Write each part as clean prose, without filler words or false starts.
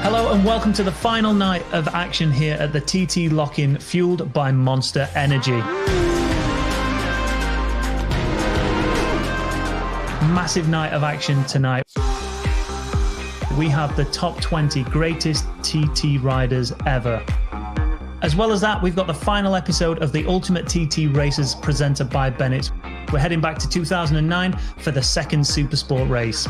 Hello and welcome to the final night of action here at the TT Lock-In, fueled by Monster Energy. Massive night of action tonight. We have the top 20 greatest TT riders ever. As well as that, we've got the final episode of the Ultimate TT Races presented by Bennetts. We're heading back to 2009 for the second Supersport race.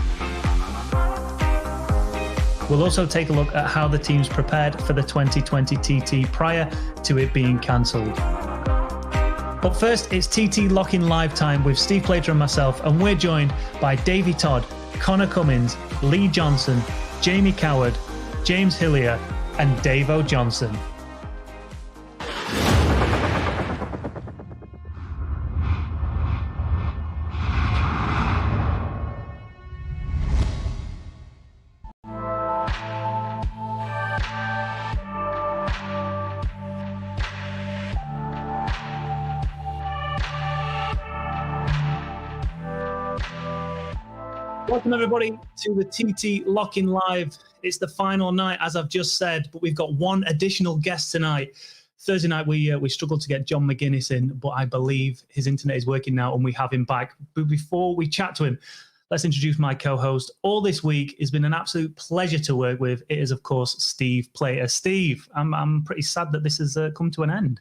We'll also take a look at how the teams prepared for the 2020 TT prior to it being cancelled. But first, it's TT Lock-In Live time with Steve Plater and myself, and we're joined by Davey Todd, Conor Cummins, Lee Johnston, Jamie Coward, James Hillier, and Davo Johnson. Welcome everybody to the TT Lock-In Live. It's the final night, as I've just said, but we've got one additional guest tonight. Thursday night we struggled to get John McGuinness in, but I believe his internet is working now and we have him back. But before we chat to him, let's introduce my co-host. All this week has been an absolute pleasure to work with. It is, of course, Steve Plater. Steve, I'm pretty sad that this has come to an end.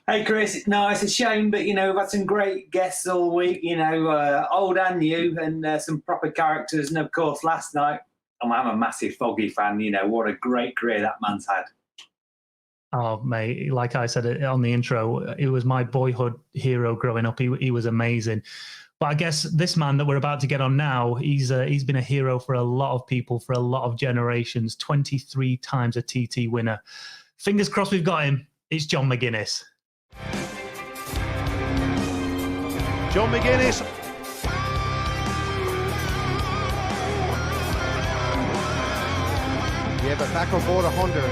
Hey Chris, no, it's a shame, but we've had some great guests all week, old and new, and some proper characters. And of course, last night, I'm a massive Foggy fan. What a great career that man's had. Oh, mate, like I said on the intro, it was my boyhood hero growing up. He was amazing. But I guess this man that we're about to get on now, he's been a hero for a lot of people, for a lot of generations. 23 times a TT winner. Fingers crossed we've got him. It's John McGuinness. John McGuinness. Yeah, but back on board 100.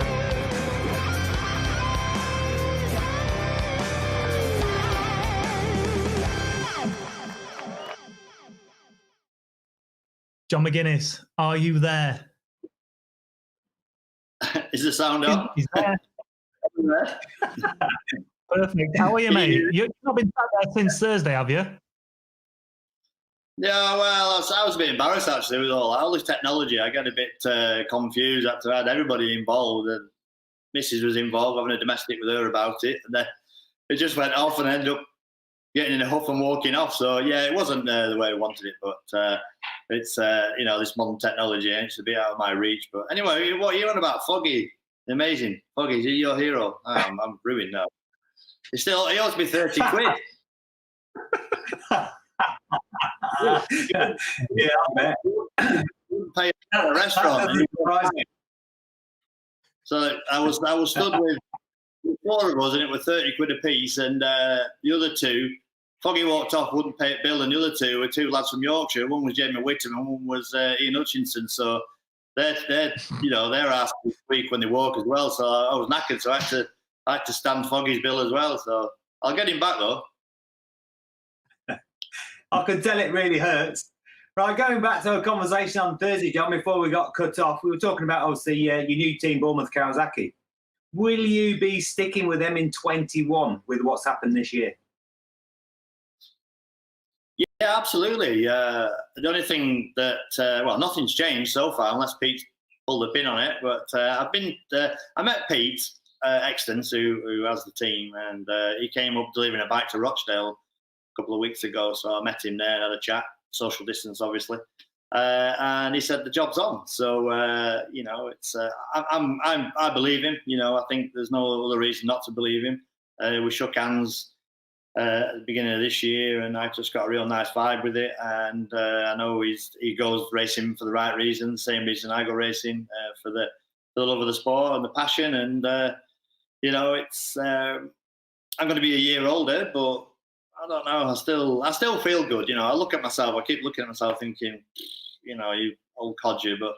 John McGuinness, are you there? Is the sound up? He's there. Perfect. How are you, mate? You've not been sat there since Thursday, have you? Yeah, well, I was a bit embarrassed actually with all this technology. I get a bit confused after I had everybody involved, and Mrs. was involved, having a domestic with her about it, and then it just went off and ended up getting in a huff and walking off. So yeah, it wasn't the way I wanted it, but it's this modern technology, it's a bit out of my reach. But anyway, what are you on about? Foggy, amazing. Foggy, is he your hero? I'm ruined now. He owes me 30 quid. Yeah, I bet. Pay at a restaurant. So I was stood with four of us, and it was 30 quid a piece. And the other two, Foggy walked off, wouldn't pay a bill, and the other two were two lads from Yorkshire. One was Jamie Whittam, and one was Ian Hutchinson. So they're asked this week when they walk as well. So I was knackered, so I had to stand Foggy's bill as well. So I'll get him back though. I can tell it really hurts. Right, going back to a conversation on Thursday, John, before we got cut off, we were talking about, obviously, your new team, Bournemouth Kawasaki. Will you be sticking with them in 21 with what's happened this year? Yeah, absolutely. The only thing that, nothing's changed so far, unless Pete pulled a pin on it. But I met Pete Exton, who has the team, and he came up delivering a bike to Rochdale a couple of weeks ago. So I met him there and had a chat, social distance, obviously. And he said the job's on. So I believe him. I think there's no other reason not to believe him. We shook hands at the beginning of this year, and I just got a real nice vibe with it. And I know he goes racing for the right reason, same reason I go racing, for the love of the sport and the passion. And it's I'm going to be a year older, but I don't know. I still feel good. I look at myself. I keep looking at myself, thinking, you old codger. But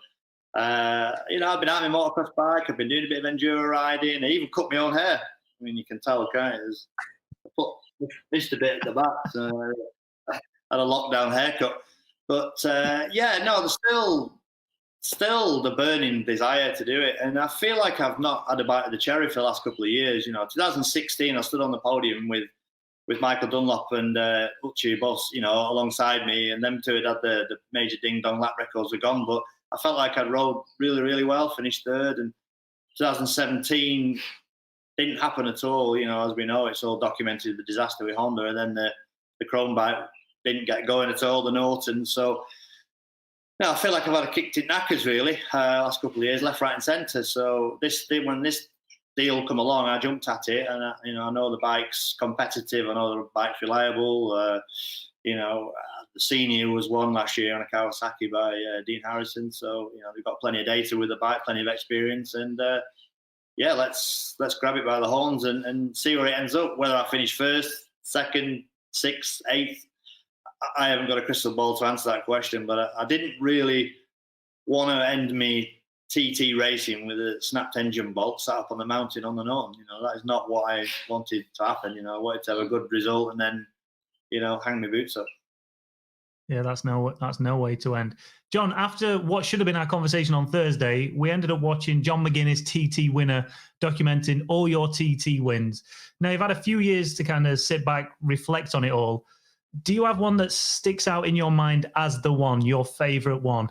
I've been out on my motocross bike. I've been doing a bit of enduro riding. I even cut my own hair. I mean, you can tell, can't you? I missed a bit at the back. So I had a lockdown haircut. But there's still the burning desire to do it. And I feel like I've not had a bite of the cherry for the last couple of years. 2016, I stood on the podium with Michael Dunlop and Uchi Boss, alongside me, and them two had the major ding-dong lap records were gone. But I felt like I'd rode really, really well, finished third. And 2017 didn't happen at all. As we know, it's all documented, the disaster with Honda, and then the chrome bike didn't get going at all, the Norton. So I feel like I've had a kicked in knackers, really, last couple of years, left, right and centre. So when this deal come along, I jumped at it, and I know the bike's competitive, I know the bike's reliable. The senior was won last year on a Kawasaki by Dean Harrison, so they've got plenty of data with the bike, plenty of experience, and let's grab it by the horns and see where it ends up. Whether I finish first, second, sixth, eighth, I haven't got a crystal ball to answer that question, but I didn't really want to end me TT racing with a snapped engine bolt sat up on the mountain on the Norton. That is not what I wanted to happen. I wanted to have a good result and then, hang my boots up. Yeah, that's no way to end. John, after what should have been our conversation on Thursday, we ended up watching John McGuinness, TT winner, documenting all your TT wins. Now, you've had a few years to kind of sit back, reflect on it all. Do you have one that sticks out in your mind as the one, your favourite one?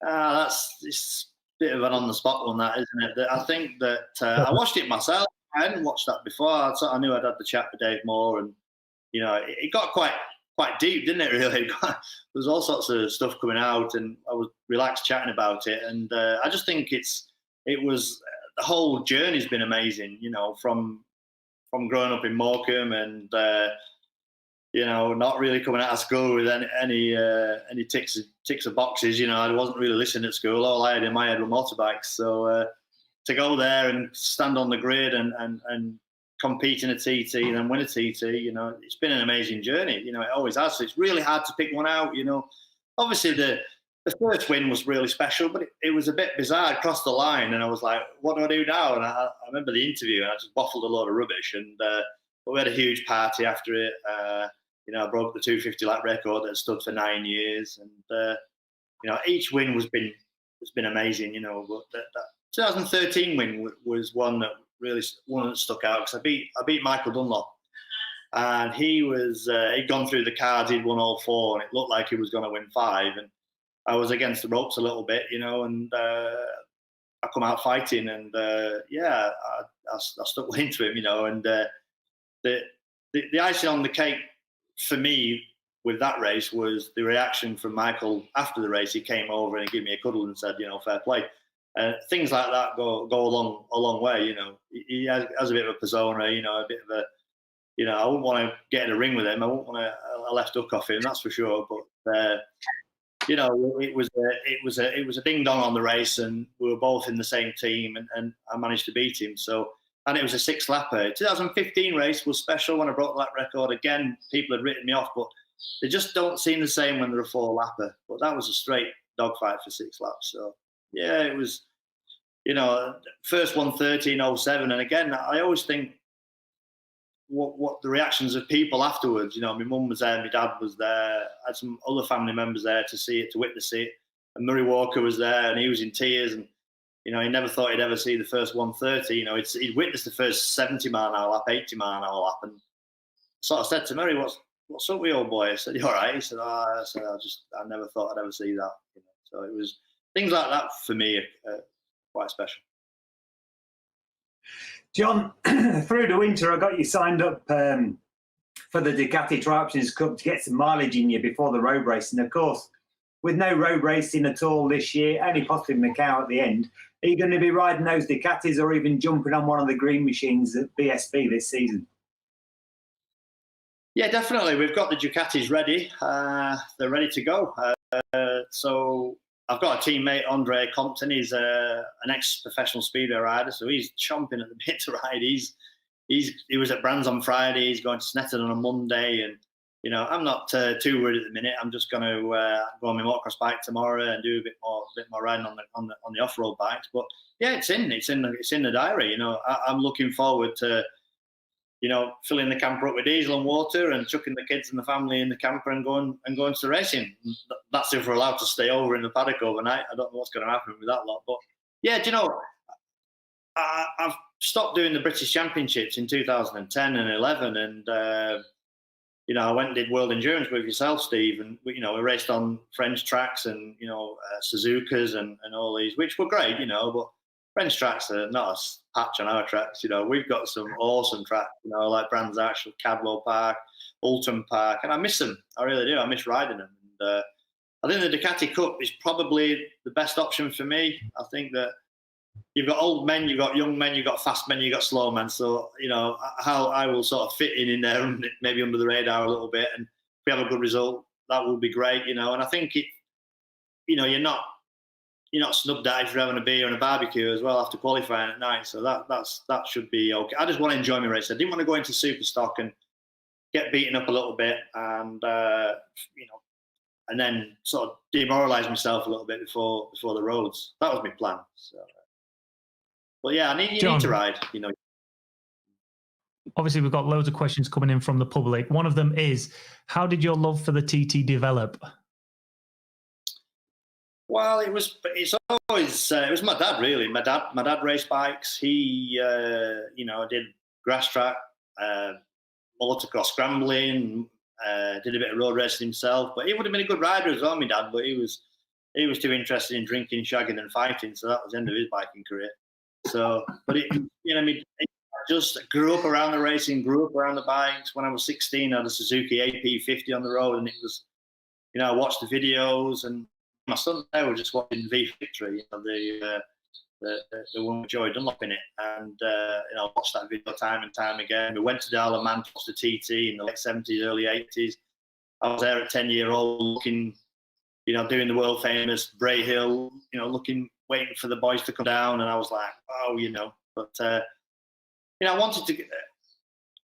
It's a bit of an on-the-spot one, that, isn't it? I think that I watched it myself. I hadn't watched that before. I knew I'd had the chat with Dave Moore, and it got quite deep, didn't it? Really, there was all sorts of stuff coming out, and I was relaxed chatting about it. And I just think the whole journey's been amazing. From growing up in Morecambe and not really coming out of school with any ticks of boxes. I wasn't really listening at school. All I had in my head were motorbikes. So to go there and stand on the grid and compete in a TT and then win a TT, it's been an amazing journey. It always has. So it's really hard to pick one out. Obviously the first win was really special, but it was a bit bizarre. I crossed the line and I was like, what do I do now? And I remember the interview and I just waffled a load of rubbish. And we had a huge party after it. I broke the 250 lap record that stood for 9 years. And, each win has been amazing, but that 2013 win was one that stuck out because I beat Michael Dunlop. And he'd gone through the cards, he'd won all 4, and it looked like he was going to win 5. And I was against the ropes a little bit, and I come out fighting, and I stuck into him, and the icing on the cake for me with that race was the reaction from Michael after the race. He came over and he gave me a cuddle and said, fair play. Things like that go a long way, He has a bit of a persona, a bit of a, I wouldn't want to get in a ring with him. I wouldn't want a left hook off him, that's for sure. But it was a ding dong on the race, and we were both in the same team, and I managed to beat him. So, and it was a 6-lapper. 2015 race was special when I broke that record. Again, people had written me off, but they just don't seem the same when they're a 4-lapper. But that was a straight dogfight for 6 laps. So yeah, it was, first 1:13.07, and again, I always think what the reactions of people afterwards. My mum was there, my dad was there, I had some other family members there to see it, to witness it. And Murray Walker was there, and he was in tears, and he never thought he'd ever see the first 1:30. He'd witnessed the first 70 mile an hour lap, 80 mile an hour lap, and sort of said to Murray, "What's up with you, old boy?" I said, "You all right?" He said, I never thought I'd ever see that. So it was things like that for me are quite special. John, through the winter, I got you signed up for the Ducati Tri-Options Cup to get some mileage in you before the road race. And of course, with no road racing at all this year, only possibly Macau at the end, are you going to be riding those Ducatis or even jumping on one of the green machines at BSB this season? Yeah, definitely. We've got the Ducatis ready. They're ready to go. So I've got a teammate, Andre Compton. He's an ex-professional speedway rider, so he's chomping at the bit to ride. He was at Brands on Friday. He's going to Snetterton on a Monday, and I'm not too worried at the minute. I'm just going to go on my motocross bike tomorrow and do a bit more riding on the off-road bikes. But yeah, it's in the diary. I'm looking forward to filling the camper up with diesel and water and chucking the kids and the family in the camper and going to racing. that's if we're allowed to stay over in the paddock overnight. I don't know what's going to happen with that lot. But yeah, do you know, I've stopped doing the British Championships in 2010 and 11, and you know, I went and did World Endurance with yourself, Steve, and you know, we raced on French tracks and you know, Suzukas and all these, which were great, you know, but French tracks are not a patch on our tracks. You know, we've got some awesome tracks, you know, like Brands Hatch, Cadwell Park, Oulton Park, and I miss them. I really do. I miss riding them. And I think the Ducati Cup is probably the best option for me. I think that you've got old men, you've got young men, you've got fast men, you've got slow men. So, you know, how I will sort of fit in there and maybe under the radar a little bit. And if we have a good result, that will be great, you know. And I think, you know, you're not snubbed at if you're having a beer and a barbecue as well after qualifying at night. So that should be okay. I just want to enjoy my race. I didn't want to go into super stock and get beaten up a little bit and, you know, and then sort of demoralise myself a little bit before the roads. That was my plan. So. Well, yeah, you need to ride, you know. Obviously, we've got loads of questions coming in from the public. One of them is, how did your love for the TT develop? Well, it's always it was my dad, really. My dad raced bikes. He, you know, did grass track, motocross scrambling, did a bit of road racing himself. But he would have been a good rider as well, my dad. But he was too interested in drinking, shagging, and fighting. So that was the end of his biking career. So, but you know, I mean, I just grew up around the racing, grew up around the bikes. When I was 16, I had a Suzuki AP50 on the road, and it was, you know, I watched the videos, and my son and I were just watching V Victory, you know, the one with Joey Dunlop in it, and you know, I watched that video time and time again. We went to the Isle of Man, watched the TT in the late 70s, early 80s. I was there at 10-year-old, looking, you know, doing the world famous Bray Hill, you know, waiting for the boys to come down, and I was like, oh, you know. But you know,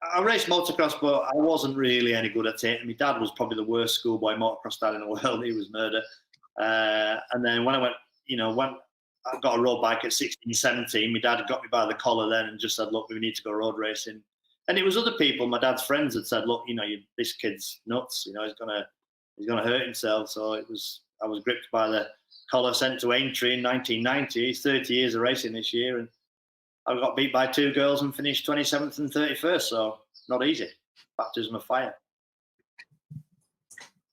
I raced motocross, but I wasn't really any good at it. And my dad was probably the worst schoolboy motocross dad in the world. He was murder. And then when I got a road bike at 16, 17, my dad got me by the collar then and just said, look, we need to go road racing. And it was other people, my dad's friends, that said, look, you know, this kid's nuts. You know, he's gonna hurt himself. So I was gripped by the collar, sent to Aintree in 1990. He's 30 years of racing this year, and I got beat by 2 girls and finished 27th and 31st. So not easy. Baptism of fire.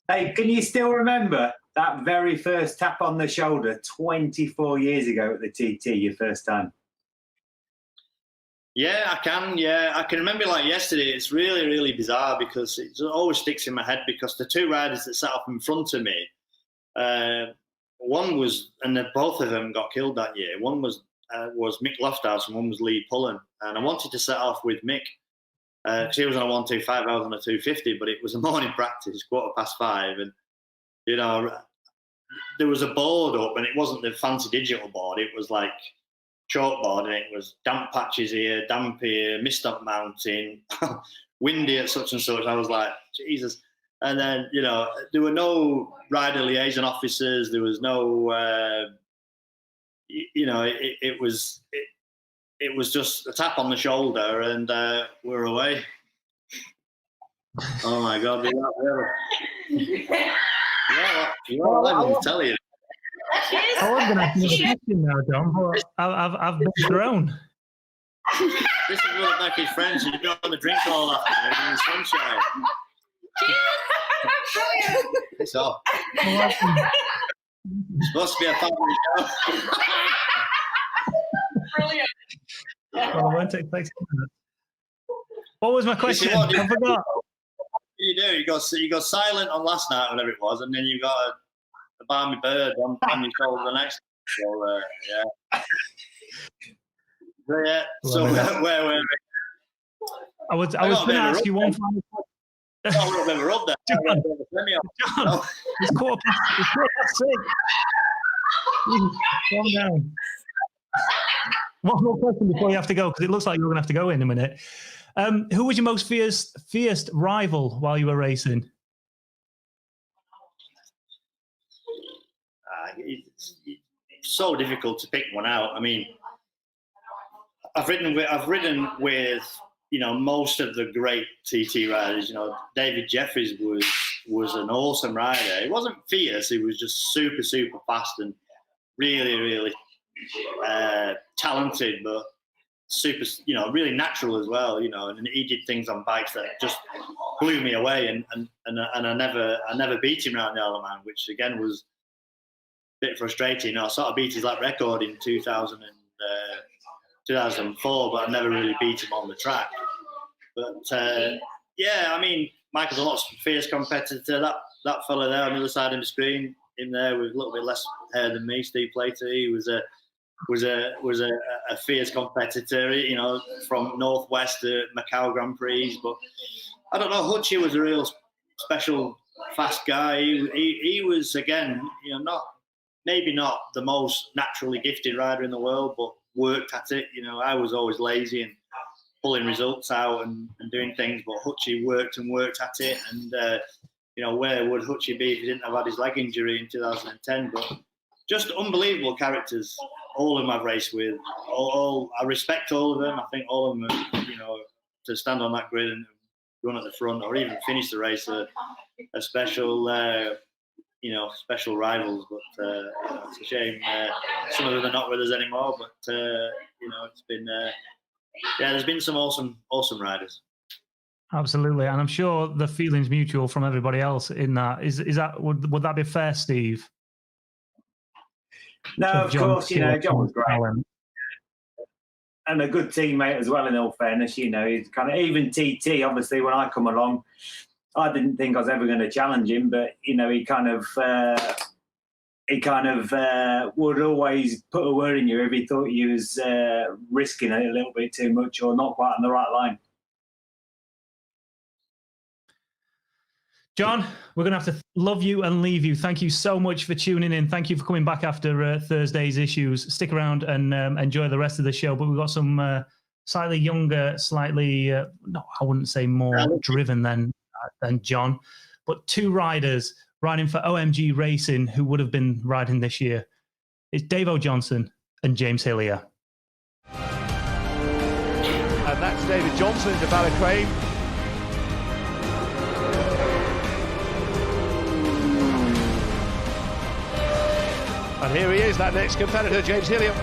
Hey, can you still remember that very first tap on the shoulder 24 years ago at the TT, your first time? Yeah, I can. Yeah, I can remember like yesterday. It's really, really bizarre because it always sticks in my head because the 2 riders that sat up in front of me, one was, and both of them got killed that year. One was Mick Lofthouse and one was Lee Pullen. And I wanted to set off with Mick because he was on a 125, I was on a 250, but it was a morning practice, 5:15. And, you know, there was a board up and it wasn't the fancy digital board. It was like chalkboard, and it was damp patches here, damp here, mist up mountain, windy at such and such. I was like, Jesus. And then, you know, there were no rider liaison officers. There was no, you know, it was just a tap on the shoulder, and we're away. Oh my God! You're let me tell you. I was going to ask you a question now, John, but I've been thrown. This is one of Becky's friends. She's been on the drink all afternoon in the sunshine. It's off. It's supposed to be a family show. Brilliant. Well, I won't take place. What was my question? I forgot. You do. You go silent on last night, whatever it was, and then you got a balmy bird on your shoulder the next. So yeah. Yeah. So where were we? I was going to ask you one final question. Oh, we've never rubbed that. John, it's 6:15. Calm down. One more question before you have to go, because it looks like you're going to have to go in a minute. Who was your most fierce rival while you were racing? It's so difficult to pick one out. I mean, I've ridden with you know, most of the great TT riders. You know, David Jeffries was was an awesome rider. He wasn't fierce. He was just super, super fast and really, really talented, but super, really natural as well. And he did things on bikes that just blew me away. And I never beat him around the Isle of Man, which again was a bit frustrating. I sort of beat his lap record in 2004, but I never really beat him on the track. But Michael's a lot of fierce competitor. That fella there on the other side of the screen, in there with a little bit less hair than me, Steve Plater. He was a fierce competitor, from Northwest to Macau Grand Prix. But I don't know, Hutchie was a real special fast guy. He was, again, maybe not the most naturally gifted rider in the world, but worked at it. I was always lazy and pulling results out and doing things, but Hutchie worked at it. And where would Hutchie be if he didn't have had his leg injury in 2010? But just unbelievable characters, all of them I've raced with. I respect all of them. I think all of them, to stand on that grid and run at the front or even finish the race are special, special rivals. But it's a shame some of them are not with us anymore. But it's been there's been some awesome riders. Absolutely, and I'm sure the feeling's mutual from everybody else in that. Is that would that be fair, Steve? No, of course. John was great and a good teammate as well. In all fairness, he's kind of even TT. Obviously, when I come along, I didn't think I was ever going to challenge him, but he kind of would always put a word in you if he thought you was risking it a little bit too much or not quite on the right line. John, we're going to have to love you and leave you. Thank you so much for tuning in. Thank you for coming back after Thursday's issues. Stick around and enjoy the rest of the show. But we've got some slightly younger, slightly, no, I wouldn't say more driven than John, but two riders riding for OMG Racing who would have been riding this year. It's Davey Johnston and James Hillier. And that's David Johnston into Ballycrane. And here he is, that next competitor, James Hillier.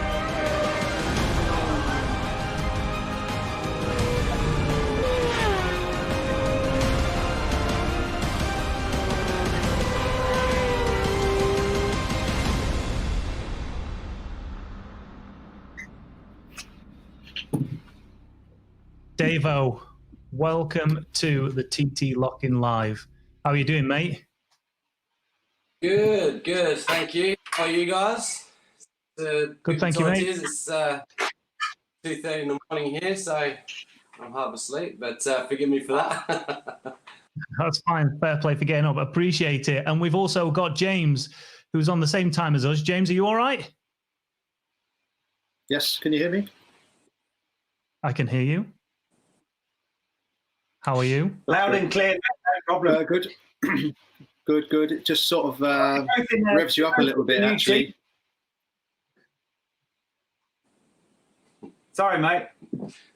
Davo, welcome to the TT Lock-In Live. How are you doing, mate? Good. Thank you. How are you guys? Good, thank you, mate. It's 2:30 in the morning here, so I'm half asleep, but forgive me for that. That's fine. Fair play for getting up. Appreciate it. And we've also got James, who's on the same time as us. James, are you all right? Yes. Can you hear me? I can hear you. How are you? Loud and clear, no problem. Good. Good. It just sort of revs you up a little bit, actually. Sorry, mate.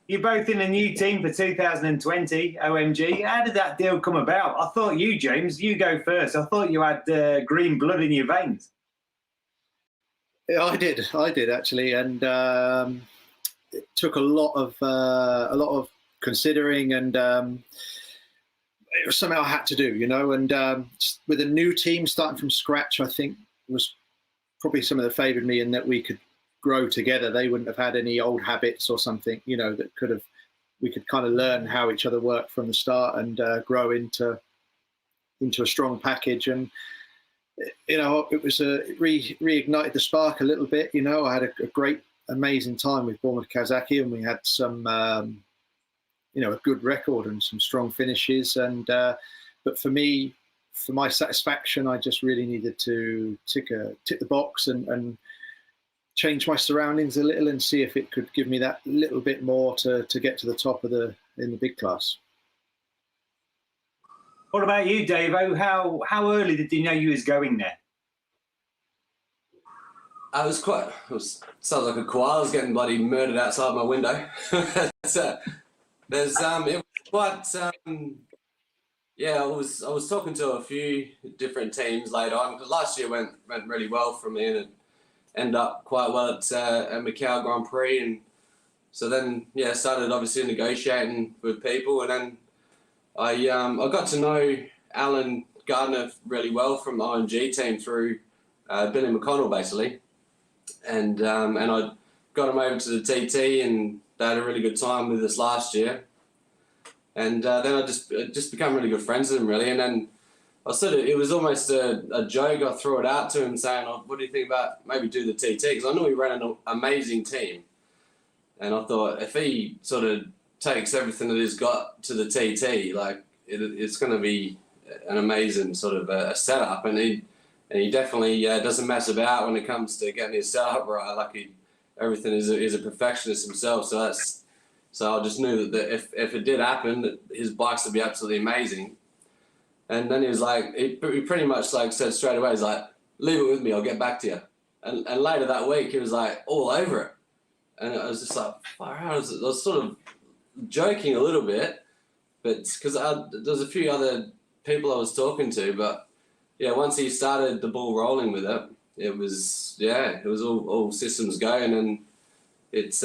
You're both in a new team for 2020, OMG. How did that deal come about? I thought you, James, you go first. I thought you had green blood in your veins. Yeah, I did actually, and it took a lot of considering, and it was something I had to do, and with a new team starting from scratch, I think was probably something that favoured me in that we could grow together. They wouldn't have had any old habits or something, that we could kind of learn how each other worked from the start and grow into a strong package. And it was reignited the spark a little bit. I had a great, amazing time with Bournemouth Kawasaki, and we had some a good record and some strong finishes. And but for me, for my satisfaction, I just really needed to tick the box and change my surroundings a little and see if it could give me that little bit more to get to the top in the big class. What about you, Davo? How early did you know you was going there? Sounds like a koala's getting bloody murdered outside my window. It was quite Yeah, I was talking to a few different teams later on, because last year went really well for me, and it ended up quite well at Macau Grand Prix, and so then started obviously negotiating with people, and then I got to know Alan Gardner really well from the IMG team through Billy McConnell basically, and I got him over to the TT, and they had a really good time with us last year. And then I just become really good friends with him, really. And then it was almost a joke. I threw it out to him saying, "Oh, what do you think about maybe do the TT?" Because I knew he ran an amazing team. And I thought if he sort of takes everything that he's got to the TT, like it's going to be an amazing sort of a setup. And he definitely doesn't mess about when it comes to getting his setup right. Like everything is a perfectionist himself. So I just knew that if it did happen, that his bikes would be absolutely amazing. And then he was like, he pretty much like said straight away, he's like, "Leave it with me, I'll get back to you." And later that week, he was like all over it. And I was just like, I was sort of joking a little bit, but because there's a few other people I was talking to, but yeah, once he started the ball rolling with it, it was all systems going, and it's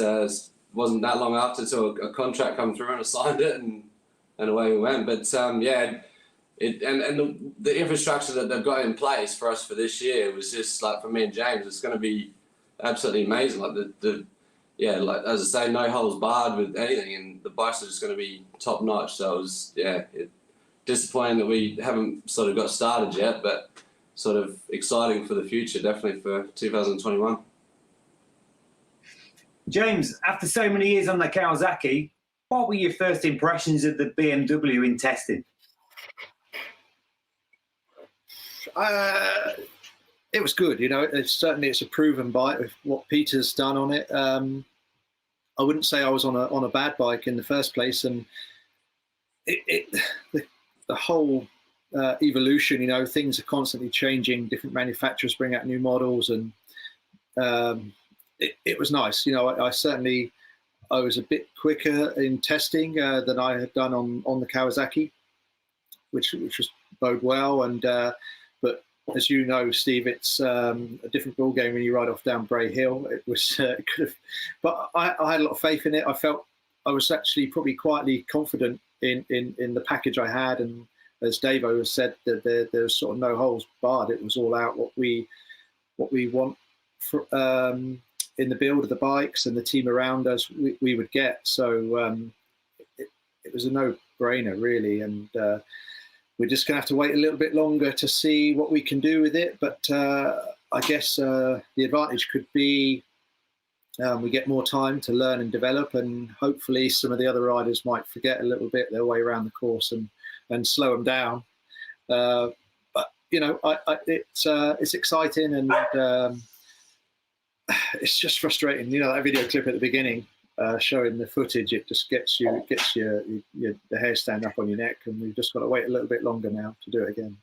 wasn't that long after till a contract come through and I signed it, and away we went. But the infrastructure that they've got in place for us for this year was just like, for me and James, it's going to be absolutely amazing. Like like as I say, no holes barred with anything, and the bikes are just going to be top notch. So it was disappointing that we haven't sort of got started yet, but sort of exciting for the future, definitely for 2021. James, after so many years on the Kawasaki, what were your first impressions of the BMW in testing? It was good, it's a proven bike with what Peter's done on it. I wouldn't say I was on a bad bike in the first place, and the whole evolution, things are constantly changing. Different manufacturers bring out new models, and it was nice. I was a bit quicker in testing than I had done on the Kawasaki, which was bode well. And but as you know, Steve, it's a different ball game when you ride off down Bray Hill. It was but I had a lot of faith in it. I felt I was actually probably quietly confident in the package I had, and as Davey has said, that there's sort of no holes barred. It was all out what we want for, in the build of the bikes, and the team around us we would get. So it was a no-brainer, really, and we're just going to have to wait a little bit longer to see what we can do with it. But I guess the advantage could be we get more time to learn and develop, and hopefully some of the other riders might forget a little bit their way around the course and slow them down. But it's exciting, and it's just frustrating. That video clip at the beginning showing the footage, it just gets the hair stand up on your neck, and we've just got to wait a little bit longer now to do it again.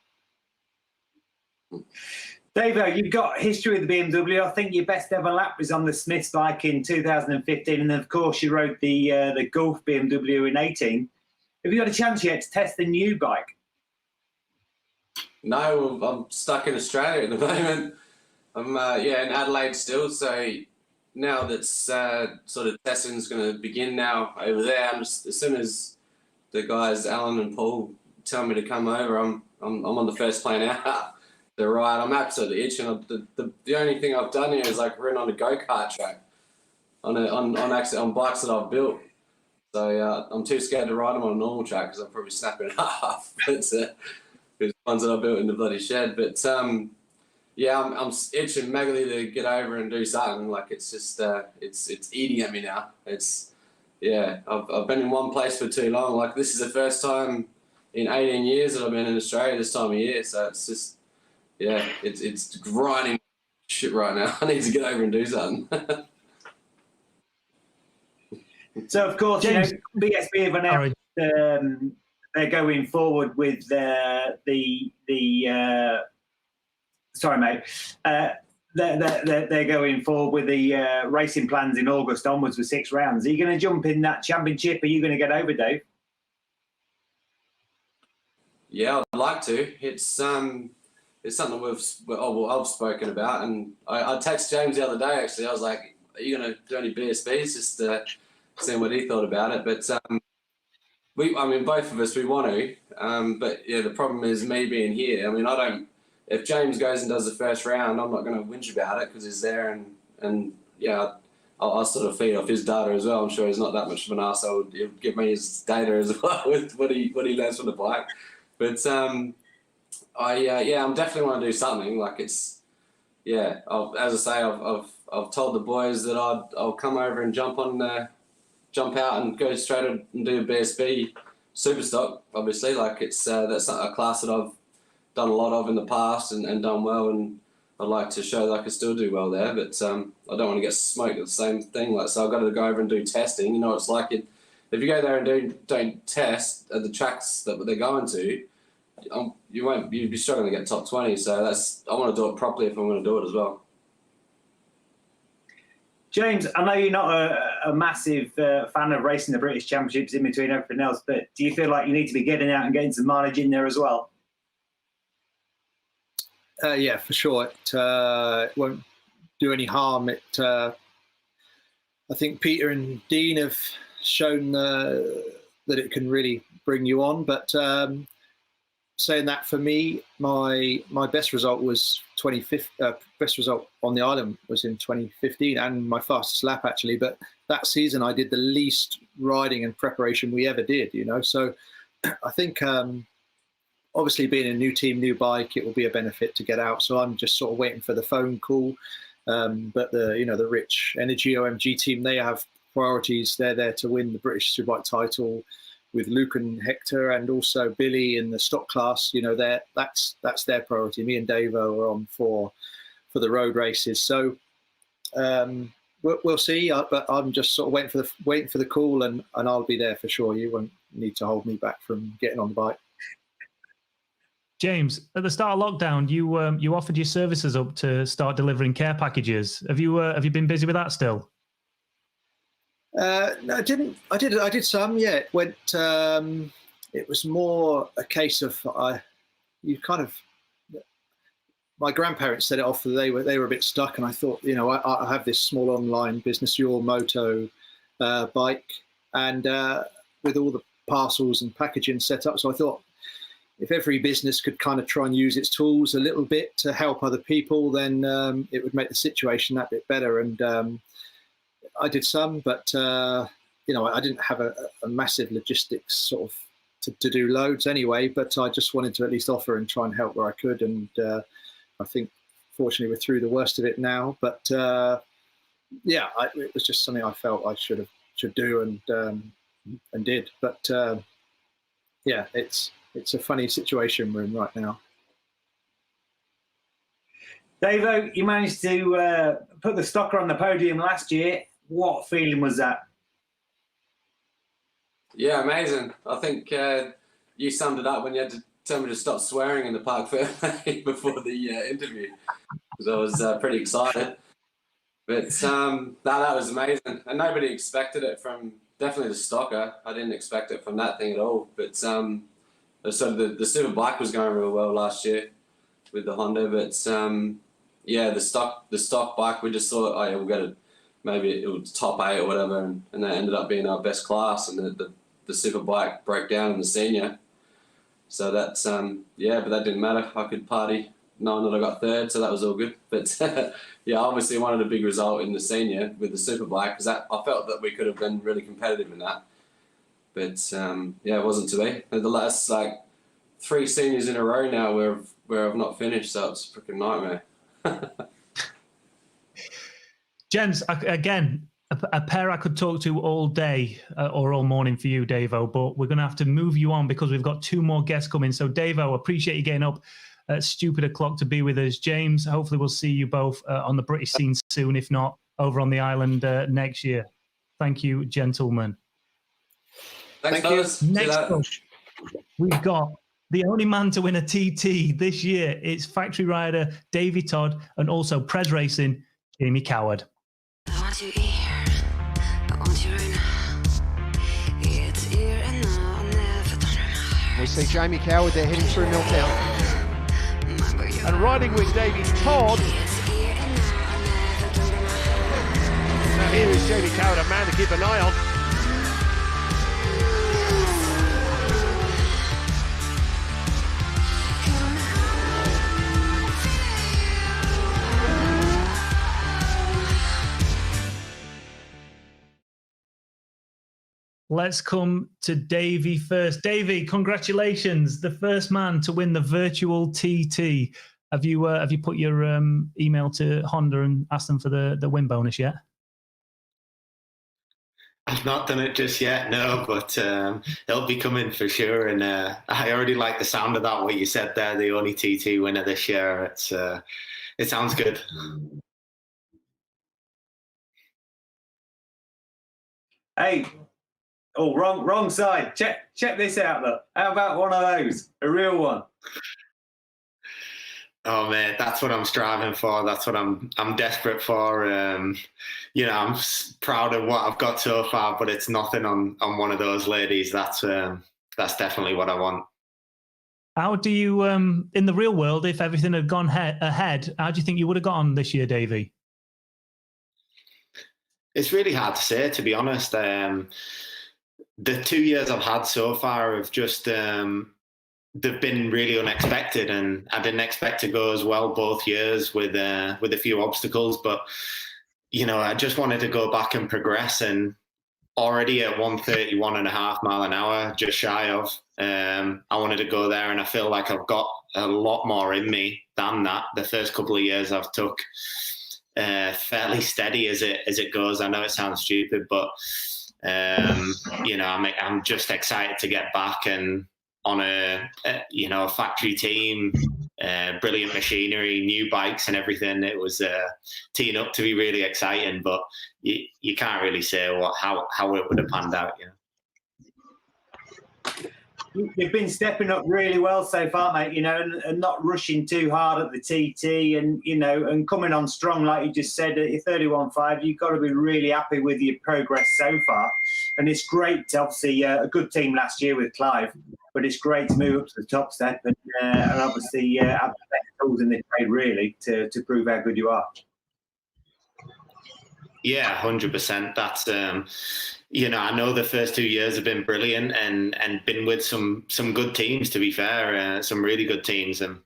Davey, you've got history with the BMW. I think your best ever lap was on the Smiths bike in 2015, and of course you rode the Gulf BMW in 18. Have you got a chance yet to test the new bike? No, I'm stuck in Australia at the moment. I'm in Adelaide still, so now that's sort of testing's going to begin now over there. As soon as the guys Alan and Paul tell me to come over, I'm on the first plane out. The ride, I'm absolutely itching. The only thing I've done here is like ridden on a go-kart track on bikes that I've built. So I'm too scared to ride them on a normal track because I'm probably snapping in half. It's ones that I built in the bloody shed. But I'm itching maggily to get over and do something. Like it's just it's eating at me now. I've been in one place for too long. Like this is the first time in 18 years that I've been in Australia this time of year. So it's just it's grinding shit right now. I need to get over and do something. So of course, James, BSB have announced they're going forward with sorry, mate. They're going forward with the racing plans in August onwards with 6 rounds. Are you going to jump in that championship? Are you going to get over, Dave? Yeah, I'd like to. It's something I've spoken about, and I texted James the other day. Actually, I was like, "Are you going to do any BSBs?" Just seeing what he thought about it. But both of us, we want to. But yeah, the problem is me being here. I mean, I don't. If James goes and does the first round, I'm not going to whinge about it because he's there, and yeah, I'll sort of feed off his data as well. I'm sure he's not that much of an arsehole. He'll give me his data as well with what he learns from the bike. But I'm definitely want to do something. Like as I say, I've told the boys that I'll come over and jump out and go straight and do a BSB Superstock. Obviously, like that's a class that I've done a lot of in the past and done well, and I'd like to show that I can still do well there. But I don't want to get smoked at the same thing. Like, so I've got to go over and do testing. You know, it's like if you go there and don't test at the tracks that they're going to, you'd be struggling to get top 20. So I want to do it properly if I'm going to do it as well. James, I know you're not a massive fan of racing the British Championships in between everything else, but do you feel like you need to be getting out and getting some mileage in there as well? Yeah, for sure. It won't do any harm. I think Peter and Dean have shown that it can really bring you on. But saying that, for me, my best result was 25th. Best result on the island was in 2015, and my fastest lap actually. But that season, I did the least riding and preparation we ever did. You know, so I think. Obviously, being a new team, new bike, it will be a benefit to get out. So I'm just sort of waiting for the phone call. But the Rich Energy OMG team, they have priorities. They're there to win the British Superbike title with Luke and Hector, and also Billy in the stock class. You know, that's their priority. Me and Davey are on for the road races. So we'll see. But I'm just sort of waiting for the call, and I'll be there for sure. You won't need to hold me back from getting on the bike. James, at the start of lockdown, you offered your services up to start delivering care packages. Have you been busy with that still? No, I didn't. I did some. Yeah, it went. It was more a case of my grandparents set it off. They were a bit stuck, and I thought, I have this small online business, Your Moto bike, and with all the parcels and packaging set up. So I thought, if every business could kind of try and use its tools a little bit to help other people, then it would make the situation that bit better. And I did some, but I didn't have a massive logistics sort of to do loads anyway. But I just wanted to at least offer and try and help where I could. And I think, fortunately, we're through the worst of it now. But it was just something I felt I should do and did. But it's a funny situation we're in right now. Davey, you managed to put the Stocker on the podium last year. What feeling was that? Yeah, amazing. I think you summed it up when you had to tell me to stop swearing in the park before the interview, because I was pretty excited. But that was amazing, and nobody expected it from definitely the Stocker. I didn't expect it from that thing at all. But so the Super Bike was going real well last year with the Honda, but the stock bike, we just thought, we'll get it. Maybe it was top 8 or whatever, and that ended up being our best class. And the Super Bike broke down in the senior, so that's but that didn't matter. I could party knowing that I got third, so that was all good. But obviously I wanted a big result in the senior with the Super Bike, because I felt that we could have been really competitive in that. But it wasn't to be. The last 3 seniors in a row now where I've not finished, so it's a freaking nightmare. Gents, again, a pair I could talk to all day or all morning for you, Davo, but we're going to have to move you on because we've got 2 more guests coming. So, Davo, appreciate you getting up at stupid o'clock to be with us. James, hopefully we'll see you both on the British scene soon, if not over on the island next year. Thank you, gentlemen. Thanks, fellas. Next up, we've got the only man to win a TT this year. It's factory rider Davey Todd, and also Pres Racing, Jamie Coward. I want you here, I want you right now. It's here and now, I'll never turn my heart. We see Jamie Coward there heading through Milltown. And riding with Davey, Todd. Now here is Jamie Coward, a man to keep an eye on. Let's come to Davey first. Davey, congratulations. The first man to win the virtual TT. Have you put your email to Honda and asked them for the win bonus yet? I've not done it just yet, no, but it'll be coming for sure. And I already like the sound of that, what you said there, the only TT winner this year. It sounds good. Hey. Oh, wrong side. Check this out, look. How about one of those? A real one. Oh man, that's what I'm striving for. That's what I'm desperate for. I'm proud of what I've got so far, but it's nothing on one of those ladies. That's definitely what I want. How do you, in the real world, if everything had gone ahead, how do you think you would have got on this year, Davey? It's really hard to say, to be honest. The 2 years I've had so far have just they've been really unexpected, and I didn't expect to go as well both years with a few obstacles. But I just wanted to go back and progress, and already at 131.5 mile an hour, just shy of. I wanted to go there, and I feel like I've got a lot more in me than that. The first couple of years I've took fairly steady as it goes. I know it sounds stupid, but I'm just excited to get back and on a factory team, brilliant machinery, new bikes and everything. It was teeing up to be really exciting, but you can't really say how it would have panned out. You've been stepping up really well so far, mate, and not rushing too hard at the TT and coming on strong, like you just said, at your 31.5, you've got to be really happy with your progress so far. And it's great to obviously a good team last year with Clive, but it's great to move up to the top step and obviously have the best tools in the trade, really, to prove how good you are. Yeah, 100%. That's I know the first 2 years have been brilliant and been with some good teams, to be fair, some really good teams, and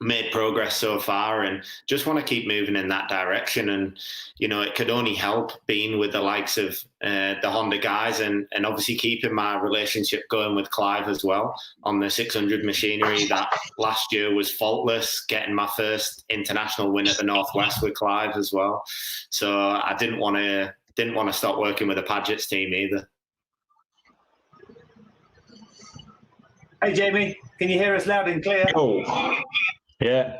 made progress so far, and just want to keep moving in that direction. And it could only help being with the likes of the Honda guys, and obviously keeping my relationship going with Clive as well on the 600 machinery. That last year was faultless, getting my first international win at the Northwest with Clive as well. So I didn't want to stop working with the Padgett's team either. Hey Jamie, can you hear us loud and clear? Oh, yeah.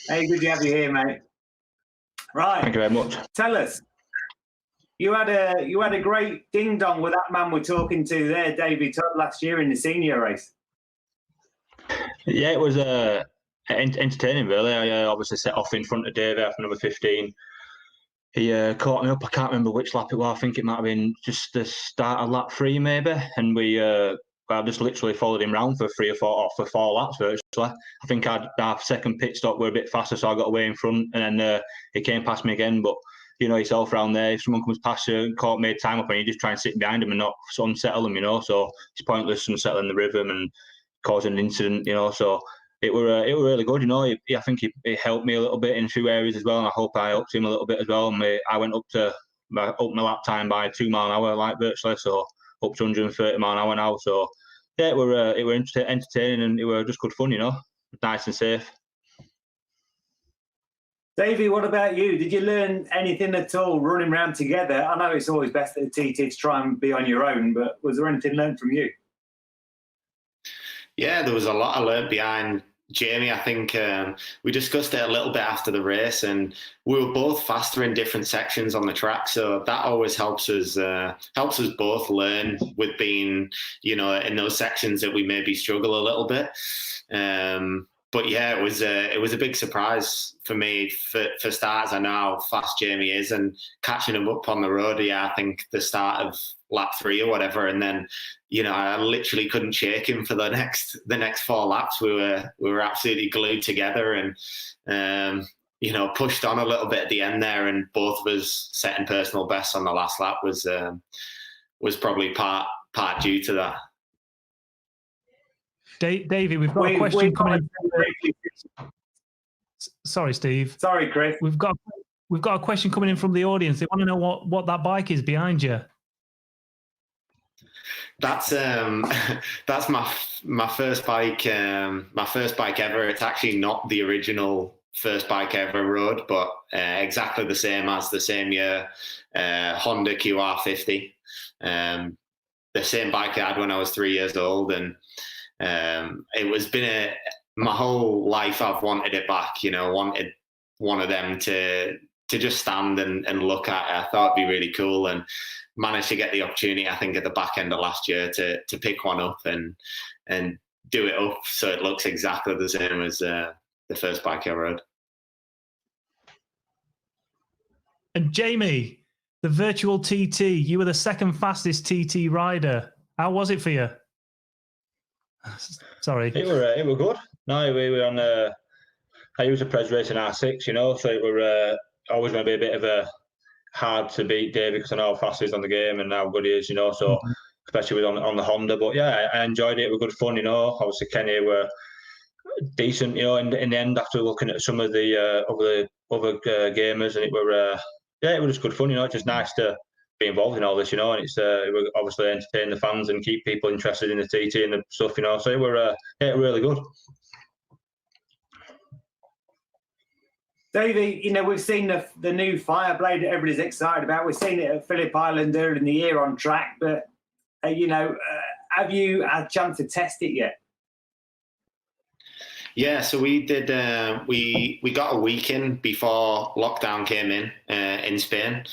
Hey, good to have you here, mate. Right. Thank you very much. Tell us, you had a great ding dong with that man we're talking to there, Davey, Todd, last year in the senior race. Yeah, it was entertaining, really. I obviously set off in front of Davey after number 15. He caught me up. I can't remember which lap it was. I think it might have been just the start of lap 3, maybe. And I just literally followed him round for 3 or 4 laps virtually. I think our second pit stop were a bit faster, so I got away in front, and then he came past me again. But yourself round there, if someone comes past you and made time up, and you just try and sit behind him and not unsettle them, so it's pointless unsettling the rhythm and causing an incident, So it were really good, I think he helped me a little bit in a few areas as well, and I hope I helped him a little bit as well. And I went up my lap time by 2 mile an hour, like virtually, so up to 130 mile an hour now. So yeah, it were entertaining, and it were just good fun, nice and safe. Davey, what about you? Did you learn anything at all running around together? I know it's always best at the TT to try and be on your own, but was there anything learned from you? Yeah, there was a lot I learned behind Jamie. I think we discussed it a little bit after the race, and we were both faster in different sections on the track, so that always helps us both learn with being in those sections that we maybe struggle a little bit. but yeah, it was a big surprise for me. For starters, I know how fast Jamie is, and catching him up on the road. Yeah, I think the start of lap 3 or whatever, and then I literally couldn't shake him for the next 4 laps. We were absolutely glued together, and pushed on a little bit at the end there, and both of us setting personal bests on the last lap was probably part due to that. Davey, we've got a question coming in. Sorry, Steve. Sorry, Chris. We've got a question coming in from the audience. They want to know what that bike is behind you. That's my first bike. My first bike ever. It's actually not the original first bike I ever rode, but exactly the same as the same year. Honda QR50. The same bike I had when I was 3 years old, and it was my whole life I've wanted it back. Wanted one of them to just stand and look at it. I thought it'd be really cool, and managed to get the opportunity, I think, at the back end of last year to pick one up and do it up so it looks exactly the same as the first bike I rode. And Jamie, the virtual TT, you were the second fastest TT rider. How was it for you? Sorry. It were good. No, we were on I used a Pres Racing R6, so it were always going to be a bit of a hard to beat Davey because I know how fast he is on the game and how good he is, so especially with on the Honda. But yeah, I enjoyed it. It was good fun, Obviously Kenny were decent, in the end after looking at some of the other gamers, and it were it was just good fun, It's just nice to be involved in all this, and it's it will obviously entertain the fans and keep people interested in the TT and the stuff, So it were really good. Davey, we've seen the new Fireblade that everybody's excited about. We've seen it at Phillip Island earlier in the year on track, but have you had a chance to test it yet? Yeah, so we did. We got a week in before lockdown came in Spain.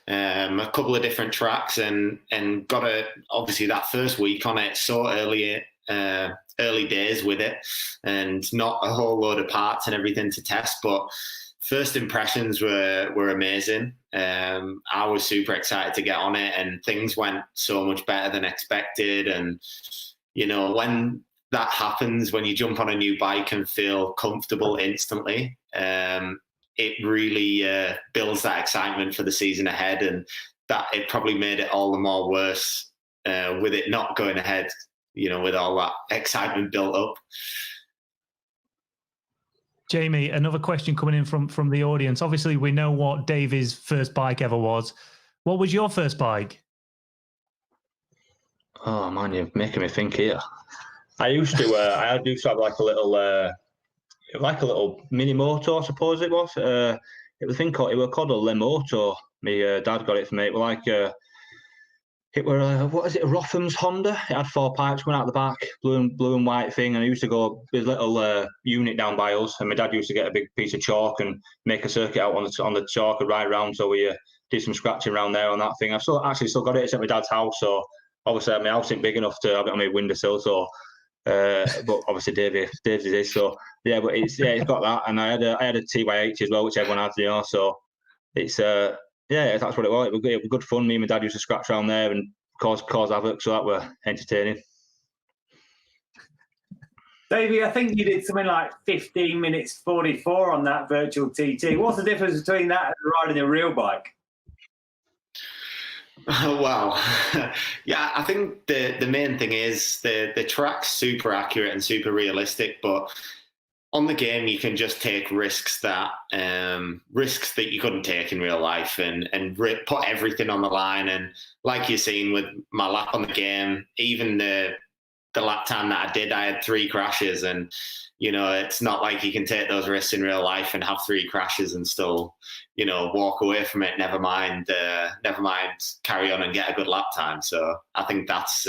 A couple of different tracks, and got obviously that first week on it so early days with it, and not a whole load of parts and everything to test. But first impressions were amazing. I was super excited to get on it, and things went so much better than expected. And when that happens, when you jump on a new bike and feel comfortable instantly, it really builds that excitement for the season ahead, and that it probably made it all the more worse with it not going ahead, with all that excitement built up. Jamie, another question coming in from the audience. Obviously, we know what Davey's first bike ever was. What was your first bike? Oh man, you're making me think here. I used to have like a little mini motor, I suppose it was. It was called a Le Moto. My dad got it for me. It was like what is it? A Rotham's Honda. It had 4 pipes going out the back, blue and white thing. And I used to go with a little unit down by us, and my dad used to get a big piece of chalk and make a circuit out on the chalk and ride around. So we did some scratching around there on that thing. I've still got it. It's at my dad's house, so obviously my house isn't big enough to have it on my windowsill. So. But obviously Dave's is, so yeah. But it's got that, and I had a TY80 as well, which everyone had, So it's that's what it was. It was good fun. Me and my dad used to scratch around there and cause havoc, so that were entertaining. Davey, I think you did something like 15 minutes 44 on that virtual TT. What's the difference between that and riding a real bike? Well, yeah, I think the main thing is the track's super accurate and super realistic, but on the game you can just take risks that you couldn't take in real life, and put everything on the line. And like you've seen with my lap on the game, even the lap time that I had 3 crashes, and it's not like you can take those risks in real life and have 3 crashes and still walk away from it. Never mind carry on and get a good lap time. So I think that's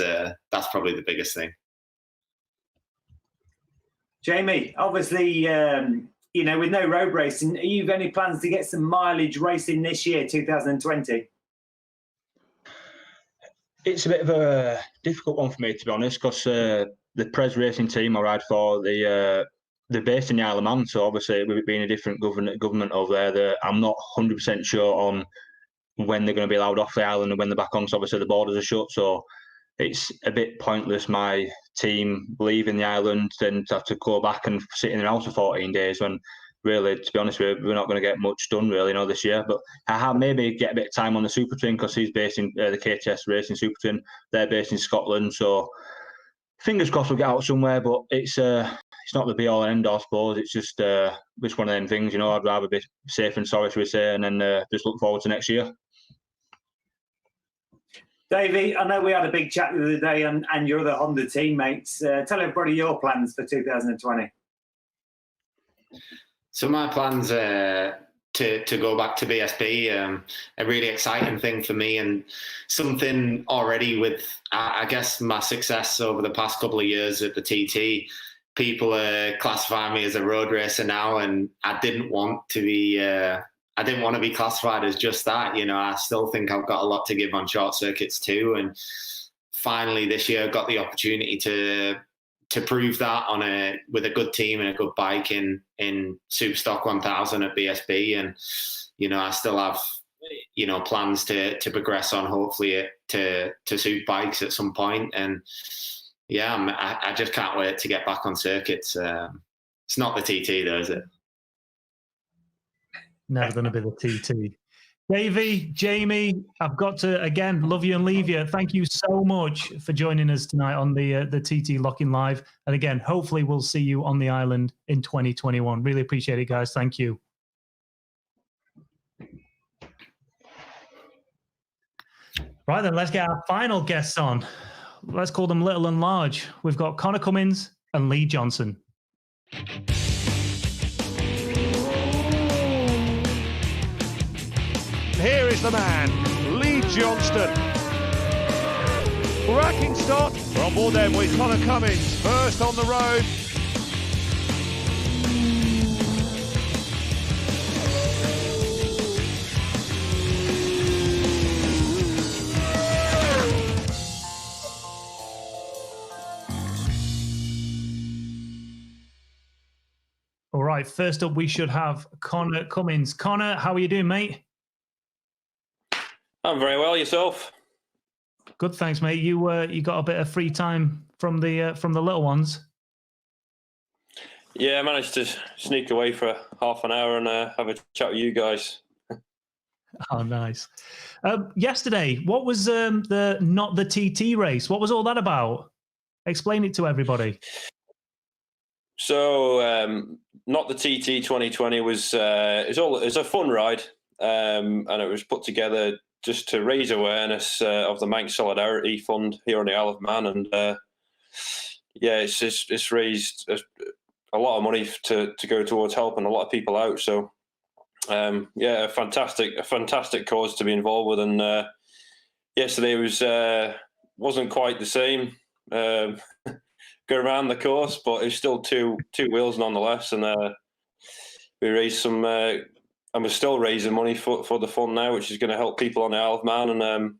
probably the biggest thing. Jamie, obviously, with no road racing, are you any plans to get some mileage racing this year, 2020? It's a bit of a difficult one for me, to be honest, because the Pres Racing team I ride for, they're based in the Isle of Man, so obviously with it being a different government over there, I'm not 100% sure on when they're going to be allowed off the island and when they're back on. So obviously the borders are shut, so it's a bit pointless my team leaving the island then to have to go back and sit in their house for 14 days when really, to be honest, we're not going to get much done really, this year. But I have maybe get a bit of time on the Super Twin because he's based in the KTS Racing Super Twin. They're based in Scotland, so fingers crossed we'll get out somewhere. But it's not the be all and end all, I suppose. It's just one of them things, I'd rather be safe and sorry, shall we say, and then just look forward to next year. Davey, I know we had a big chat the other day and your other Honda teammates. Tell everybody your plans for 2020. So my plans to go back to BSB, a really exciting thing for me and something already with, I guess, my success over the past couple of years at the TT. People classify me as a road racer now, and I didn't want to be classified as just that. I still think I've got a lot to give on short circuits too. And finally this year got the opportunity to prove that with a good team and a good bike in Superstock 1000 at BSB. And, I still have, plans to progress on, hopefully to suit bikes at some point. And yeah, I just can't wait to get back on circuits. It's not the TT though, is it? Never going to be the TT. Davey, Jamie, I've got to, again, love you and leave you. Thank you so much for joining us tonight on the TT Lock-In Live. And again, hopefully we'll see you on the island in 2021. Really appreciate it, guys. Thank you. Right then, let's get our final guests on. Let's call them little and large. We've got Conor Cummins and Lee Johnston. Here is the man, Lee Johnston. Cracking start. We're on board then with Conor Cummins, first on the road. All right, first up, we should have Conor Cummins. Conor, how are you doing, mate? I'm very well. Yourself? Good, thanks, mate. You got a bit of free time from the little ones. Yeah, I managed to sneak away for half an hour and have a chat with you guys. Oh, nice. Yesterday, what was the not the TT race? What was all that about? Explain it to everybody. So, not the TT 2020 was it's a fun ride, and it was put together just to raise awareness of the Manx Solidarity Fund here on the Isle of Man, and it's raised a lot of money to go towards helping a lot of people out. So a fantastic cause to be involved with, and yesterday wasn't quite the same. Go around the course, but it's still two wheels nonetheless, and we raised some. And we're still raising money for the fund now, which is going to help people on the Isle of Man. And,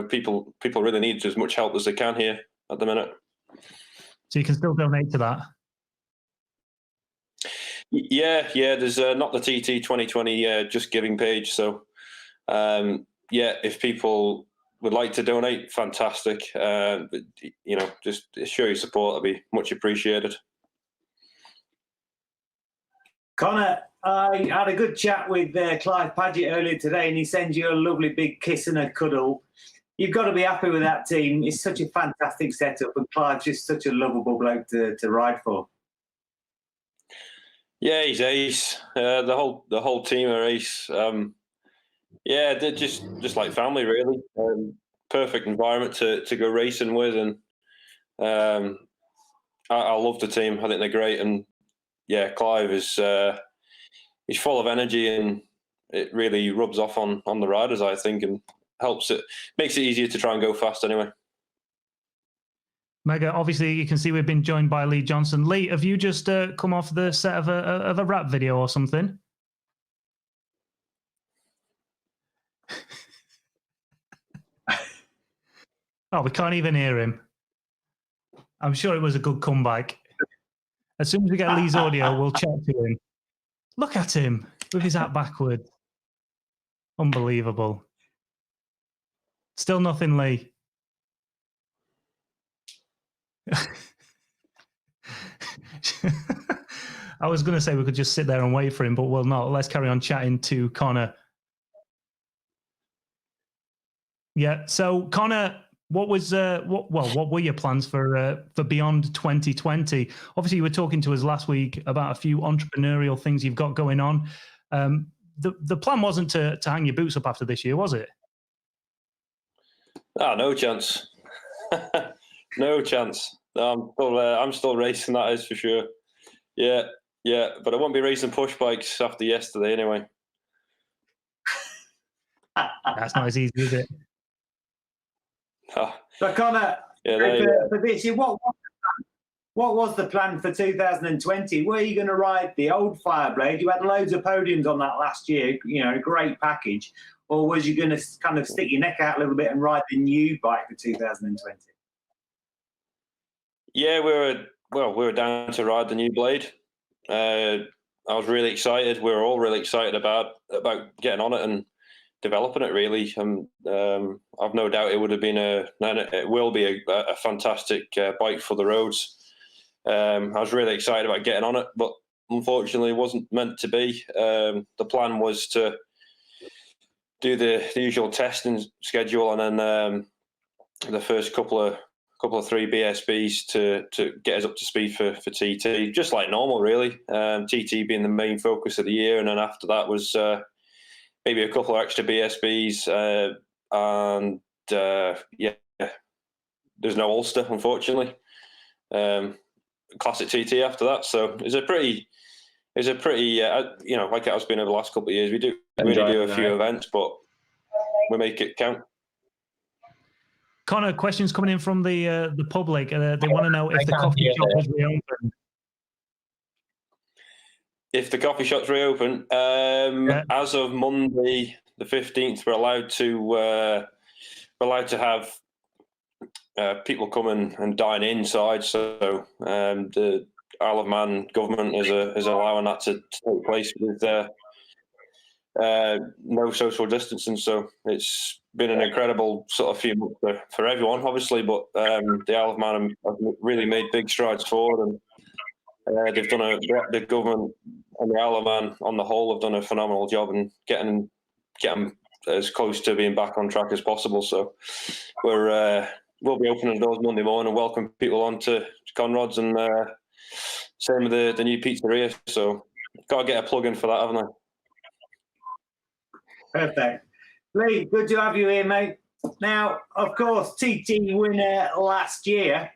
people really need as much help as they can here at the minute. So you can still donate to that? Yeah. There's not the TT 2020 Just Giving page. So, if people would like to donate, fantastic. Just show your support. That'd be much appreciated. Conor, I had a good chat with Clive Paget earlier today, and he sends you a lovely big kiss and a cuddle. You've got to be happy with that team. It's such a fantastic setup, and Clive's just such a lovable bloke to ride for. Yeah, he's ace. The whole team are ace. They're just like family, really. Perfect environment to go racing with, and I love the team. I think they're great, and yeah, Clive is he's full of energy, and it really rubs off on the riders, I think, and makes it easier to try and go fast anyway. Mega, obviously you can see we've been joined by Lee Johnston. Lee, have you just come off the set of a rap video or something? Oh, we can't even hear him. I'm sure it was a good comeback. As soon as we get Lee's audio, we'll chat to him. Look at him with his hat backward. Unbelievable. Still nothing, Lee. I was going to say we could just sit there and wait for him, but we'll not. Let's carry on chatting to Conor. Yeah. So, Conor, what were your plans for beyond 2020? Obviously, you were talking to us last week about a few entrepreneurial things you've got going on. The plan wasn't to hang your boots up after this year, was it? No chance. No chance. I'm still racing, that is for sure. Yeah, but I won't be racing push bikes after yesterday anyway. That's not as easy, is it? Oh. So, Conor, for this year, what was the plan for 2020? Were you going to ride the old Fireblade? You had loads of podiums on that last year, a great package. Or was you going to kind of stick your neck out a little bit and ride the new bike for 2020? Yeah, we were down to ride the new Blade. I was really excited. We were all really excited about getting on it and developing it. Really, I've no doubt it would have been it will be a fantastic bike for the roads. I was really excited about getting on it, but unfortunately, it wasn't meant to be. The plan was to do the usual testing schedule, and then the first couple of 3 BSBs to get us up to speed for TT, just like normal, really. TT being the main focus of the year, and then after that was maybe a couple of extra BSBs, and there's no Ulster, unfortunately. Classic TT after that, so it's a pretty like it has been over the last couple of years. We do do a few events, but we make it count. Conor, questions coming in from the public. They want to know if the coffee shop has reopened. If the coffee shop's reopened, as of Monday the 15th, we're allowed to have people come and dine inside. So the Isle of Man government is allowing that to take place with no social distancing. So it's been an incredible sort of few months for everyone, obviously, but the Isle of Man have really made big strides forward, and they've done the government and the Isle of Man on the whole have done a phenomenal job in getting as close to being back on track as possible. So we'll be opening the doors Monday morning and welcome people on to Conrod's, and same with the new pizzeria. So got to get a plug in for that, haven't I? Perfect. Lee, good to have you here, mate. Now, of course, TT winner last year.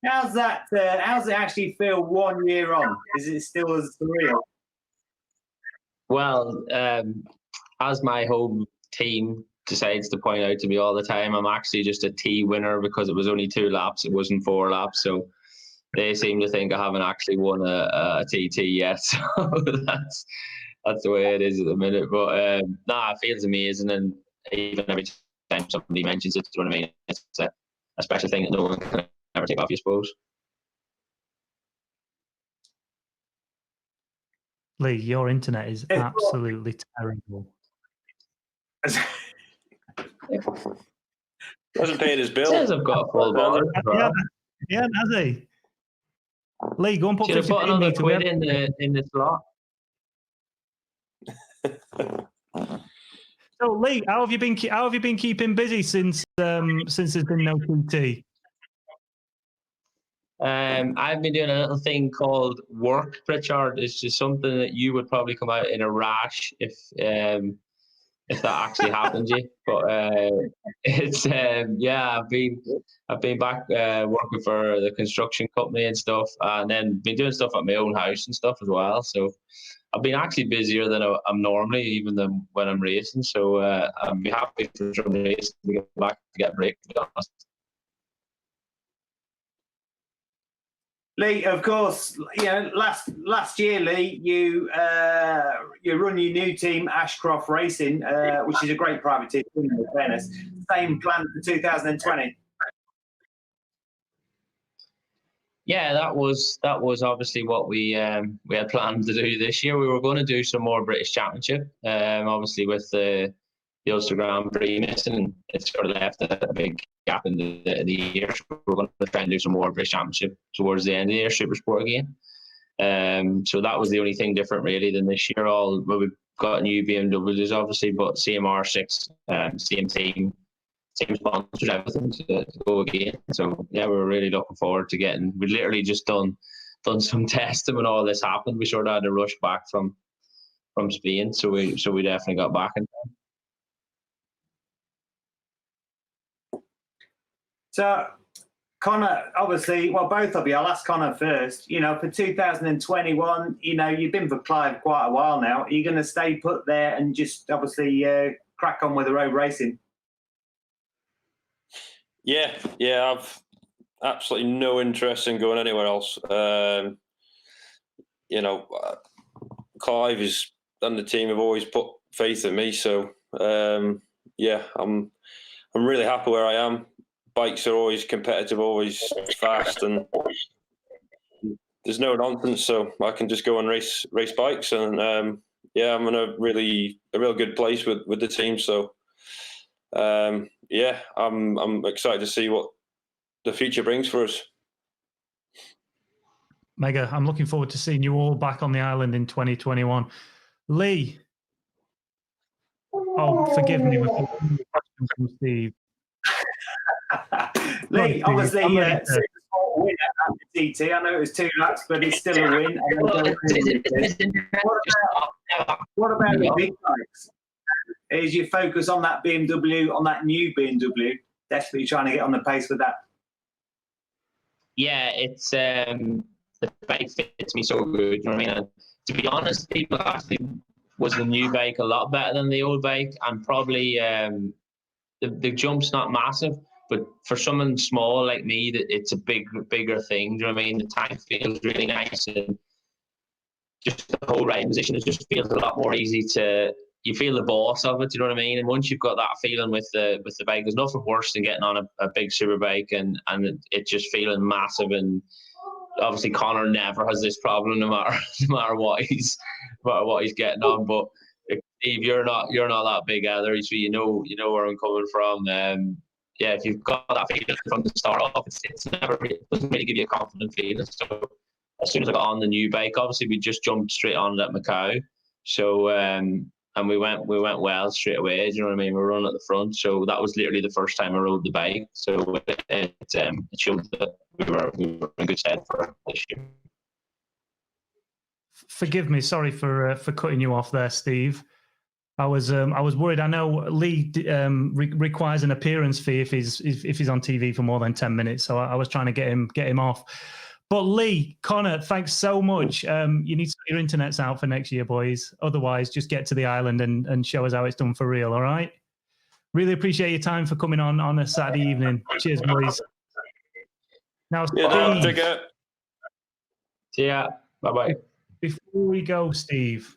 How's it actually feel 1 year on? Is it still as surreal? Well, as my home team decides to point out to me all the time, I'm actually just a T winner because it was only 2 laps. It wasn't 4 laps. So they seem to think I haven't actually won a TT yet. So that's the way it is at the minute. But it feels amazing. And even every time somebody mentions it, you know what I mean? It's a special thing that no one can ever take off, I suppose. Lee, your internet is absolutely terrible. Hasn't paid his bill. Says I've got a full bar. Yeah, has he? Lee, go and put 50 another quid in the slot. So, Lee, how have you been keeping busy since there's been no TT? I've been doing a little thing called work, Pritchard. It's just something that you would probably come out in a rash if that actually happened to you. But it's I've been back working for the construction company and stuff, and then been doing stuff at my own house and stuff as well. So I've been actually busier than I'm normally, even than when I'm racing. So I'm happy for some race to get back to get a break, to be honest. Lee, of course, last year, Lee, you run your new team, Ashcroft Racing, which is a great private team, in fairness. Same plan for 2020? Yeah, that was obviously what we had planned to do this year. We were going to do some more British Championship. Obviously with the Ulster Grand Prix missing, it sort of left a big gap in the year. So we're going to try and do some more British Championship towards the end of the year, Supersport again. So that was the only thing different really than this year. We've got new BMWs obviously, but CMR6, same team, same sponsors, everything to go again. So yeah, we're really looking forward to getting. We literally just done some testing when all this happened. We sort of had to rush back from Spain, so we definitely got back in time. So, Conor, obviously, well, both of you, I'll ask Conor first. You know, for 2021, you know, you've been for Clive quite a while now. Are you going to stay put there and just obviously crack on with the road racing? Yeah, I've absolutely no interest in going anywhere else. You know, Clive and the team have always put faith in me. So, yeah, I'm really happy where I am. Bikes are always competitive, always fast, and there's no nonsense. So I can just go and race bikes, and yeah, I'm in a real good place with the team. So yeah, I'm excited to see what the future brings for us. Mega, I'm looking forward to seeing you all back on the island in 2021. Lee. Oh, forgive me. With the question from Steve. Lee, obviously, Supersport win at the TT. I know it was 2 laps, but it's still a win. What about the big bikes? Is your focus on that BMW, on that new BMW? Definitely trying to get on the pace with that. Yeah, it's the bike fits me so good. You know what I mean? And to be honest, people actually was the new bike a lot better than the old bike, and probably the jump's not massive. But for someone small like me, that it's a bigger thing. Do you know what I mean? The tank feels really nice, and just the whole riding position just feels a lot more easy to. You feel the boss of it. You know what I mean? And once you've got that feeling with the bike, there's nothing worse than getting on a big super bike and it just feeling massive. And obviously Conor never has this problem, no matter what he's getting on. But Steve, you're not that big either, so you know where I'm coming from. Yeah, if you've got that feeling from the start off, it doesn't really give you a confident feeling. So as soon as I got on the new bike, obviously we just jumped straight on it at Macau. So and we went well straight away. Do you know what I mean? We were running at the front, so that was literally the first time I rode the bike. So it showed that we were in good stead for this year. Forgive me, sorry for cutting you off there, Steve. I was worried. I know Lee requires an appearance fee if he's on TV for more than 10 minutes. So I was trying to get him off. But Lee, Conor, thanks so much. You need to get your internets out for next year, boys. Otherwise, just get to the island and show us how it's done for real. All right. Really appreciate your time for coming on a Saturday evening. Cheers, boys. Now, yeah, take care. See ya. Bye-bye. Before we go, Steve,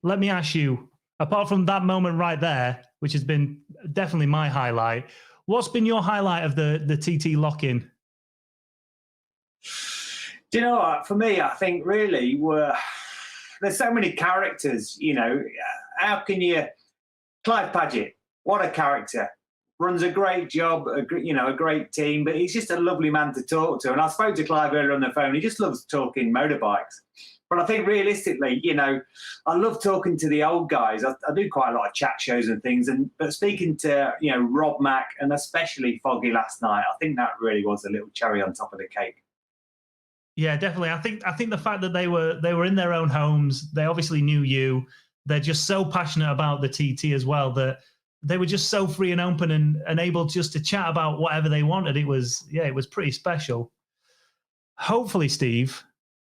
let me ask you, apart from that moment right there, which has been definitely my highlight, what's been your highlight of the TT lock-in? Do you know what? For me, I think really there's so many characters, you know. How can you... Clive Paget, what a character. Runs a great job, a great team, but he's just a lovely man to talk to. And I spoke to Clive earlier on the phone. He just loves talking motorbikes. But I think realistically, you know, I love talking to the old guys. I do quite a lot of chat shows and things. But speaking to, you know, Rob Mack and especially Foggy last night, I think that really was a little cherry on top of the cake. Yeah, definitely. I think the fact that they were in their own homes, they obviously knew you. They're just so passionate about the TT as well that they were just so free and open and able just to chat about whatever they wanted. It was pretty special. Hopefully, Steve,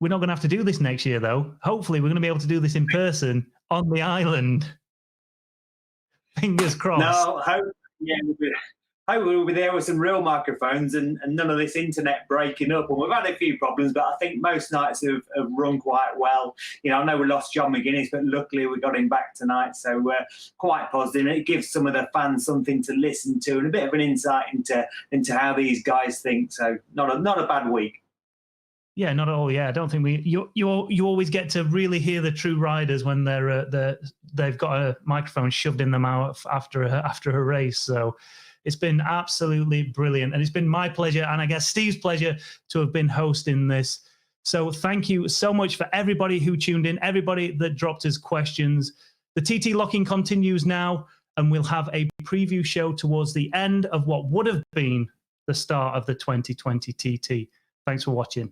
we're not going to have to do this next year, though. Hopefully, we're going to be able to do this in person on the island. Fingers crossed. No, hopefully we'll be there with some real microphones and none of this internet breaking up. And we've had a few problems, but I think most nights have run quite well. I know we lost John McGuinness, but luckily we got him back tonight. So we're quite positive. And it gives some of the fans something to listen to and a bit of an insight into how these guys think. So not a bad week. Yeah, not at all. Yeah, I don't think you always get to really hear the true riders when they've got a microphone shoved in their mouth after a race. So it's been absolutely brilliant, and it's been my pleasure, and I guess Steve's pleasure, to have been hosting this. So thank you so much for everybody who tuned in, everybody that dropped us questions. The TT Locking continues now, and we'll have a preview show towards the end of what would have been the start of the 2020 TT. Thanks for watching.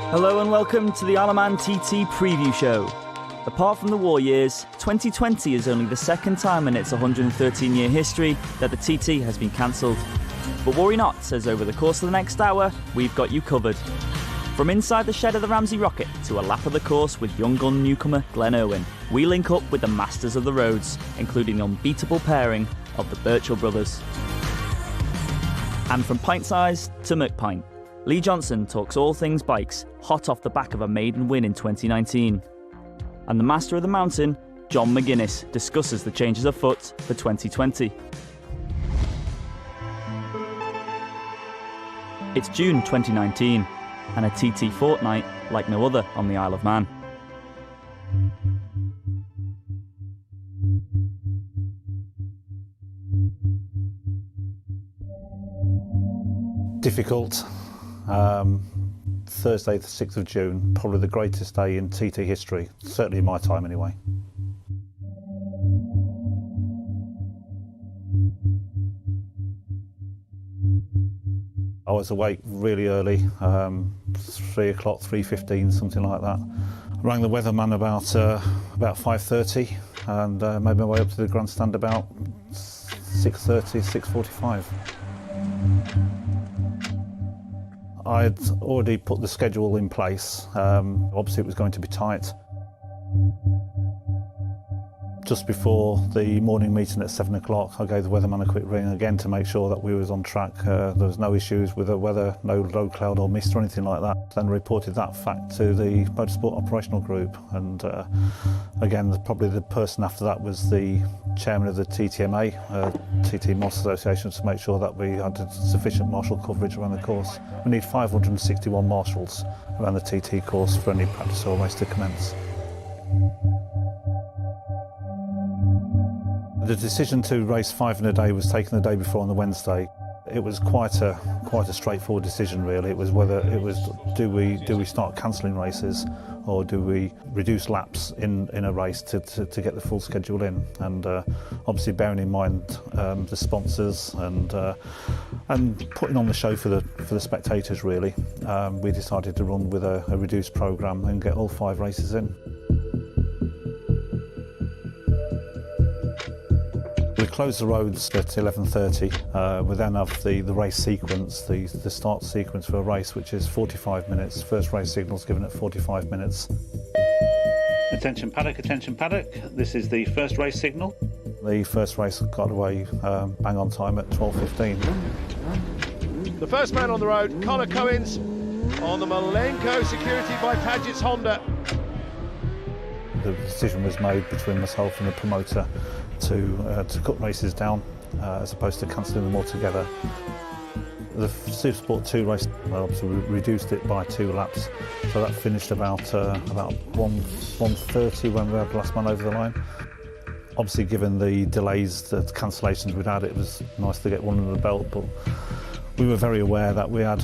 Hello and welcome to the Isle of Man TT Preview Show. Apart from the war years, 2020 is only the second time in its 113-year history that the TT has been cancelled. But worry not, as over the course of the next hour, we've got you covered. From inside the shed of the Ramsey Rocket to a lap of the course with young gun newcomer Glenn Irwin, we link up with the masters of the roads, including the unbeatable pairing of the Birchall brothers. And from pint size to McPint, Lee Johnston talks all things bikes, hot off the back of a maiden win in 2019. And the master of the mountain, John McGuinness, discusses the changes afoot for 2020. It's June 2019, and a TT fortnight like no other on the Isle of Man. Difficult. Thursday the 6th of June, probably the greatest day in TT history, certainly in my time anyway. I was awake really early, 3 o'clock, 3:15, something like that. I rang the weatherman about 5:30 and made my way up to the grandstand about 6:30, 6:45. I'd already put the schedule in place. Obviously it was going to be tight. Just before the morning meeting at 7 o'clock, I gave the weatherman a quick ring again to make sure that we was on track. There was no issues with the weather, no low cloud or mist or anything like that. Then reported that fact to the Motorsport Operational Group. And again, probably the person after that was the chairman of the TTMA, TT Moss Association, to make sure that we had sufficient marshal coverage around the course. We need 561 marshals around the TT course for any practice or race to commence. The decision to race 5 in a day was taken the day before on the Wednesday. It was quite a straightforward decision really. It was whether do we start cancelling races or do we reduce laps in a race to get the full schedule in, and obviously bearing in mind the sponsors and putting on the show for the spectators really, we decided to run with a reduced programme and get all 5 races in. We close the roads at 11:30. We then have the race sequence, the start sequence for a race, which is 45 minutes. First race signal's given at 45 minutes. Attention paddock, this is the first race signal. The first race got away bang on time at 12:15. The first man on the road, Conor Cummins, on the Malenko Security by Paget's Honda. The decision was made between myself and the promoter to cut races down as opposed to cancelling them altogether. The Supersport 2 race, obviously we reduced it by 2 laps, so that finished about 1:30 when we had the last man over the line. Obviously, given the delays, the cancellations we'd had, it was nice to get one under the belt, but we were very aware that we had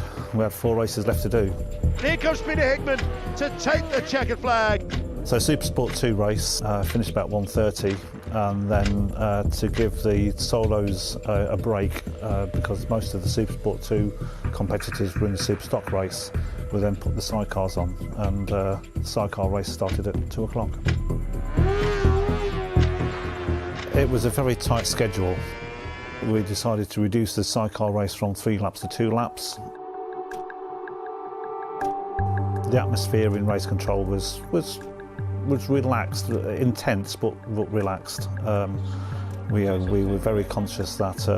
4 races left to do. Here comes Peter Hickman to take the checkered flag. So Supersport 2 race finished about 1:30, and then to give the solos a break, because most of the Supersport 2 competitors were in the Superstock race, we then put the sidecars on, and the sidecar race started at 2 o'clock. It was a very tight schedule. We decided to reduce the sidecar race from 3 laps to 2 laps. The atmosphere in race control was relaxed, intense but relaxed. We were very conscious that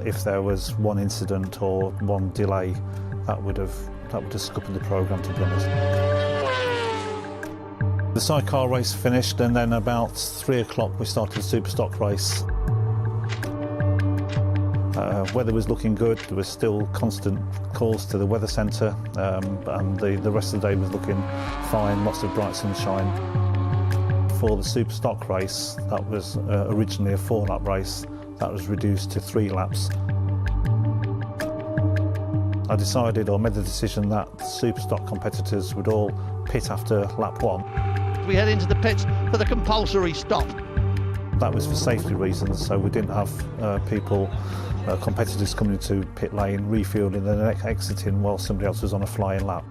if there was one incident or one delay, that would have scuppered the programme, to be honest. The sidecar race finished, and then about 3 o'clock we started the Superstock race. Weather was looking good. There was still constant calls to the weather centre, and the rest of the day was looking fine, lots of bright sunshine. For the Superstock race, that was originally a 4-lap race, that was reduced to 3 laps. I decided, or made the decision, that Superstock competitors would all pit after lap 1. We head into the pits for the compulsory stop. That was for safety reasons, so we didn't have competitors coming into pit lane, refuelling and then exiting while somebody else was on a flying lap.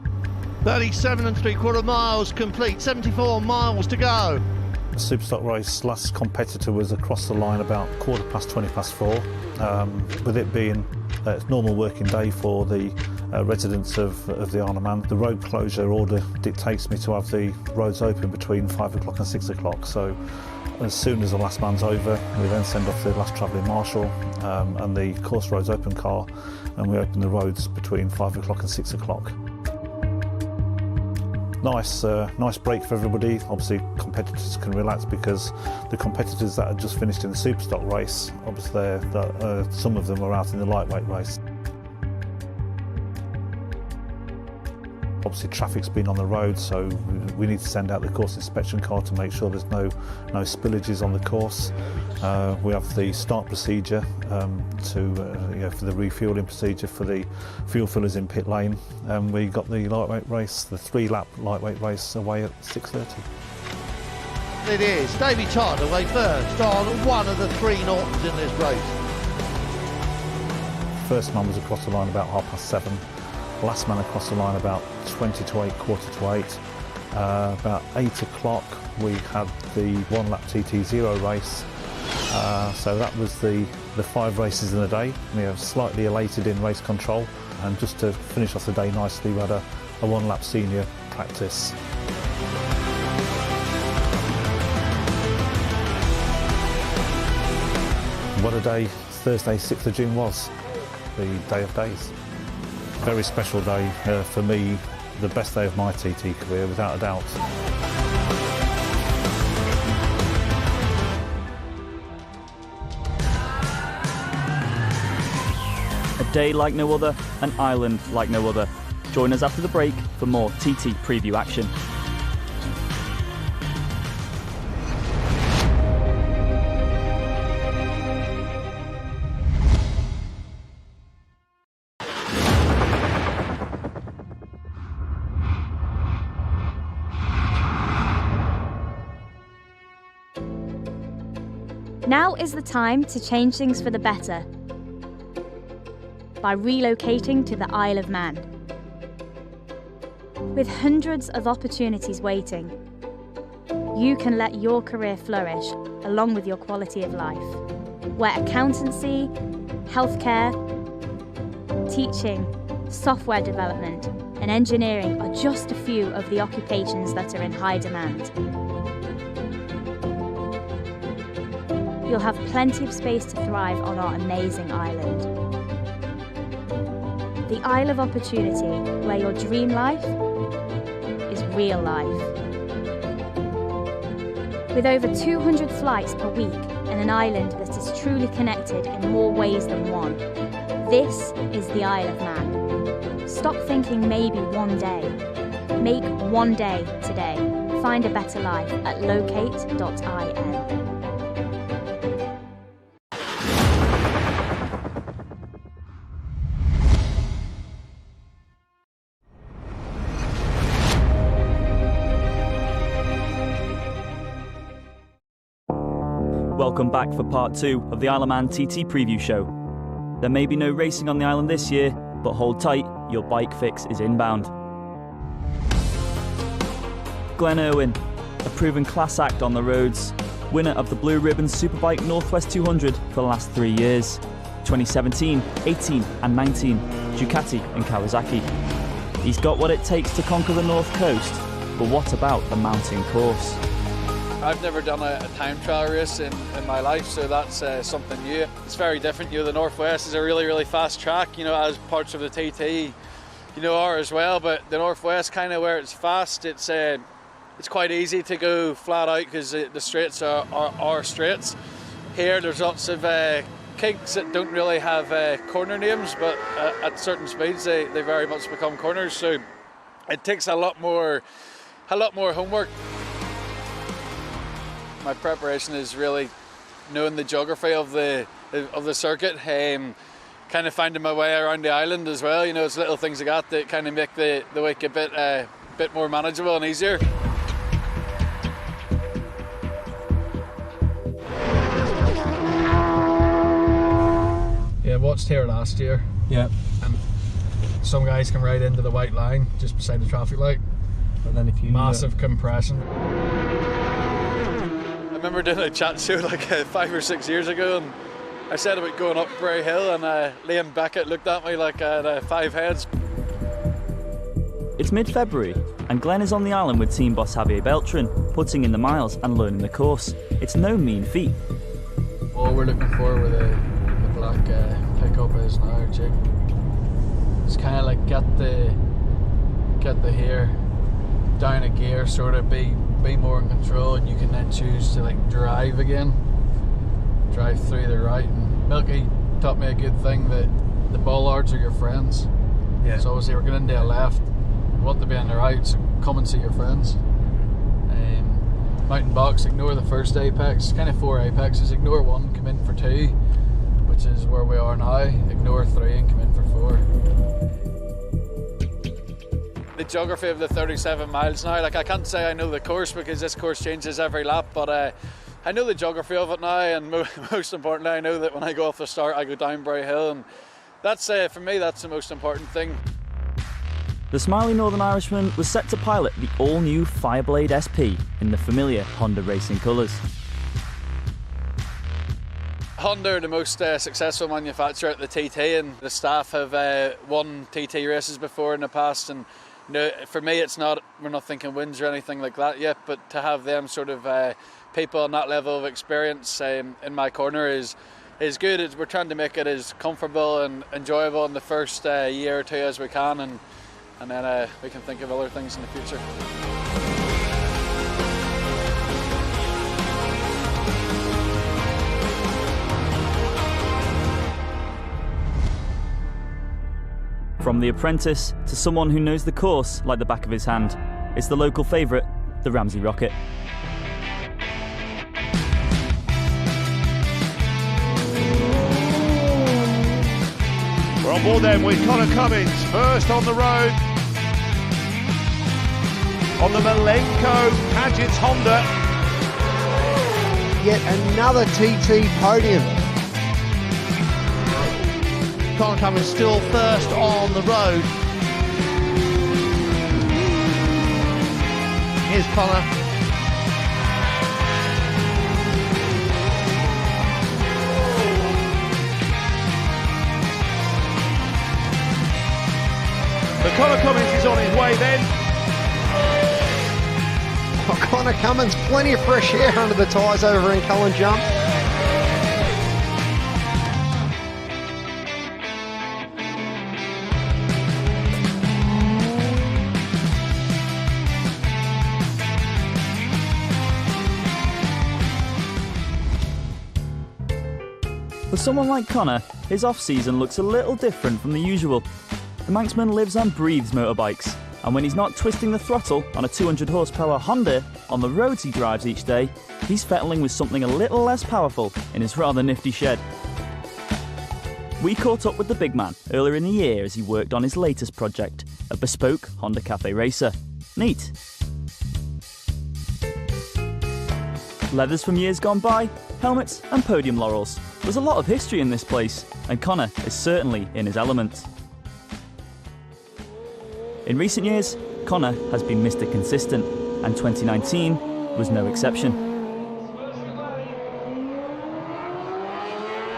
37 3/4 miles complete, 74 miles to go. The Superstock race, last competitor was across the line about 4:20 with it being its normal working day for the residents of the Isle of Man. The road closure order dictates me to have the roads open between 5 o'clock and 6 o'clock. So as soon as the last man's over, we then send off the last travelling marshal and the course roads open car, and we open the roads between 5 o'clock and 6 o'clock. Nice break for everybody. Obviously competitors can relax, because the competitors that had just finished in the Superstock race, obviously some of them were out in the lightweight race. Obviously traffic's been on the road, so we need to send out the course inspection car to make sure there's no spillages on the course. We have the start procedure for the refuelling procedure for the fuel fillers in pit lane, and we got the lightweight race, the 3-lap lightweight race, away at 6:30. It is Davey Todd away first on one of the 3 Nortons in this race. First man was across the line about 7:30. Last man across the line about 20 to 8, 7:45. About 8 o'clock we had the 1-lap TT0 race. So that was the 5 races in the day. We were slightly elated in race control, and just to finish off the day nicely, we had a 1-lap senior practice. What a day Thursday 6th of June was, the day of days. Very special day for me, the best day of my TT career, without a doubt. A day like no other, an island like no other. Join us after the break for more TT preview action. Now is the time to change things for the better by relocating to the Isle of Man. With hundreds of opportunities waiting, you can let your career flourish along with your quality of life, where accountancy, healthcare, teaching, software development, and engineering are just a few of the occupations that are in high demand. You'll have plenty of space to thrive on our amazing island. The Isle of Opportunity, where your dream life is real life. With over 200 flights per week and an island that is truly connected in more ways than one, this is the Isle of Man. Stop thinking maybe one day. Make one day today. Find a better life at locate.in. Welcome back for part 2 of the Isle of Man TT preview show. There may be no racing on the island this year, but hold tight, your bike fix is inbound. Glenn Irwin, a proven class act on the roads, winner of the Blue Ribbon Superbike Northwest 200 for the last 3 years, 2017, 18 and 19, Ducati and Kawasaki. He's got what it takes to conquer the North Coast, but what about the mountain course? I've never done a time trial race in my life, so that's something new. It's very different. The Northwest is a really, really fast track, as parts of the TT, are as well, but the Northwest, kind of where it's fast, it's quite easy to go flat out because the straights are straights. Here there's lots of kinks that don't really have corner names, but at certain speeds they very much become corners, so it takes a lot more homework. My preparation is really knowing the geography of the circuit, kind of finding my way around the island as well. It's little things like that kind of make the week a bit more manageable and easier. Yeah, I watched here last year. Yeah. And some guys can ride into the white line just beside the traffic light. But then if you massive compression. I remember doing a chat show like 5 or 6 years ago, and I said about going up Bray Hill, and Liam Beckett looked at me like I had 5 heads. It's mid-February, and Glenn is on the island with team boss Javier Beltran, putting in the miles and learning the course. It's no mean feat. All we're looking for with the black pickup is now jig. It's kind of like get the hair down a gear, sort of be more in control, and you can then choose to drive through the right. And Milky taught me a good thing, that the bollards are your friends. Yeah. So obviously we're going into a left, you want to be on the right, so come and see your friends. Mountain box, ignore the first apex, kind of 4 apexes, ignore 1, come in for 2, which is where we are now, ignore 3 and come in for 4. The geography of the 37 miles now, I can't say I know the course because this course changes every lap, but I know the geography of it now, and most importantly I know that when I go off the start I go down Bray Hill, and that's for me that's the most important thing. The smiley Northern Irishman was set to pilot the all-new Fireblade SP in the familiar Honda racing colours. Honda are the most successful manufacturer at the TT, and the staff have won TT races before in the past, and for me we're not thinking wins or anything like that yet, but to have them sort of people on that level of experience in my corner is good. We're trying to make it as comfortable and enjoyable in the first year or 2 as we can, and then we can think of other things in the future. From the apprentice to someone who knows the course like the back of his hand, it's the local favourite, the Ramsey Rocket. We're on board then with Conor Cummins, first on the road on the Malenko Paget's Honda. Yet another TT podium. Conor Cummins still first on the road. Here's Conor. But Conor Cummins is on his way then. Oh, Conor Cummins, plenty of fresh air under the tyres over in Cullen Jump. For someone like Conor, his off-season looks a little different from the usual. The Manxman lives and breathes motorbikes, and when he's not twisting the throttle on a 200 horsepower Honda on the roads he drives each day, he's fettling with something a little less powerful in his rather nifty shed. We caught up with the big man earlier in the year as he worked on his latest project, a bespoke Honda Cafe racer. Neat. Leathers from years gone by, helmets and podium laurels. There's a lot of history in this place, and Conor is certainly in his element. In recent years, Conor has been Mr. Consistent, and 2019 was no exception.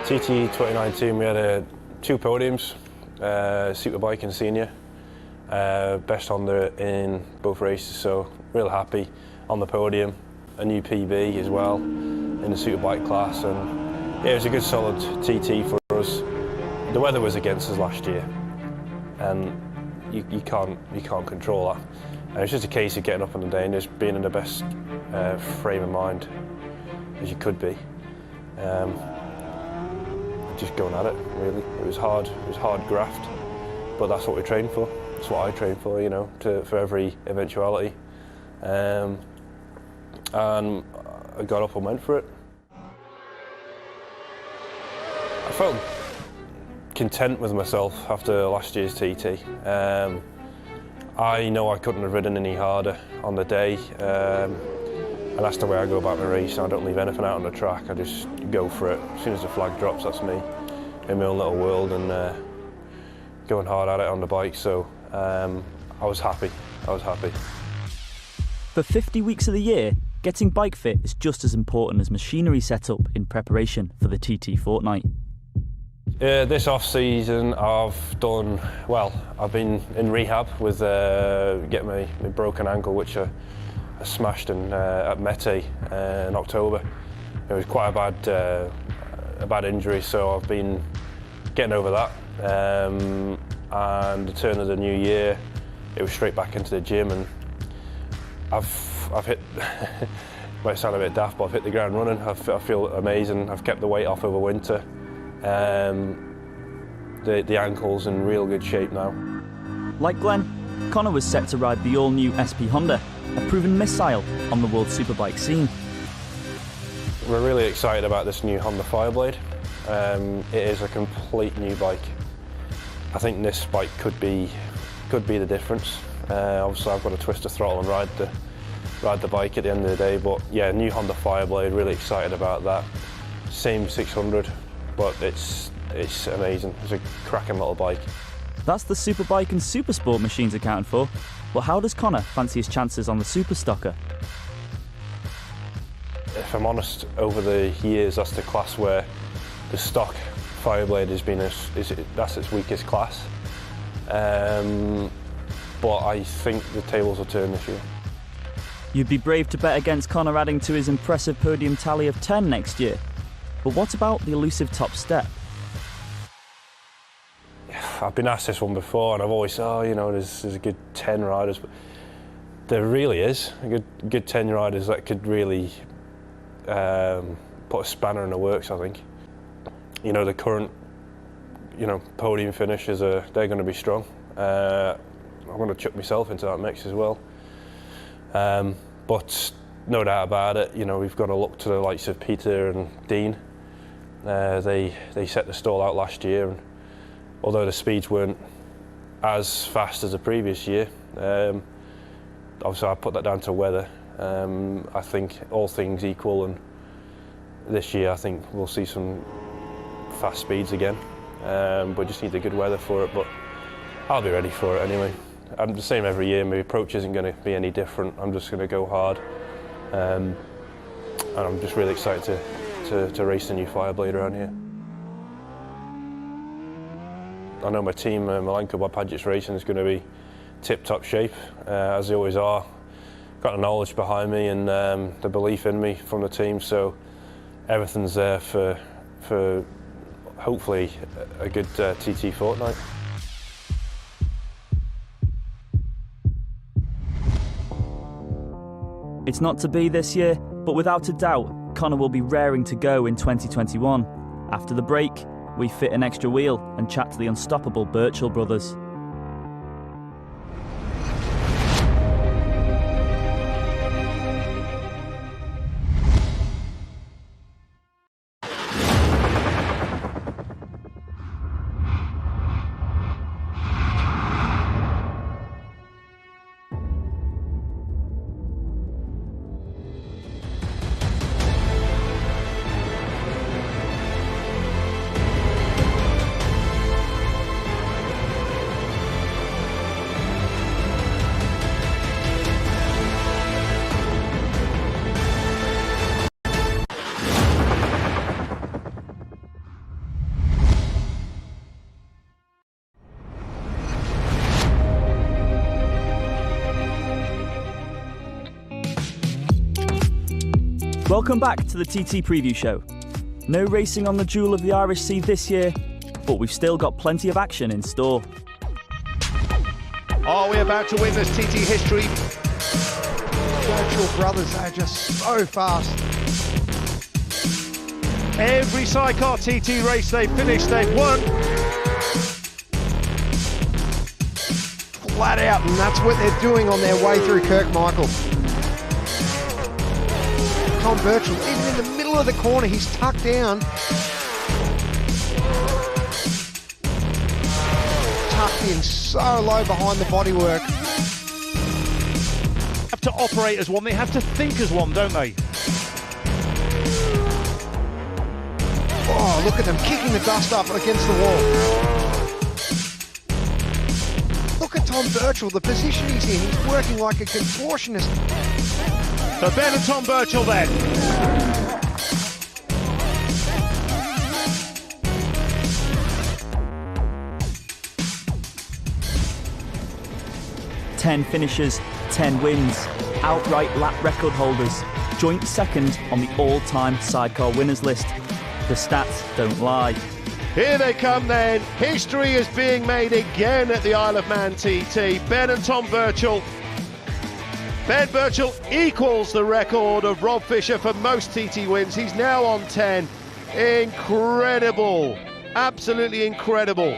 TT 2019, we had 2 podiums, Superbike and Senior. Best Honda in both races, so real happy on the podium. A new PB as well in the Superbike class, and yeah, it was a good solid TT for us. The weather was against us last year, and you can't control that. And it's just a case of getting up on the day and just being in the best frame of mind as you could be. Just going at it, really. It was hard graft, but that's what we trained for. That's what I trained for, you know, for every eventuality. And I got up and went for it. I felt content with myself after last year's TT. I know I couldn't have ridden any harder on the day, and that's the way I go about my race. I don't leave anything out on the track, I just go for it. As soon as the flag drops, that's me in my own little world, and going hard at it on the bike, so I was happy. For 50 weeks of the year, getting bike fit is just as important as machinery setup in preparation for the TT fortnight. This off-season I've done well. I've been in rehab with getting my broken ankle, which I smashed at Mette in October. It was quite a bad injury, so I've been getting over that. And the turn of the new year, it was straight back into the gym, and I've hit. Might sound a bit daft, but I've hit the ground running. I feel amazing. I've kept the weight off over winter. The ankle's in real good shape now. Like Glenn, Conor was set to ride the all-new SP Honda, a proven missile on the world superbike scene. We're really excited about this new Honda Fireblade. It is a complete new bike. I think this bike could be the difference. Obviously, I've got to twist the throttle and ride the bike at the end of the day. But yeah, new Honda Fireblade. Really excited about that. Same 600, but it's amazing. It's a cracking little bike. That's the Superbike and Supersport machines accounted for. But how does Conor fancy his chances on the Superstocker? If I'm honest, over the years, that's the class where the stock Fireblade has been that's its weakest class. But I think the tables will turn this year. You'd be brave to bet against Conor adding to his impressive podium tally of 10 next year. But what about the elusive top step? I've been asked this one before, and I've always said, there's a good 10 riders. But there really is a good 10 riders that could really put a spanner in the works, I think. The current, podium finishers, they're going to be strong. I'm going to chuck myself into that mix as well. But no doubt about it, we've got to look to the likes of Peter and Dean. They set the stall out last year, and although the speeds weren't as fast as the previous year, obviously I put that down to weather. I think all things equal, and this year I think we'll see some fast speeds again. We just need the good weather for it, but I'll be ready for it anyway. I'm the same every year. My approach isn't going to be any different. I'm just going to go hard, and I'm just really excited to race the new Fireblade around here. I know my team, Malenko by Padgett's Racing, is going to be tip-top shape, as they always are. Got the knowledge behind me and the belief in me from the team, so everything's there for hopefully a good TT fortnight. It's not to be this year, but without a doubt, Conor will be raring to go in 2021. After the break, we fit an extra wheel and chat to the unstoppable Birchall brothers. Welcome back to the TT Preview Show. No racing on the Jewel of the Irish Sea this year, but we've still got plenty of action in store. Are we about to witness TT history? Virtual brothers are just so fast. Every sidecar TT race they've finished, they've won. Flat out, and that's what they're doing on their way through Kirkmichael. Tom Birchall, even in the middle of the corner, he's tucked down. Tucked in so low behind the bodywork. Have to operate as one, they have to think as one, don't they? Oh, look at them kicking the dust up against the wall. Look at Tom Birchall, the position he's in. He's working like a contortionist. So Ben and Tom Birchall then. Ten finishes, 10 wins, outright lap record holders, joint second on the all-time sidecar winners list. The stats don't lie. Here they come then. History is being made again at the Isle of Man TT. Ben and Tom Birchall. Ben Birchall equals the record of Rob Fisher for most TT wins. He's now on 10. Incredible. Absolutely incredible.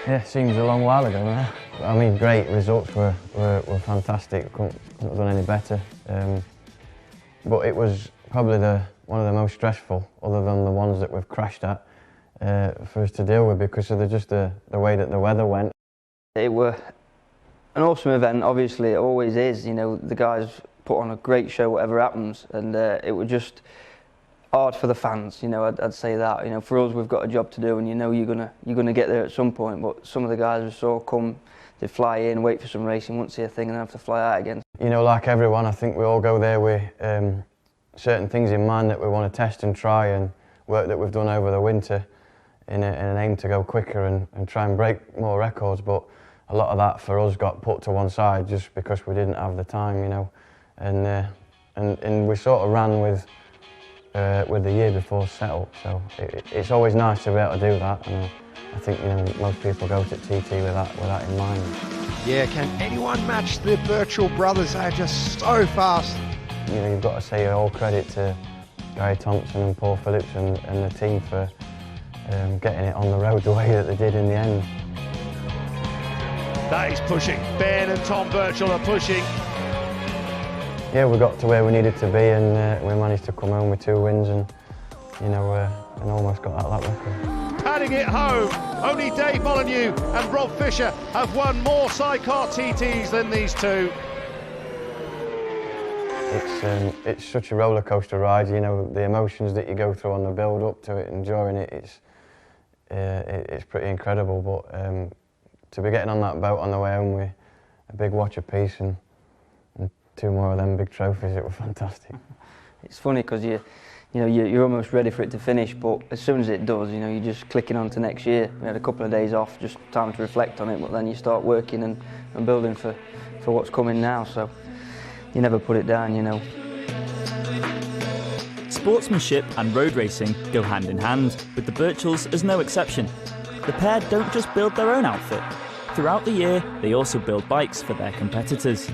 Yeah, seems a long while ago now. I mean, great results were fantastic. Couldn't have done any better. But it was probably one of the most stressful, other than the ones that we've crashed at, for us to deal with because of the way that the weather went. It were an awesome event, obviously it always is. You know, the guys put on a great show whatever happens, and it was just hard for the fans. You know, I'd say that. You know, for us we've got a job to do, and you know you're gonna get there at some point. But some of the guys we saw come, they fly in, wait for some racing, won't see a thing, and then have to fly out again. You know, like everyone, I think we all go there with certain things in mind that we want to test and try, and work that we've done over the winter in an aim to go quicker and try and break more records. But a lot of that for us got put to one side just because we didn't have the time, you know, and we sort of ran with the year before settled. So it's always nice to be able to do that, and I think, you know, most people go to TT with that in mind. Yeah, can anyone match the Birchall brothers? They're just so fast. You know, you've got to say all credit to Gary Thompson and Paul Phillips and the team for getting it on the road the way that they did in the end. That is pushing. Ben and Tom Birchall are pushing. Yeah, we got to where we needed to be, and we managed to come home with 2 wins, and you know, and almost got that lap record. Padding it home. Only Dave Molyneux and Rob Fisher have won more sidecar TTs than these two. It's such a roller coaster ride. You know, the emotions that you go through on the build up to it, enjoying it. It's pretty incredible. But to be getting on that boat on the way home with a big watch apiece and 2 more of them big trophies, it was fantastic. It's funny because you're almost ready for it to finish, but as soon as it does, you know, you're just clicking on to next year. We had a couple of days off, just time to reflect on it, but then you start working and building for what's coming now. So you never put it down, you know. Sportsmanship and road racing go hand in hand, with the Birchalls as no exception. The pair don't just build their own outfit. Throughout the year, they also build bikes for their competitors.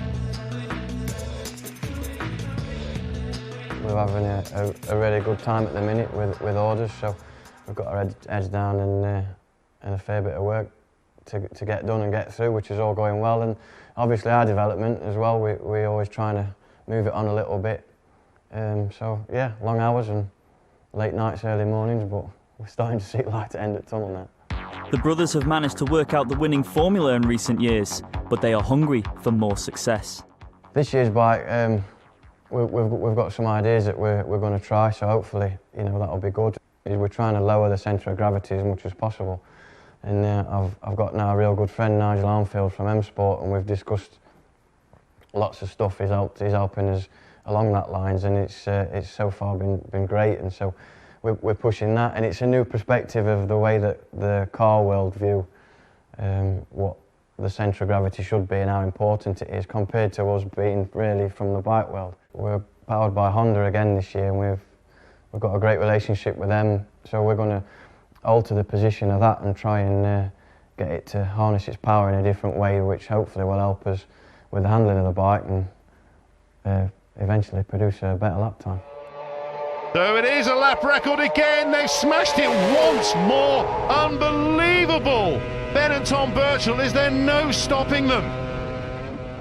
We're having a really good time at the minute with orders, so we've got our heads down and a fair bit of work to get done and get through, which is all going well. And obviously our development as well, we're always trying to move it on a little bit. So yeah, long hours and late nights, early mornings, but we're starting to see light at the end of the tunnel now. The brothers have managed to work out the winning formula in recent years, but they are hungry for more success. This year's bike, we've got some ideas that we're going to try, so hopefully, you know, that'll be good. We're trying to lower the centre of gravity as much as possible. And I've got now a real good friend, Nigel Armfield from M Sport, and we've discussed lots of stuff. He's helping us along that lines, and it's so far been great. And so we're pushing that, and it's a new perspective of the way that the car world view what the centre of gravity should be and how important it is compared to us being really from the bike world. We're powered by Honda again this year, and we've got a great relationship with them, so we're going to alter the position of that and try and get it to harness its power in a different way, which hopefully will help us with the handling of the bike and eventually produce a better lap time. So it is a lap record again. They've smashed it once more. Unbelievable. Ben and Tom Birchall, is there no stopping them?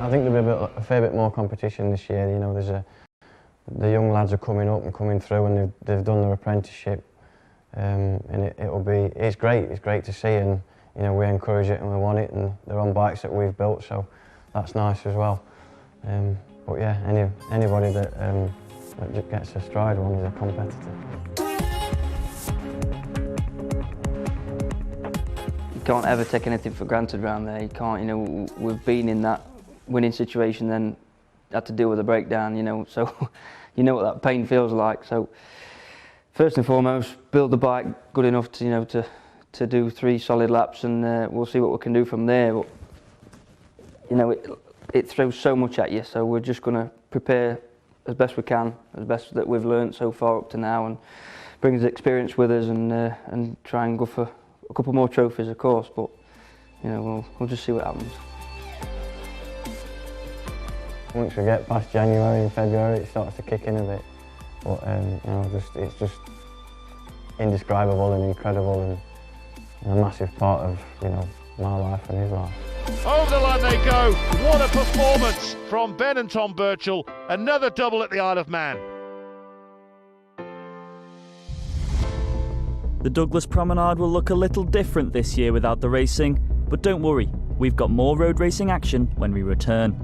I think there'll be a fair bit more competition this year. You know, the young lads are coming up and coming through, and they've done their apprenticeship, and it's great to see, and you know, we encourage it and we want it, and they're on bikes that we've built, so that's nice as well. But yeah, anybody that gets a stride one is a competitor. You can't ever take anything for granted around there. You can't, you know, we've been in that winning situation, then had to deal with a breakdown, you know, so you know what that pain feels like. So first and foremost, build the bike good enough to, you know, to do 3 solid laps, and we'll see what we can do from there. But you know, it throws so much at you, so we're just going to prepare as best we can, as best that we've learned so far up to now, and bring the experience with us, and try and go for a couple more trophies, of course. But you know, we'll just see what happens. Once we get past January and February, it starts to kick in a bit. But you know, it's just indescribable and incredible, and a massive part of, you know, my life and his life. Over the line they go. What a performance from Ben and Tom Birchall. Another double at the Isle of Man. The Douglas Promenade will look a little different this year without the racing, but don't worry, we've got more road racing action when we return.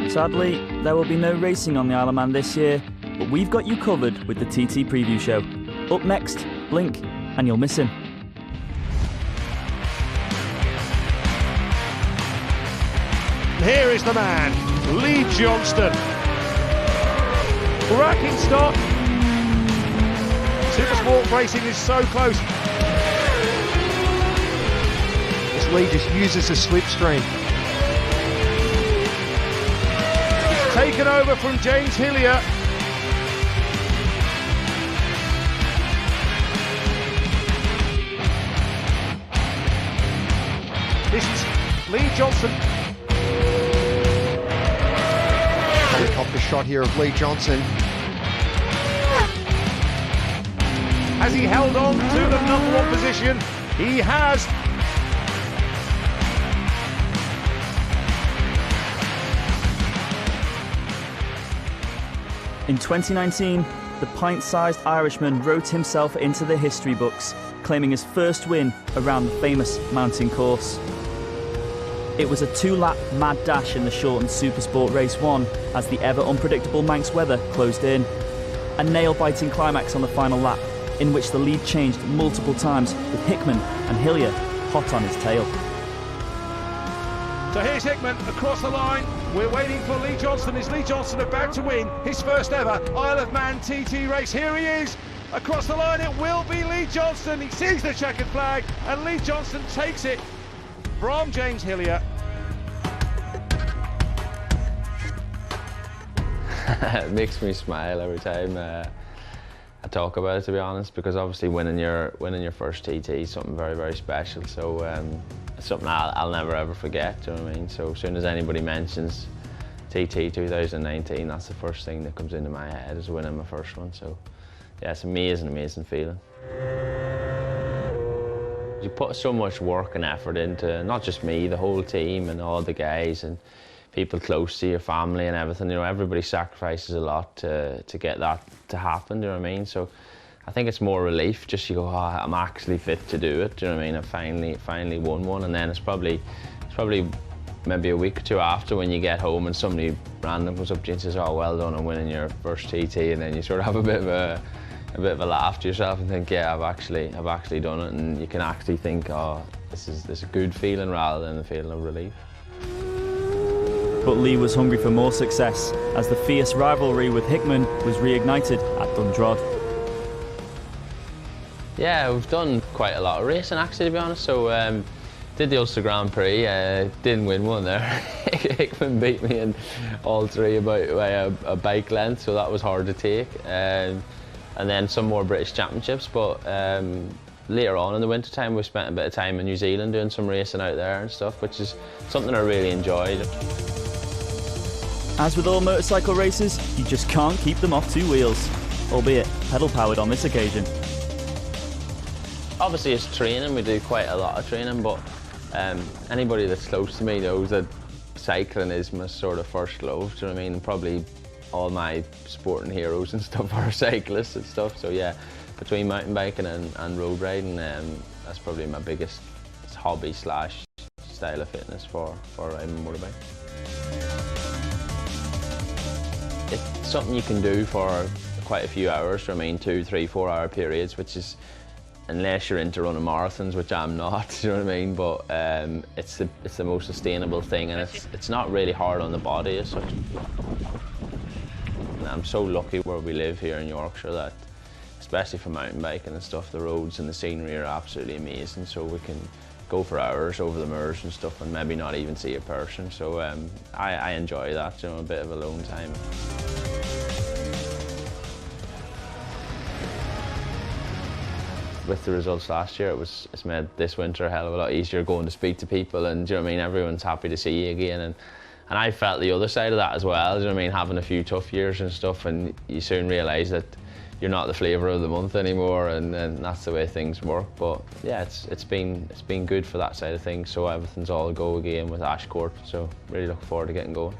Sadly, there will be no racing on the Isle of Man this year, but we've got you covered with the TT Preview Show. Up next, blink and you'll miss him. Here is the man, Lee Johnston. Cracking stop. Supersport racing is so close. This Lee just uses the slipstream. Taken over from James Hillier. This is Lee Johnston. Helicopter shot here of Lee Johnston. Has he held on to the #1 position? He has. In 2019, the pint-sized Irishman wrote himself into the history books, claiming his first win around the famous mountain course. It was a 2-lap mad dash in the shortened Supersport Race 1 as the ever-unpredictable Manx weather closed in. A nail-biting climax on the final lap, in which the lead changed multiple times with Hickman and Hillier hot on his tail. So here's Hickman across the line. We're waiting for Lee Johnston. Is Lee Johnston about to win his first ever Isle of Man TT race? Here he is. Across the line, it will be Lee Johnston. He sees the checkered flag, and Lee Johnston takes it from James Hillier. It makes me smile every time I talk about it, to be honest, because obviously winning your first TT is something very, very special. So it's something I'll never ever forget. Do you know what I mean? So as soon as anybody mentions TT 2019, that's the first thing that comes into my head, is winning my first one. So yeah, it's an amazing, amazing feeling. You put so much work and effort into, not just me, the whole team and all the guys and people close to your family and everything. You know, everybody sacrifices a lot to get that to happen. Do you know what I mean? So I think it's more relief. Just you go, oh, I'm actually fit to do it. Do you know what I mean? I finally won one, and then it's probably maybe a week or two after when you get home and somebody random comes up to you and says, oh, well done on winning your first TT, and then you sort of have a bit of a laugh to yourself and think, yeah, I've actually done it, and you can actually think, oh, this is a good feeling rather than a feeling of relief. But Lee was hungry for more success as the fierce rivalry with Hickman was reignited at Dundrod. Yeah, we've done quite a lot of racing actually, to be honest. So did the Ulster Grand Prix, didn't win one there. Hickman beat me in all three by a bike length, so that was hard to take. And then some more British Championships, but later on in the winter time we spent a bit of time in New Zealand doing some racing out there and stuff, which is something I really enjoyed. As with all motorcycle races, you just can't keep them off two wheels, albeit pedal powered on this occasion. Obviously it's training, we do quite a lot of training, but anybody that's close to me knows that cycling is my sort of first love, do you know what I mean? And probably all my sporting heroes and stuff are cyclists and stuff, so yeah, between mountain biking and road riding, that's probably my biggest hobby / style of fitness for riding a motorbike. It's something you can do for quite a few hours, I mean 2, 3, 4 hour periods, which is, unless you're into running marathons, which I'm not, you know what I mean, but it's the most sustainable thing, and it's not really hard on the body as such. And I'm so lucky where we live here in Yorkshire that, especially for mountain biking and stuff, the roads and the scenery are absolutely amazing, so we can go for hours over the moors and stuff and maybe not even see a person, so I enjoy that, you know, a bit of alone time. With the results last year, it's made this winter a hell of a lot easier going to speak to people, and do you know what I mean, everyone's happy to see you again, and I felt the other side of that as well, do you know what I mean, having a few tough years and stuff, and you soon realise that you're not the flavour of the month anymore, and that's the way things work. But yeah, it's been good for that side of things, so everything's all go again with Ashcourt, so really looking forward to getting going.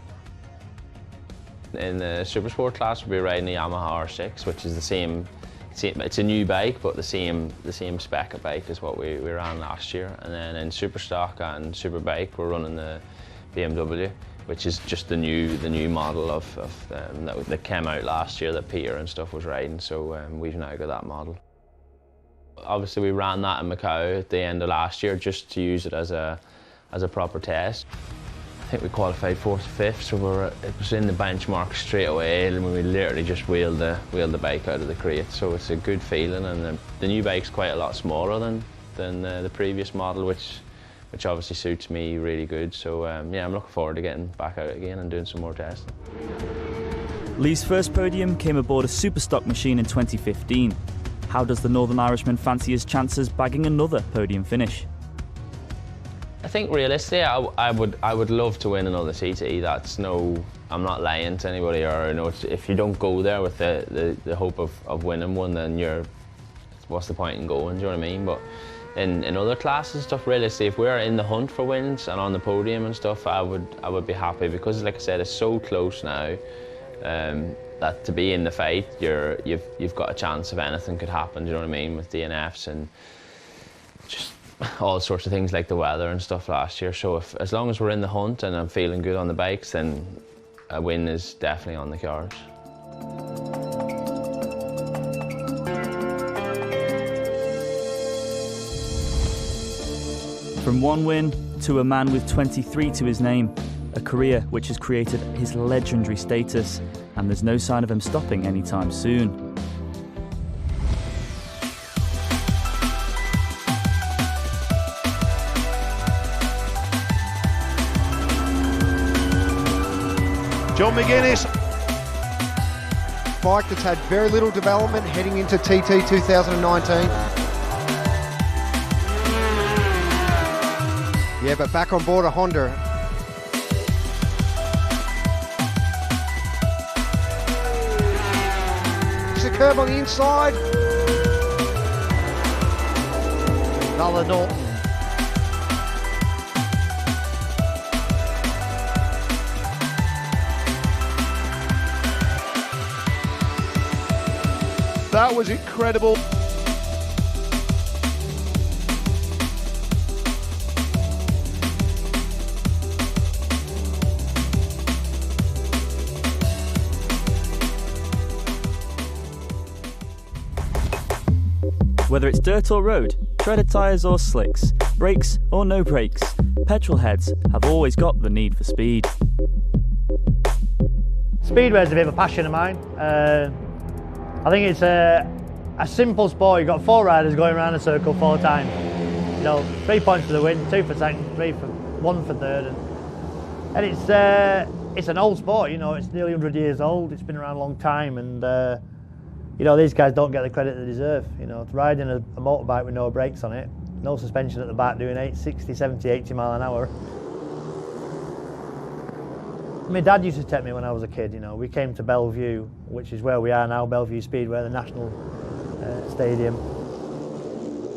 In the Supersport class we'll be riding the Yamaha R6, which is the same, it's a new bike, but the same spec of bike as what we ran last year. And then in Superstock and Superbike we're running the BMW, which is just the new model that came out last year that Peter and stuff was riding, so we've now got that model. Obviously we ran that in Macau at the end of last year just to use it as a proper test. I think we qualified 4th to 5th, so it was in the benchmark straight away, and we literally just wheeled the bike out of the crate, so it's a good feeling, and the new bike's quite a lot smaller than the previous model, which obviously suits me really good. So yeah, I'm looking forward to getting back out again and doing some more testing. Lee's first podium came aboard a Superstock machine in 2015. How does the Northern Irishman fancy his chances bagging another podium finish? I think realistically, I would love to win another TT. That's no, I'm not lying to anybody, or if you don't go there with the hope of winning one, then what's the point in going? Do you know what I mean? But in other classes and stuff, realistically, if we're in the hunt for wins and on the podium and stuff, I would be happy, because like I said, it's so close now that to be in the fight, you've got a chance of anything could happen. Do you know what I mean? With DNFs and just all sorts of things like the weather and stuff last year. So as long as we're in the hunt and I'm feeling good on the bikes, then a win is definitely on the cards. From one win to a man with 23 to his name, a career which has created his legendary status, and there's no sign of him stopping anytime soon. John McGuinness. Bike that's had very little development heading into TT 2019. Yeah, but back on board a Honda. It's a curve on the inside. Another Norton. That was incredible. Whether it's dirt or road, treaded tyres or slicks, brakes or no brakes, petrol heads have always got the need for speed. Speedway's a bit of a passion of mine. I think it's a simple sport. You've got 4 riders going around a circle 4 times. You know, 3 points for the win, 2 for second, 1 for third, and it's an old sport. You know, it's nearly 100 years old. It's been around a long time, and you know, these guys don't get the credit they deserve. You know, riding a motorbike with no brakes on it, no suspension at the back, doing 60, 70, 80 mile an hour. My dad used to take me when I was a kid. You know, we came to Bellevue, which is where we are now, Bellevue Speedway, the national stadium.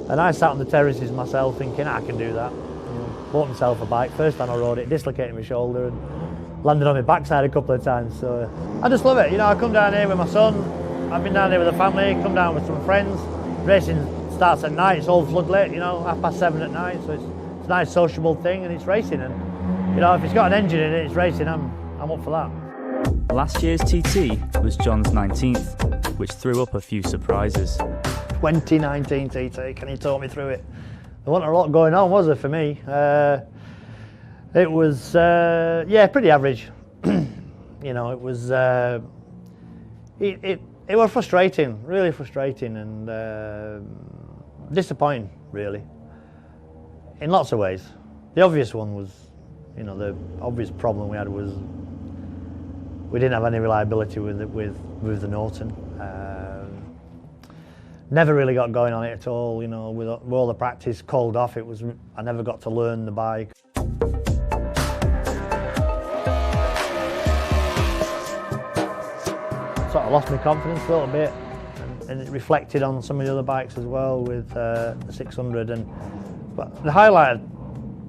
And I sat on the terraces myself thinking, I can do that. You know, bought myself a bike. First time I rode it, dislocated my shoulder and landed on my backside a couple of times. So I just love it. You know, I come down here with my son. I've been down here with the family, come down with some friends. Racing starts at night, it's all floodlit, you know, 7:30 at night. So it's a nice sociable thing, and it's racing. And you know, if it's got an engine in it, it's racing. I'm up for that. Last year's TT was John's 19th, which threw up a few surprises. 2019 TT, can you talk me through it? There wasn't a lot going on, was there, for me? It was, yeah, pretty average. You know, it was, it was frustrating, really frustrating, and disappointing, really, in lots of ways. The obvious one was, you know, the obvious problem we had was we didn't have any reliability with the Norton. Never really got going on it at all. You know, with all the practice called off, I never got to learn the bike. Sort of lost my confidence a little bit, and it reflected on some of the other bikes as well with the 600. But the highlight of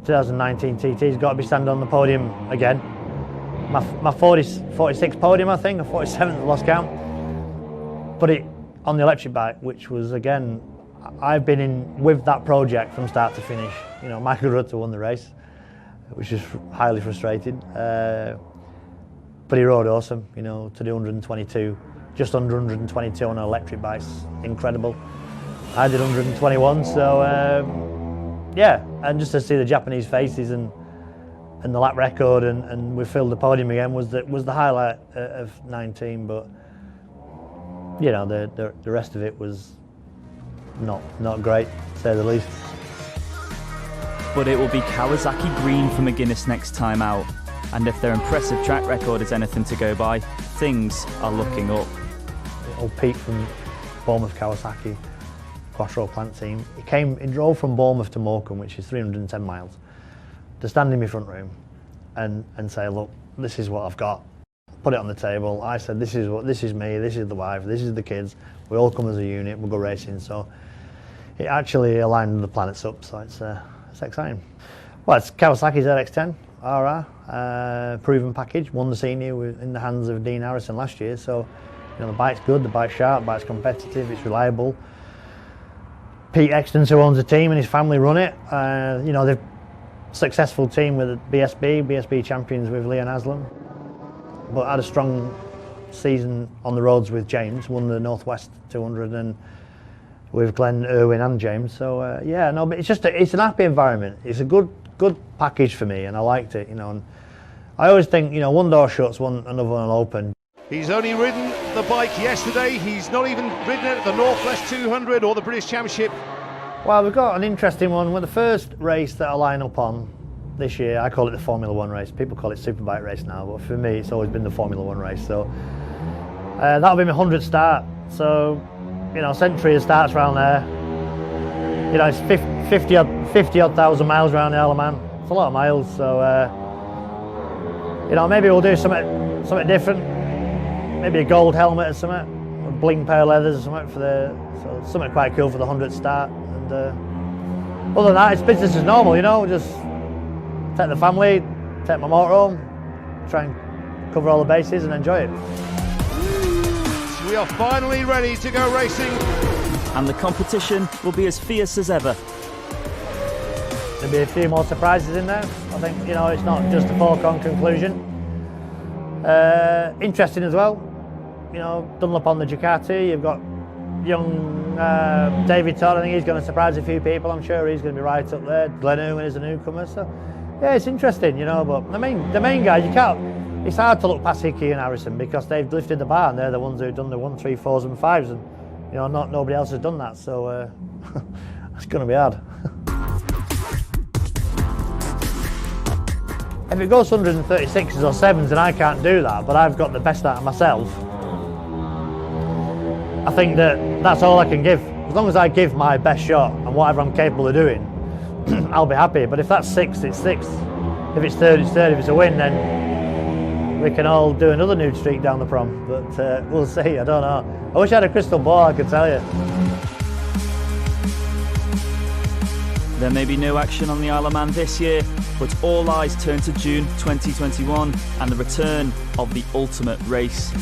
2019 TT's got to be standing on the podium again. My 46th podium, I think, or 47th, lost count. But it on the electric bike, which was, again, I've been in with that project from start to finish. You know, Michael Rutter won the race, which is highly frustrating. But he rode awesome, you know, to do 122, just under 122 on an electric bike, incredible. I did 121, so yeah, and just to see the Japanese faces and the lap record and we filled the podium again was the highlight of 19. But you know, the rest of it was not great, to say the least. But it will be Kawasaki green for McGuinness next time out. And if their impressive track record is anything to go by, things are looking up. Old Pete from Bournemouth Kawasaki, Quattro plant team, he drove from Bournemouth to Morecambe, which is 310 miles, to stand in my front room and say, look, this is what I've got. Put it on the table. I said, this is me, this is the wife, this is the kids. We all come as a unit, we'll go racing. So it actually aligned the planets up, so it's exciting. Well, it's Kawasaki's RX10. RR, proven package, won the senior in the hands of Dean Harrison last year, so you know, the bike's good, the bike's sharp, the bike's competitive, it's reliable. Pete Exton, who owns the team, and his family run it. You know, they're a successful team with BSB champions with Leon Haslam, but had a strong season on the roads with James, won the Northwest 200 and with Glenn, Irwin and James, so yeah, no, but it's an happy environment. It's a good package for me, and I liked it, you know. And I always think, you know, one door shuts, another one will open. He's only ridden the bike yesterday. He's not even ridden it at the Northwest 200 or the British Championship. Well, we've got an interesting one. With the first race that I line up on, this year. I call it the Formula 1 race. People call it Superbike race now, but for me it's always been the Formula 1 race. So that'll be my 100th start. So, you know, Century starts around there. You know, it's 50 odd thousand miles around the Isle of Man. It's a lot of miles, so you know, maybe we'll do something different. Maybe a gold helmet or something, a bling pair of leathers or something so something quite cool for the 100th start. And other than that, it's business as normal, you know. Just take the family, take my motorhome, try and cover all the bases and enjoy it. We are finally ready to go racing. And the competition will be as fierce as ever. There'll be a few more surprises in there. I think, you know, it's not just a foregone conclusion. Interesting as well. You know, Dunlop on the Ducati. You've got young Davey Todd. I think he's going to surprise a few people. I'm sure he's going to be right up there. Glenn Owen is a newcomer. So, yeah, it's interesting, you know. But the main guys, you can't. It's hard to look past Hickey and Harrison because they've lifted the bar and they're the ones who've done the 1, 3, 4s and 5s, and you know, nobody else has done that. So it's going to be hard. If it goes 136s or 7s and I can't do that, but I've got the best out of myself, I think that's all I can give. As long as I give my best shot and whatever I'm capable of doing, I'll be happy. But if that's 6, it's 6. If it's 3rd, it's 3rd. If it's a win, then we can all do another nude streak down the prom. But we'll see, I don't know. I wish I had a crystal ball, I could tell you. There may be no action on the Isle of Man this year, but all eyes turn to June 2021 and the return of the ultimate race.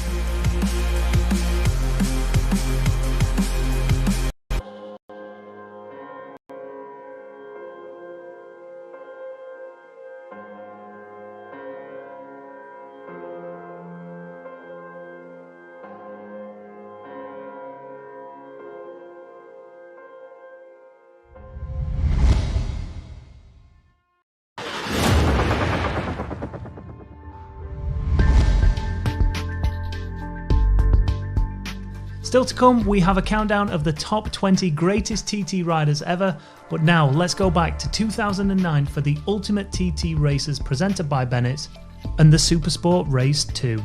Still to come, we have a countdown of the top 20 greatest TT riders ever, but now let's go back to 2009 for the Ultimate TT Races presented by Bennetts and the Supersport Race 2.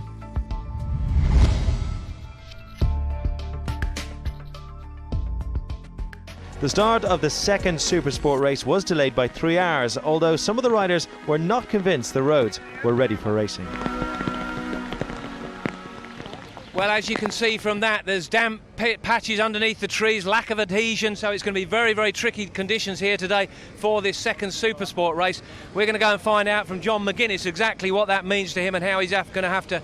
The start of the second Supersport race was delayed by 3 hours, although some of the riders were not convinced the roads were ready for racing. Well, as you can see from that, there's damp patches underneath the trees, lack of adhesion, so it's going to be very, very tricky conditions here today for this second Supersport race. We're going to go and find out from John McGuinness exactly what that means to him and how he's going to have to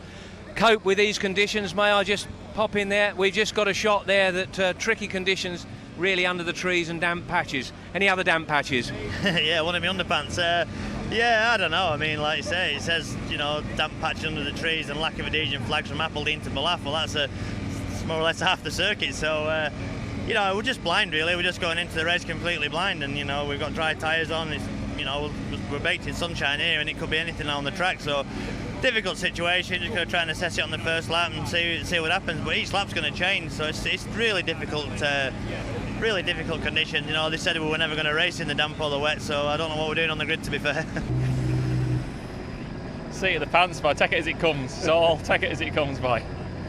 cope with these conditions. May I just pop in there? We've just got a shot there that tricky conditions really under the trees and damp patches. Any other damp patches? Yeah, one of my underpants. Yeah, I don't know. I mean, like you say, it says, you know, damp patch under the trees and lack of adhesion flags from Appledene to Ballaugh. Well, that's more or less half the circuit. So, you know, we're just blind, really. We're just going into the race completely blind, and you know, we've got dry tyres on. It's, you know, we're baked in sunshine here, and it could be anything on the track. So, difficult situation. Just going to try and assess it on the first lap and see what happens. But each lap's going to change, so it's really difficult. Really difficult conditions. You know, they said we were never going to race in the damp or the wet, so I don't know what we're doing on the grid, to be fair. Seat of the pants, but I take it as it comes. So I'll take it as it comes by.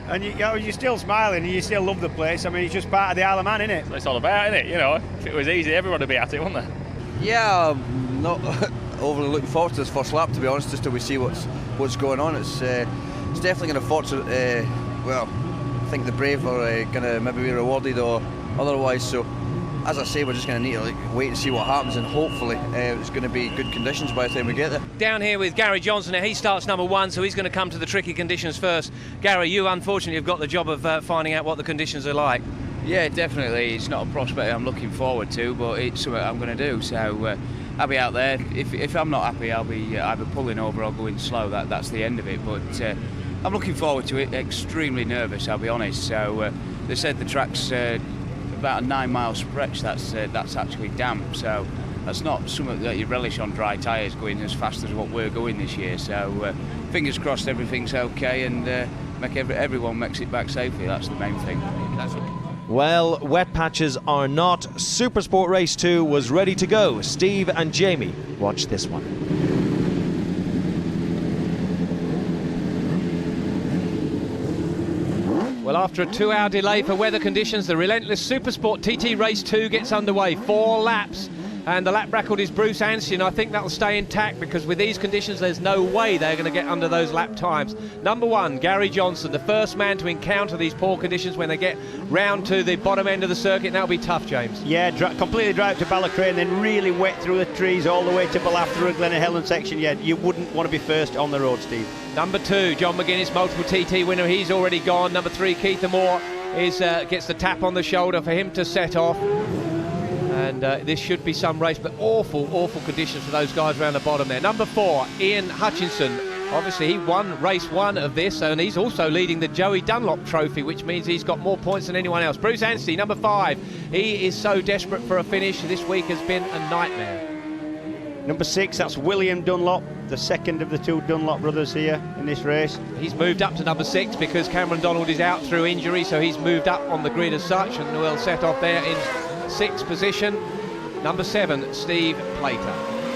And you're still smiling and you still love the place. I mean, it's just part of the Isle of Man, isn't it? So it's all about, isn't it? You know, if it was easy, everyone would be at it, wouldn't they? Yeah, I'm not overly looking forward to this first lap, to be honest, just till we see what's going on. It's definitely going to fortune. Well, I think the brave are going to maybe be rewarded or otherwise. So, as I say, we're just going to need to wait and see what happens, and hopefully it's going to be good conditions by the time we get there. Down here with Gary Johnston, he starts number 1, so he's going to come to the tricky conditions first. Gary, you unfortunately have got the job of finding out what the conditions are like. Yeah, definitely. It's not a prospect I'm looking forward to, but it's something I'm going to do. So I'll be out there. If I'm not happy, I'll be either pulling over or going slow. That's the end of it. But I'm looking forward to it. Extremely nervous, I'll be honest. So they said the track's about a 9-mile stretch that's actually damp, so that's not something that you relish on dry tyres going as fast as what we're going this year. So fingers crossed everything's okay, and everyone makes it back safely. That's the main thing. Well, wet patches are not. Supersport Race 2 was ready to go. Steve and Jamie, watch this one. after a 2-hour delay for weather conditions, the relentless Supersport TT Race 2 gets underway. 4 laps. And the lap record is Bruce Anstey, and I think that'll stay intact because with these conditions there's no way they're going to get under those lap times. Number 1, Gary Johnston, the first man to encounter these poor conditions when they get round to the bottom end of the circuit, and that'll be tough, James. Yeah, completely dry up to Ballacrane, then really wet through the trees all the way to Balaf through a Glen Helen section. Yeah, you wouldn't want to be first on the road, Steve. Number 2, John McGuinness, multiple TT winner, he's already gone. Number 3, Keith Moore gets the tap on the shoulder for him to set off. And this should be some race, but awful conditions for those guys around the bottom there. Number 4, Ian Hutchinson. Obviously, he won race 1 of this, and he's also leading the Joey Dunlop Trophy, which means he's got more points than anyone else. Bruce Anstey, number 5. He is so desperate for a finish. This week has been a nightmare. Number 6, that's William Dunlop, the second of the 2 Dunlop brothers here in this race. He's moved up to number 6 because Cameron Donald is out through injury, so he's moved up on the grid as such, and will set off there in 6th position. Number 7, Steve Plater,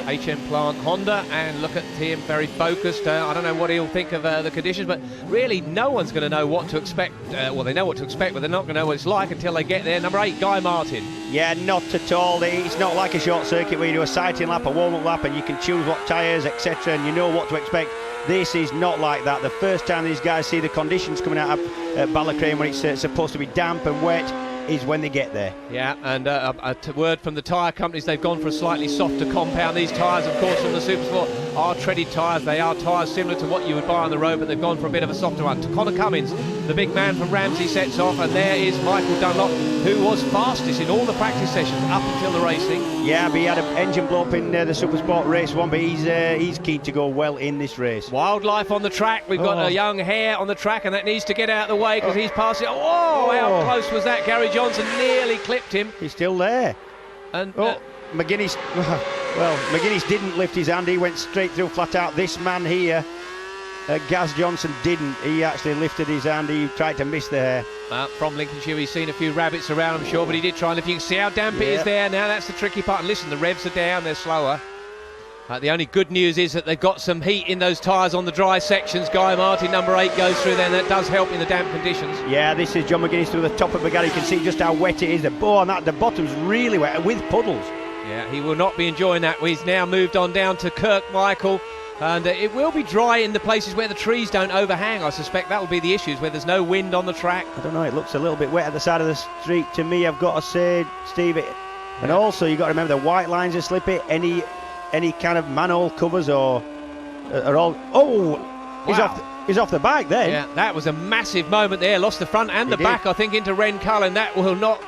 HM Plant Honda, and look at him, very focused. I don't know what he'll think of the conditions, but really no one's going to know what to expect. Well, they know what to expect, but they're not going to know what it's like until they get there. Number 8, Guy Martin. Yeah, not at all. It's not like a short circuit where you do a sighting lap, a warm-up lap, and you can choose what tyres, etc., and you know what to expect. This is not like that. The first time these guys see the conditions coming out of Ballacrane when it's supposed to be damp and wet is when they get there. Yeah, and a word from the tyre companies, they've gone for a slightly softer compound. These tyres, of course, from the Supersport are treaded tyres. They are tyres similar to what you would buy on the road, but they've gone for a bit of a softer one. Conor Cummins, the big man from Ramsey, sets off, and there is Michael Dunlop, who was fastest in all the practice sessions up until the racing. Yeah, but he had an engine blow up in the Supersport race 1, but he's keen to go well in this race. Wildlife on the track. We've got a young hare on the track, and that needs to get out of the way because he's passing. Oh, how close was that? Gary Johnson nearly clipped him. He's still there. And McGuinness, well, McGuinness didn't lift his hand. He went straight through flat out. This man here, Gaz Johnson, didn't. He actually lifted his hand. He tried to miss the hare. From Lincolnshire, he's seen a few rabbits around, I'm sure, but he did try and lift. You can see how damp it is there. Now that's the tricky part. And listen, the revs are down. They're slower. The only good news is that they've got some heat in those tyres on the dry sections. Guy Martin, number 8, goes through there, and that does help in the damp conditions. Yeah, this is John McGuinness through the top of Bagari. You can see just how wet it is. The bottom's really wet with puddles. Yeah, he will not be enjoying that. He's now moved on down to Kirk Michael, and it will be dry in the places where the trees don't overhang. I suspect that will be the issues, where there's no wind on the track. I don't know, it looks a little bit wet at the side of the street to me, I've got to say, Steve. And also, you've got to remember the white lines are slippy. Any kind of manhole covers are all... Oh, wow. He's off the bike then. Yeah, that was a massive moment there. Lost the front and the back, I think, into Ren Cullen. That will knock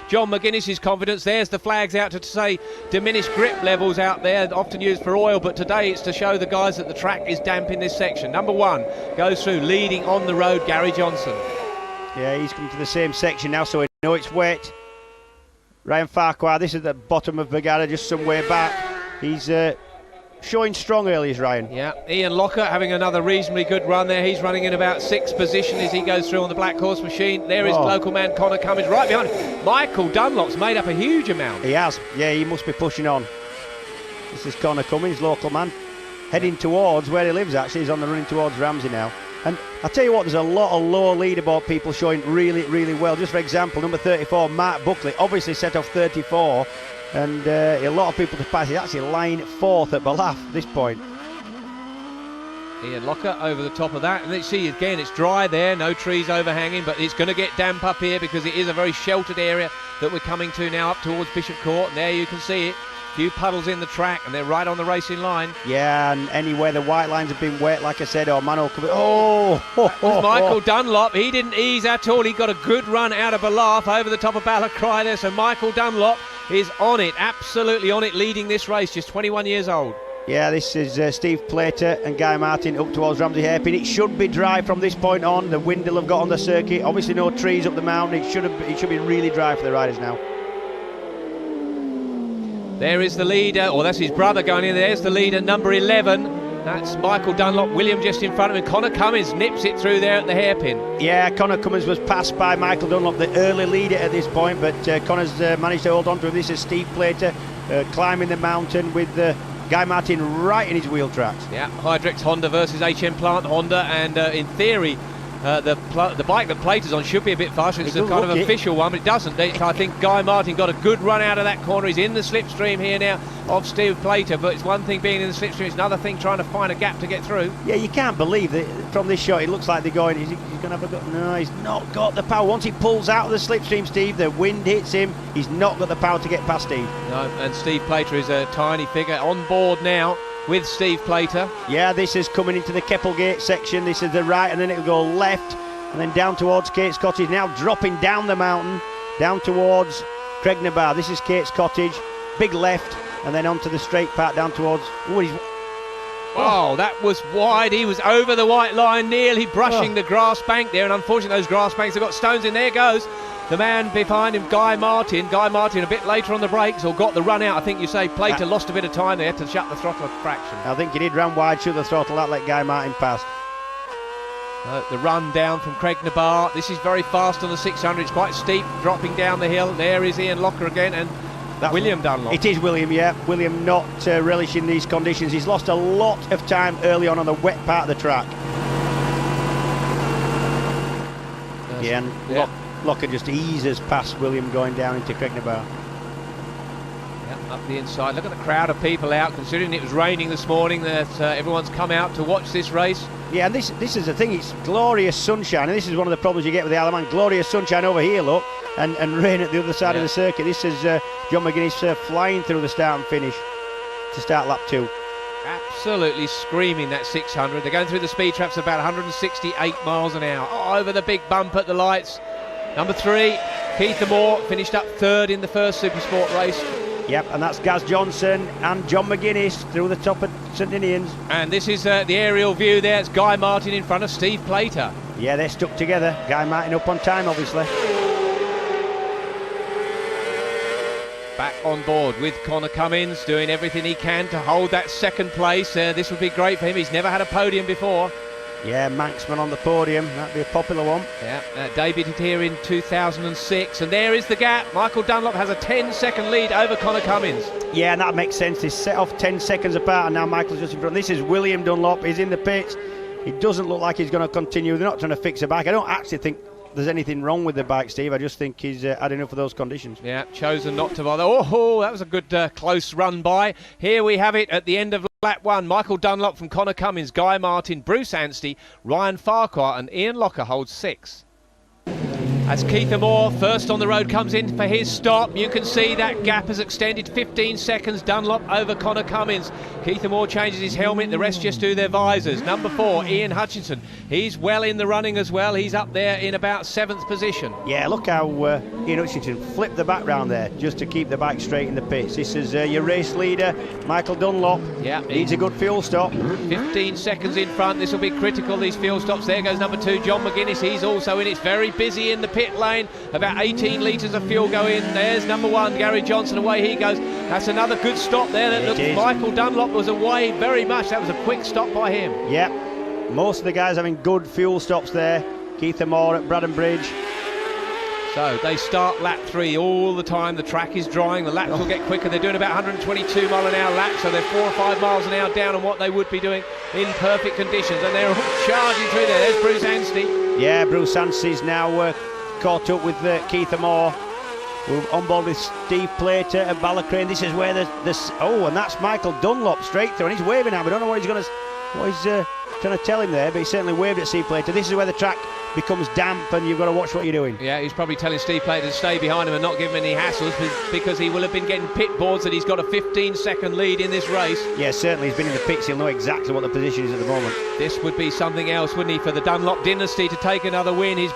John McGuinness's confidence. There's the flags out to say diminished grip levels out there, often used for oil, but today it's to show the guys that the track is damp in this section. Number 1 goes through, leading on the road, Gary Johnson. Yeah, he's come to the same section now, so we know it's wet. Ryan Farquhar, this is the bottom of Bagara, just somewhere back. He's showing strong early, is Ryan. Yeah, Ian Locker having another reasonably good run there. He's running in about 6th position as he goes through on the Black Horse machine. There is local man Conor Cummins right behind him. Michael Dunlop's made up a huge amount. He has. Yeah, he must be pushing on. This is Conor Cummins, local man, heading towards where he lives actually. He's on the running towards Ramsey now. And I'll tell you what, there's a lot of lower leaderboard people showing really, really well. Just for example, number 34, Mark Buckley, obviously set off 34. And a lot of people to pass. He's actually line 4th at Balaf at this point. Ian Locker over the top of that, and let's see again, it's dry there, no trees overhanging, but it's going to get damp up here because it is a very sheltered area that we're coming to now up towards Bishop Court, and there you can see it. Few puddles in the track, and they're right on the racing line. Yeah, and anywhere the white lines have been wet, like I said, or manhole cover. Michael Dunlop, he didn't ease at all. He got a good run out of Balaf over the top of Ballacry there, so Michael Dunlop is on it, absolutely on it, leading this race, just 21 years old. Yeah, this is Steve Plater and Guy Martin up towards Ramsey Hairpin. It should be dry from this point on. The wind will have got on the circuit. Obviously no trees up the mountain. It should be really dry for the riders now. There is the leader, or that's his brother going in. There's the leader, number 11. That's Michael Dunlop. William just in front of him. Conor Cummins nips it through there at the hairpin. Yeah, Conor Cummins was passed by Michael Dunlop, the early leader at this point, but Conor's managed to hold on to him. This is Steve Plater climbing the mountain with Guy Martin right in his wheel tracks. Yeah, Hydrex Honda versus HM Plant Honda, and in theory, The bike that Plater's on should be a bit faster. It's a kind of look it. official one, but it doesn't. I think Guy Martin got a good run out of that corner. He's in the slipstream here now of Steve Plater, but it's one thing being in the slipstream, it's another thing trying to find a gap to get through. Yeah, you can't believe that from this shot it looks like they're going, he's going to have a go. No, he's not got the power. Once he pulls out of the slipstream, Steve, the wind hits him. He's not got the power to get past Steve. No, and Steve Plater is a tiny figure on board now with Steve Plater. Yeah, this is coming into the Keppelgate section. This is the right, and then it'll go left, and then down towards Kate's Cottage. Now dropping down the mountain, down towards Craignabar. This is Kate's Cottage. Big left, and then onto the straight part down towards. Oh, that was wide. He was over the white line, nearly brushing the grass bank there, and unfortunately those grass banks have got stones in. There goes the man behind him, Guy Martin. Guy Martin a bit later on the brakes, or got the run out. I think you say Plater lost a bit of time there to shut the throttle a fraction. I think he did run wide, shut the throttle, that let Guy Martin past. The run down from Craignabar. This is very fast on the 600. It's quite steep, dropping down the hill. There is Ian Locker again, and that's William Dunlop. It is William, yeah. William not relishing these conditions. He's lost a lot of time early on the wet part of the track. Yeah, and Locker just eases past William going down into Craignabar. Yeah, up the inside. Look at the crowd of people out, considering it was raining this morning, that everyone's come out to watch this race. Yeah, and this is the thing, it's glorious sunshine, and this is one of the problems you get with the Isle of Man. Glorious sunshine over here, look, and rain at the other side of the circuit. This is John McGuinness flying through the start and finish to start lap 2. Absolutely screaming that 600. They're going through the speed traps about 168 miles an hour. Oh, over the big bump at the lights. Number 3, Keith Moore, finished up 3rd in the first Supersport race. Yep, and that's Gaz Johnson and John McGuinness through the top of St Ninians. And this is the aerial view there. It's Guy Martin in front of Steve Plater. Yeah, they're stuck together. Guy Martin up on time, obviously. Back on board with Conor Cummins, doing everything he can to hold that second place. This would be great for him. He's never had a podium before. Yeah, Manxman on the podium. That'd be a popular one. Yeah, debuted here in 2006. And there is the gap. Michael Dunlop has a 10-second lead over Conor Cummins. Yeah, and that makes sense. They set off 10 seconds apart, and now Michael's just in front. This is William Dunlop. He's in the pits. It doesn't look like he's going to continue. They're not trying to fix the bike. I don't actually think there's anything wrong with the bike, Steve. I just think he's had enough of those conditions. Yeah, chosen not to bother. Oh, that was a good close run by. Here we have it at the end of lap 1. Michael Dunlop from Conor Cummins, Guy Martin, Bruce Anstey, Ryan Farquhar and Ian Locker holds 6. As Keith Moore, first on the road, comes in for his stop. You can see that gap has extended 15 seconds. Dunlop over Conor Cummins. Keith Moore changes his helmet. The rest just do their visors. Number 4, Ian Hutchinson. He's well in the running as well. He's up there in about 7th position. Yeah, look how Ian Hutchinson flipped the back round there just to keep the bike straight in the pits. This is your race leader, Michael Dunlop. Yeah, needs a good fuel stop. 15 seconds in front. This will be critical, these fuel stops. There goes number 2, John McGuinness. He's also in. It's very busy in the pit lane. About 18 litres of fuel go in. There's number 1, Gary Johnston. Away he goes. That's another good stop there. That looks Michael Dunlop was away very much. That was a quick stop by him. Yeah, most of the guys having good fuel stops there. Keith Moore at Braddon Bridge. So they start lap 3 all the time. The track is drying. The laps will get quicker. They're doing about 122 mile an hour laps, so they're 4 or 5 miles an hour down on what they would be doing in perfect conditions. And they're charging through there. There's Bruce Anstey. Yeah, Bruce Anstey's now caught up with Keith Moore. We're on board with Steve Plater at Ballacrane. This is where and that's Michael Dunlop straight through, and he's waving at him. I don't know what he's trying to tell him there, but he certainly waved at Steve Plater. This is where the track becomes damp and you've got to watch what you're doing. Yeah, he's probably telling Steve Plater to stay behind him and not give him any hassles, because he will have been getting pit boards that he's got a 15-second lead in this race. Yeah, certainly he's been in the pits. He'll know exactly what the position is at the moment. This would be something else, wouldn't he, for the Dunlop dynasty to take another win. His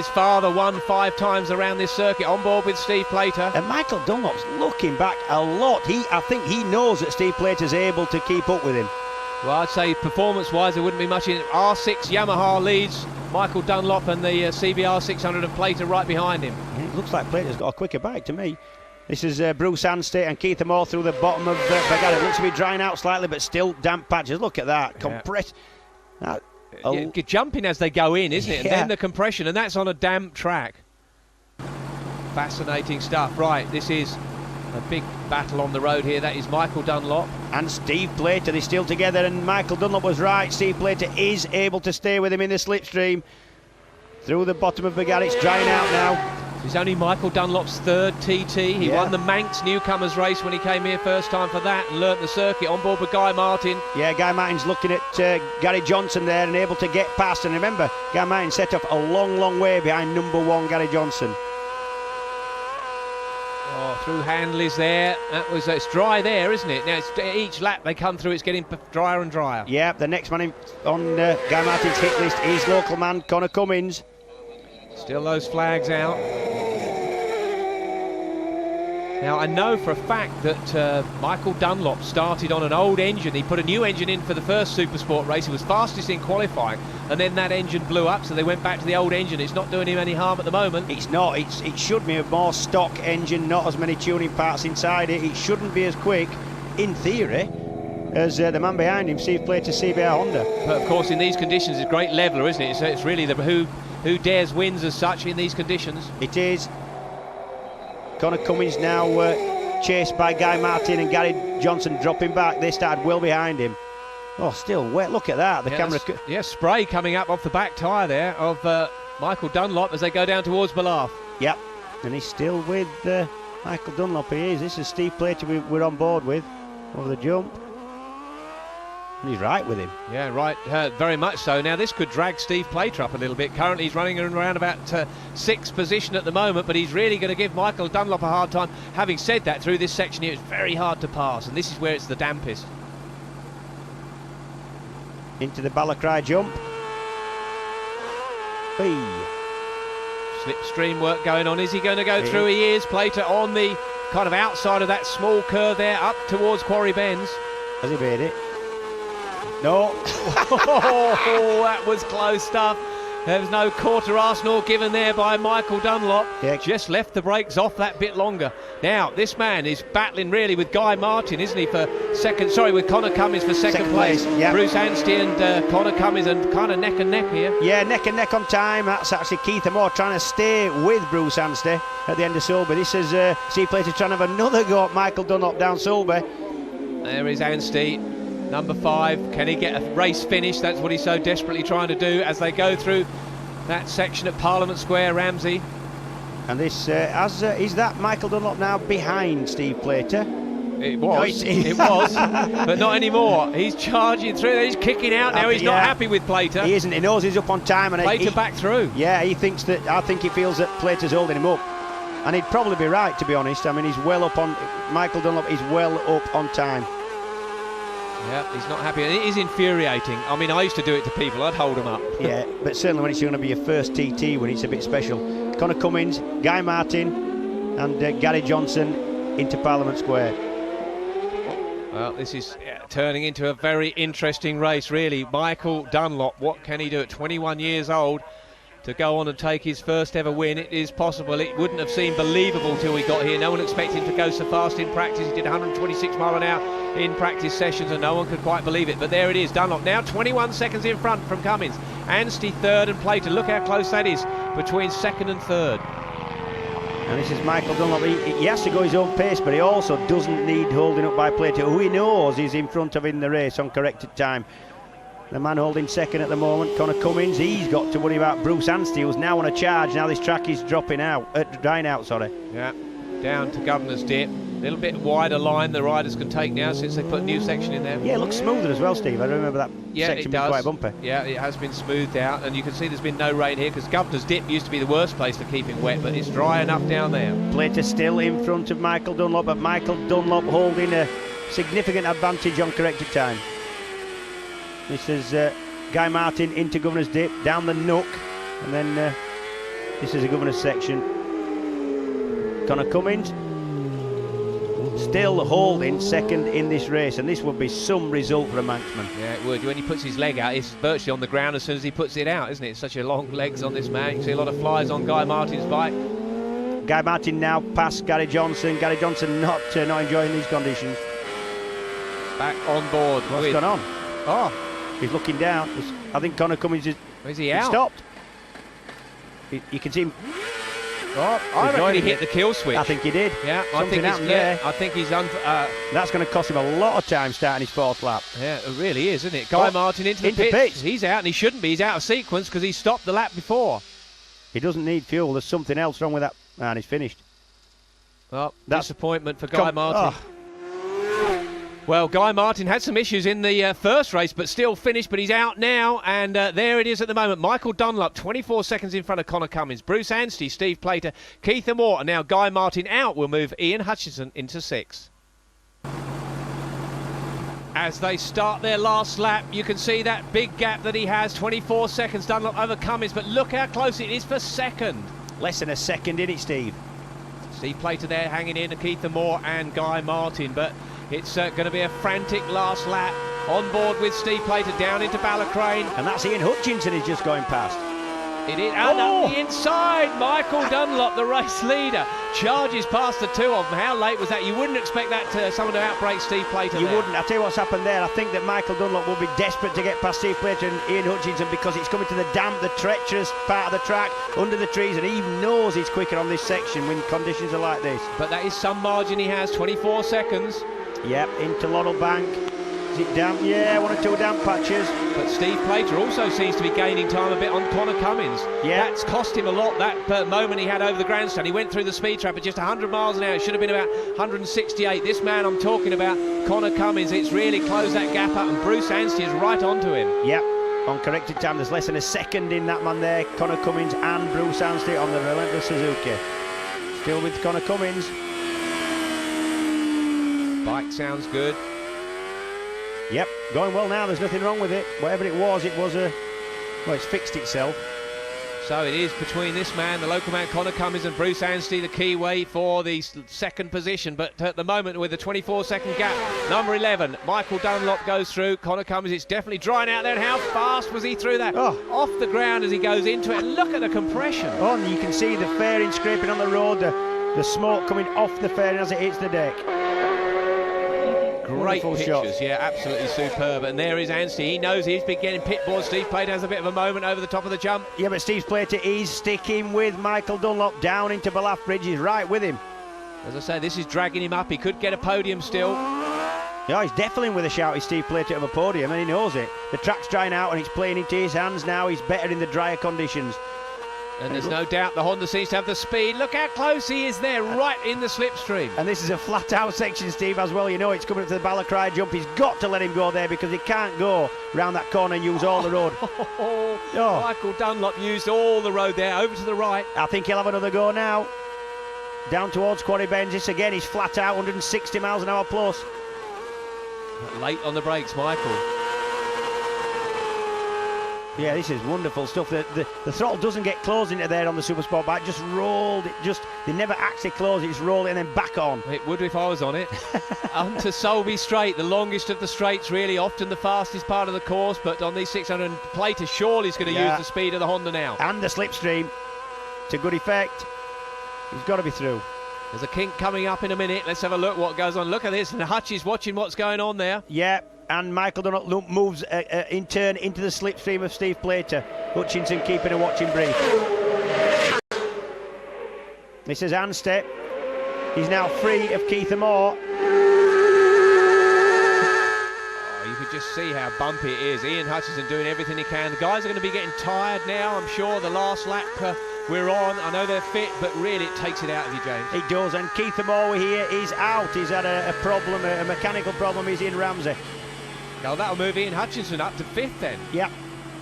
father won 5 times around this circuit, on board with Steve Plater. And Michael Dunlop's looking back a lot. I think he knows that Steve Plater's able to keep up with him. Well, I'd say performance-wise there wouldn't be much in it. R6 Yamaha leads Michael Dunlop, and the CBR 600 of Plater right behind him. Yeah, it looks like Plater's got a quicker bike to me. This is Bruce Anstey and Keith Moore through the bottom of Bagada. It looks to be drying out slightly, but still damp patches. Look at that. Compressed. Jumping as they go in, isn't it? And then the compression, and that's on a damp track. Fascinating stuff. Right, this is a big battle on the road here. That is Michael Dunlop and Steve Plater. They're still together, and Michael Dunlop was right. Steve Plater is able to stay with him in the slipstream. through the bottom of Bagad. It's drying out now. It's only Michael Dunlop's third TT. He won the Manx Newcomers race when he came here first time for that and learnt the circuit on board with Guy Martin. Yeah, Guy Martin's looking at Gary Johnston there and able to get past. And remember, Guy Martin set off a long, long way behind number 1 Gary Johnston. Oh, through Handley's there. It's dry there, isn't it? Now, each lap they come through, it's getting drier and drier. Yeah, the next man on Guy Martin's hit list is local man Conor Cummins. Still those flags out. Now, I know for a fact that Michael Dunlop started on an old engine. He put a new engine in for the first Supersport race. He was fastest in qualifying, and then that engine blew up, so they went back to the old engine. It's not doing him any harm at the moment. It's not. It should be a more stock engine, not as many tuning parts inside it. It shouldn't be as quick, in theory, as the man behind him, Steve Plater CBR Honda. But, of course, in these conditions, it's a great leveller, isn't it? So it's really the who dares wins as such in these conditions. It is. Conor Cummins now chased by Guy Martin and Gary Johnston dropping back. They started well behind him. Oh, still wet. Look at that. The camera. Spray coming up off the back tyre there of Michael Dunlop as they go down towards Ballaugh. Yep. And he's still with Michael Dunlop. He is. This is Steve Plater we're on board with over the jump. And he's right with him. Yeah, right, very much so. Now, this could drag Steve Plater up a little bit. Currently, he's running around about 6th position at the moment, but he's really going to give Michael Dunlop a hard time. Having said that, through this section here, it's very hard to pass, and this is where it's the dampest. Into the Ballacry jump. Hey. Slipstream work going on. Is he going to go through? He is. Plater on the kind of outside of that small curve there, up towards Quarry Bends. Has he made it? No. Oh, that was close stuff. There was no quarter Arsenal given there by Michael Dunlop. Yeah. Just left the brakes off that bit longer. Now, this man is battling really with Guy Martin, isn't he, for second? Sorry, with Conor Cummins for second place. Yeah. Bruce Anstey and Conor Cummins and kind of neck and neck here. Yeah, neck and neck on time. That's actually Keith Moore trying to stay with Bruce Anstey at the end of Sulby. This is Steve Plater trying to have another go at Michael Dunlop down Sulby. There is Anstey. Number 5, can he get a race finish? That's what he's so desperately trying to do as they go through that section at Parliament Square, Ramsey. And this, is that Michael Dunlop now behind Steve Plater? It was, it was, but not anymore. He's charging through, he's kicking out now, he's not happy with Plater. He isn't, he knows he's up on time. And Plater back through. Yeah, I think he feels that Plater's holding him up. And he'd probably be right, to be honest. I mean, he's well up on, Michael Dunlop is well up on time. Yeah, he's not happy. It is infuriating. I mean, I used to do it to people. I'd hold them up. Yeah, but certainly when it's going to be your first TT, when it's a bit special. Conor Cummins, Guy Martin and Gary Johnston into Parliament Square. Well, this is turning into a very interesting race, really. Michael Dunlop, what can he do at 21 years old to go on and take his first ever win? It is possible. It wouldn't have seemed believable till we got here. No one expected him to go so fast in practice. He did 126 mile an hour in practice sessions and no one could quite believe it. But there it is, Dunlop now 21 seconds in front from Cummins. Anstey 3rd and Plater. Look how close that is between 2nd and 3rd. And this is Michael Dunlop. He has to go his own pace, but he also doesn't need holding up by Plater, who he knows is in front of in the race on corrected time. The man holding 2nd at the moment, Conor Cummins, he's got to worry about Bruce Anstey, who's now on a charge. Now this track is drying out, sorry. Yeah, down to Governor's Dip. A little bit wider line the riders can take now since they put a new section in there. Yeah, it looks smoother as well, Steve. I remember that section being quite bumpy. Yeah, it has been smoothed out, and you can see there's been no rain here because Governor's Dip used to be the worst place for keeping wet, but it's dry enough down there. Plater still in front of Michael Dunlop, but Michael Dunlop holding a significant advantage on corrected time. This is Guy Martin into Governor's Dip, down the Nook, and then this is a Governor's section. Conor Cummins still holding 2nd in this race, and this would be some result for a Manxman. Yeah, it would. When he puts his leg out, it's virtually on the ground as soon as he puts it out, isn't it? It's such a long legs on this man. You can see a lot of flies on Guy Martin's bike. Guy Martin now past Gary Johnston. Gary Johnston not enjoying these conditions. Back on board. What's gone on? Oh, he's looking down. I think Conor Cummins is he out? Stopped. You can see him. Oh, I reckon he hit the kill switch. I think he did. Yeah, I think he's that's going to cost him a lot of time starting his 4th lap. Yeah, it really is, isn't it? Guy Martin into the pits. He's out, and he shouldn't be. He's out of sequence because he stopped the lap before. He doesn't need fuel. There's something else wrong with that. And he's finished. Well, disappointment for Guy Martin. Well, Guy Martin had some issues in the first race, but still finished, but he's out now, and there it is at the moment. Michael Dunlop, 24 seconds in front of Conor Cummins. Bruce Anstey, Steve Plater, Keith Moore, and now Guy Martin out will move Ian Hutchinson into 6th. As they start their last lap, you can see that big gap that he has, 24 seconds Dunlop over Cummins, but look how close it is for second. Less than a second in it, Steve. Steve Plater there hanging in to Keith Moore and Guy Martin, but it's going to be a frantic last lap. On board with Steve Plater down into Ballacrane. And that's Ian Hutchinson is just going past. It is, and up the inside, Michael Dunlop, the race leader, charges past the two of them. How late was that? You wouldn't expect that someone to outbrake Steve Plater. You wouldn't. I'll tell you what's happened there. I think that Michael Dunlop will be desperate to get past Steve Plater and Ian Hutchinson because it's coming to the damp, the treacherous part of the track, under the trees, and he knows he's quicker on this section when conditions are like this. But that is some margin he has, 24 seconds. Yep, into Laurel Bank. Is it damp? Yeah, 1 or 2 damp patches. But Steve Plater also seems to be gaining time a bit on Conor Cummins. Yeah. That's cost him a lot, that moment he had over the grandstand. He went through the speed trap at just 100 miles an hour. It should have been about 168. This man I'm talking about, Conor Cummins, it's really closed that gap up, and Bruce Anstey is right onto him. Yep, on corrected time. There's less than a second in that man there. Conor Cummins and Bruce Anstey on the relentless Suzuki. Still with Conor Cummins. Bike sounds good. Yep, going well now. There's nothing wrong with it. Whatever it was a... Well, it's fixed itself. So it is between this man, the local man Conor Cummins, and Bruce Anstey, the Kiwi, for the second position. But at the moment, with a 24-second gap, number 11, Michael Dunlop goes through. Conor Cummins, it's definitely drying out there. And how fast was he through that? Off the ground as he goes into it. And look at the compression. Oh, and you can see the fairing scraping on the road, the smoke coming off the fairing as it hits the deck. Great pictures, shot. Yeah, absolutely superb. And there is Anstey. He knows he's been getting pit board. Steve Plater has a bit of a moment over the top of the jump. Yeah, but Steve Plater is sticking with Michael Dunlop down into Ballaugh Bridge. He's right with him. As I say, this is dragging him up. He could get a podium still. Yeah, he's definitely with a shout. He's Steve Plater of a podium, and he knows it. The track's drying out, and it's playing into his hands now. He's better in the drier conditions. And there's no doubt the Honda seems to have the speed. Look how close he is there, right in the slipstream. And this is a flat-out section, Steve, as well. You know it's coming up to the Ballacrye jump. He's got to let him go there because he can't go round that corner and use all the road. Michael Dunlop used all the road there, over to the right. I think he'll have another go now. Down towards Quarry Bends. This again, he's flat out, 160 miles an hour plus. Late on the brakes, Michael. Yeah, this is wonderful stuff. The throttle doesn't get closed into there on the Supersport bike. Just rolled. They never actually close it. It's rolled and then back on. It would if I was on it. Onto Solby Straight, the longest of the straights, really, often the fastest part of the course. But on these 600, Plater surely is going to use the speed of the Honda now. And the slipstream to good effect. He's got to be through. There's a kink coming up in a minute. Let's have a look what goes on. Look at this. And Hutch is watching what's going on there. Yeah. And Michael Dunlop moves in turn into the slipstream of Steve Plater. Hutchinson keeping a watching brief. This is Anstey. He's now free of Keith Moore. Oh, you could just see how bumpy it is. Ian Hutchinson doing everything he can. The guys are going to be getting tired now, I'm sure. The last lap we're on. I know they're fit, but really it takes it out of you, James. It does, and Keith Moore here is out. He's had a problem, a mechanical problem. He's in Ramsey. Now that'll move Ian Hutchinson up to 5th then. Yep.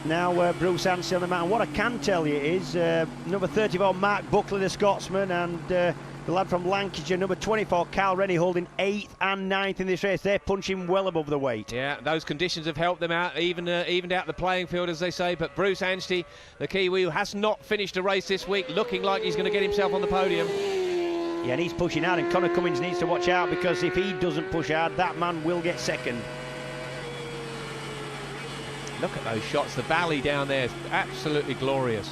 Now Bruce Anstey on the mat. And what I can tell you is number 34, Mark Buckley, the Scotsman, and the lad from Lancashire, number 24, Cal Rennie, holding 8th and 9th in this race. They're punching well above the weight. Yeah, those conditions have helped them out, evened out the playing field, as they say. But Bruce Anstey, the Kiwi, who has not finished a race this week, looking like he's going to get himself on the podium. Yeah, and he's pushing hard, and Conor Cummins needs to watch out, because if he doesn't push hard, that man will get second. Look at those shots. The valley down there is absolutely glorious.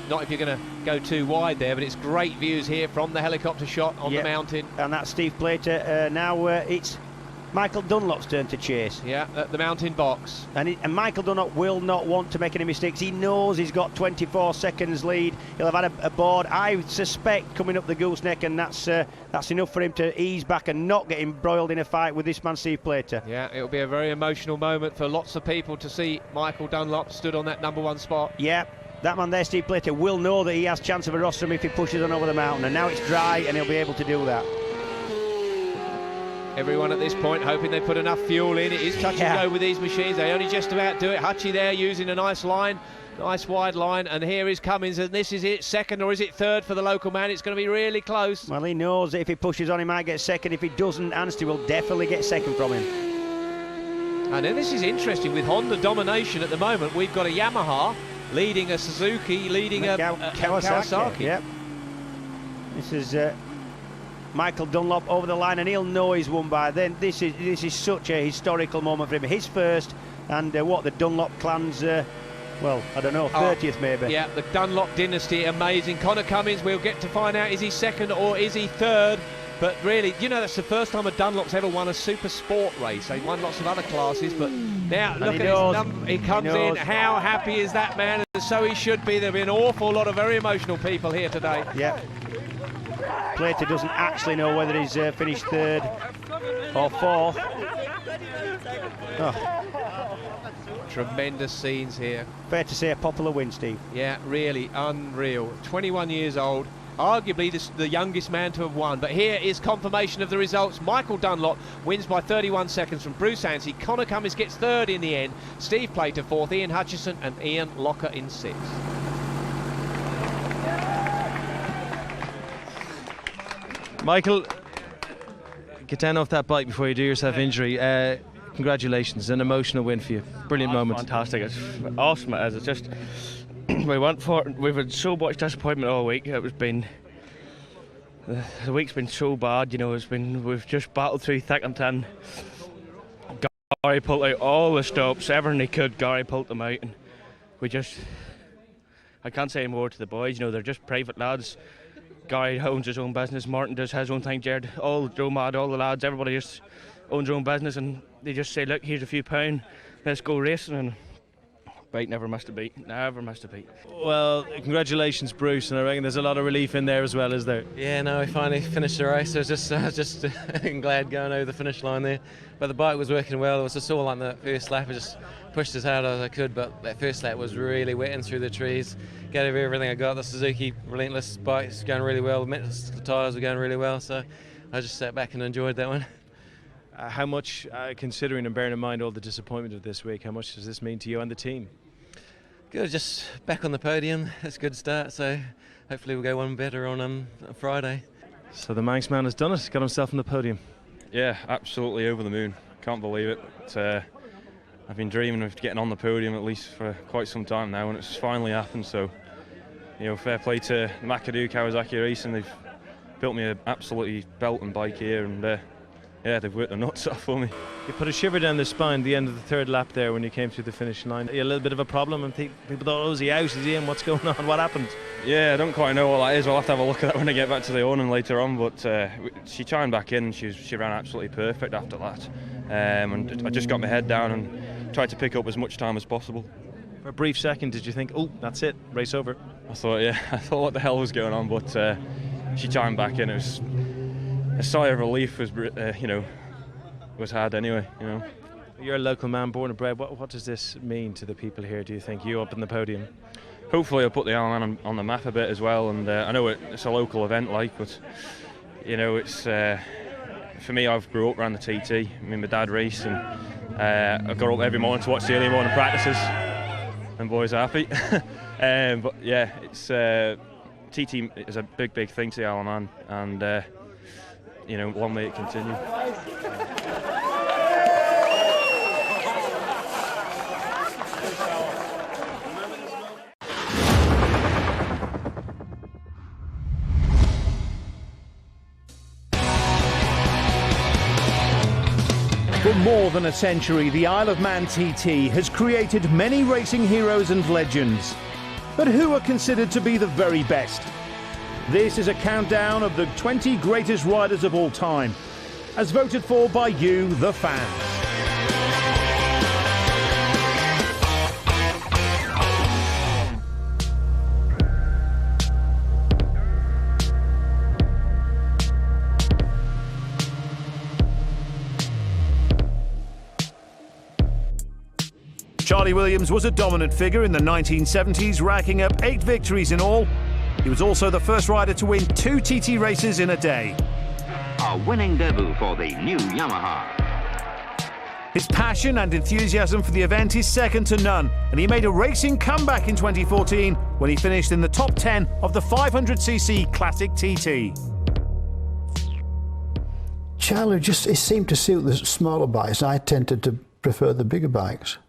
Not if you're going to go too wide there, but it's great views here from the helicopter shot on the mountain. And that's Steve Plater. Now it's Michael Dunlop's turn to chase. Yeah, at the mountain box. And Michael Dunlop will not want to make any mistakes. He knows he's got 24 seconds lead. He'll have had a board, I suspect, coming up the gooseneck, and that's enough for him to ease back and not get embroiled in a fight with this man, Steve Plater. Yeah, it'll be a very emotional moment for lots of people to see Michael Dunlop stood on that #1 spot. Yeah. That man there, Steve Plater, will know that he has chance of a rostrum if he pushes on over the mountain, and now it's dry and he'll be able to do that. Everyone at this point hoping they put enough fuel in. It is touch and go with these machines. They only just about do it. Hutchie there using a nice line, nice wide line, and here is Cummins, and this is it, second or is it third for the local man? It's going to be really close. Well, he knows that if he pushes on, he might get second. If he doesn't, Anstey will definitely get second from him. And then this is interesting with Honda domination at the moment. We've got a Yamaha leading a Suzuki, leading a Kawasaki. Yep. This is Michael Dunlop over the line, and he'll know he's won by then. This is such a historical moment for him. His first, and what the Dunlop clan's, well, I don't know, 30th maybe. Yeah, the Dunlop dynasty, amazing. Conor Cummins, we'll get to find out, is he second or is he third? But really, you know, that's the first time a Dunlop's ever won a super sport race. They've won lots of other classes, but now look at his number. He comes in. How happy is that man? And so he should be. There'll be an awful lot of very emotional people here today. Yeah. Plater doesn't actually know whether he's finished third or fourth. Oh. Tremendous scenes here. Fair to say a popular win, Steve. Yeah, really unreal. 21 years old. Arguably the youngest man to have won, but here is confirmation of the results. Michael Dunlop wins by 31 seconds from Bruce Ansey. Conor Cummins gets third in the end. Steve Plater fourth, Ian Hutchison and Ian Locker in sixth. Michael, get down off that bike before you do yourself injury. Congratulations, an emotional win for you. Brilliant moment. Fantastic, it's awesome. It's just we've had so much disappointment all week. The week's been so bad, you know. We've just battled through thick and thin. Gary pulled out all the stops, everything he could. Gary pulled them out, and I can't say more to the boys. You know, they're just private lads. Gary owns his own business. Martin does his own thing. Jared, all Joe Mad, all the lads, everybody just owns their own business, and they just say, look, here's a few pound, let's go racing. And bike never missed a beat, never missed a beat. Well, congratulations, Bruce, and I reckon there's a lot of relief in there as well, is there? Yeah, no, we finally finished the race. I was just glad going over the finish line there. But the bike was working well. It was just all like the first lap. I just pushed as hard as I could, but that first lap was really wetting through the trees. Gave everything I got. The Suzuki Relentless bike's going really well. The tyres were going really well, so I just sat back and enjoyed that one. How much, considering and bearing in mind all the disappointment of this week, how much does this mean to you and the team? Good, just back on the podium. That's a good start, so hopefully we'll go one better on Friday. So the Manx man has done it, got himself on the podium. Yeah, absolutely over the moon. Can't believe it. I've been dreaming of getting on the podium at least for quite some time now, and it's finally happened. So, you know, fair play to McAdoo Kawasaki Racing. They've built me an absolutely belting bike here, and yeah, they've worked their nuts off for me. You put a shiver down the spine at the end of the third lap there when you came through the finish line. A little bit of a problem, and people thought, oh, is he out? Is he in? What's going on? What happened? Yeah, I don't quite know what that is. We'll have to have a look at that when I get back to the awning later on. But she chimed back in, and she ran absolutely perfect after that. And I just got my head down and tried to pick up as much time as possible. For a brief second, did you think, oh, that's it, race over? I thought what the hell was going on, but she chimed back in. It was a sigh of relief, was had anyway, you know. You're a local man, born and bred. What does this mean to the people here, do you think, you up in the podium? Hopefully I'll put the Isle of Man on the map a bit as well, and I know it's a local event, but you know, it's for me, I've grew up around the TT. I mean, my dad raced, and I got up every morning to watch the early morning practices, and boys are happy. But yeah, it's TT is a big thing to the Isle of Man, and you know, long may it continue. For more than a century, the Isle of Man TT has created many racing heroes and legends. But who are considered to be the very best? This is a countdown of the 20 greatest riders of all time, as voted for by you, the fans. Charlie Williams was a dominant figure in the 1970s, racking up 8 victories in all. He was also the first rider to win 2 TT races in a day. A winning debut for the new Yamaha. His passion and enthusiasm for the event is second to none, and he made a racing comeback in 2014 when he finished in the top 10 of the 500cc Classic TT. Charlie he seemed to suit the smaller bikes. I tended to prefer the bigger bikes.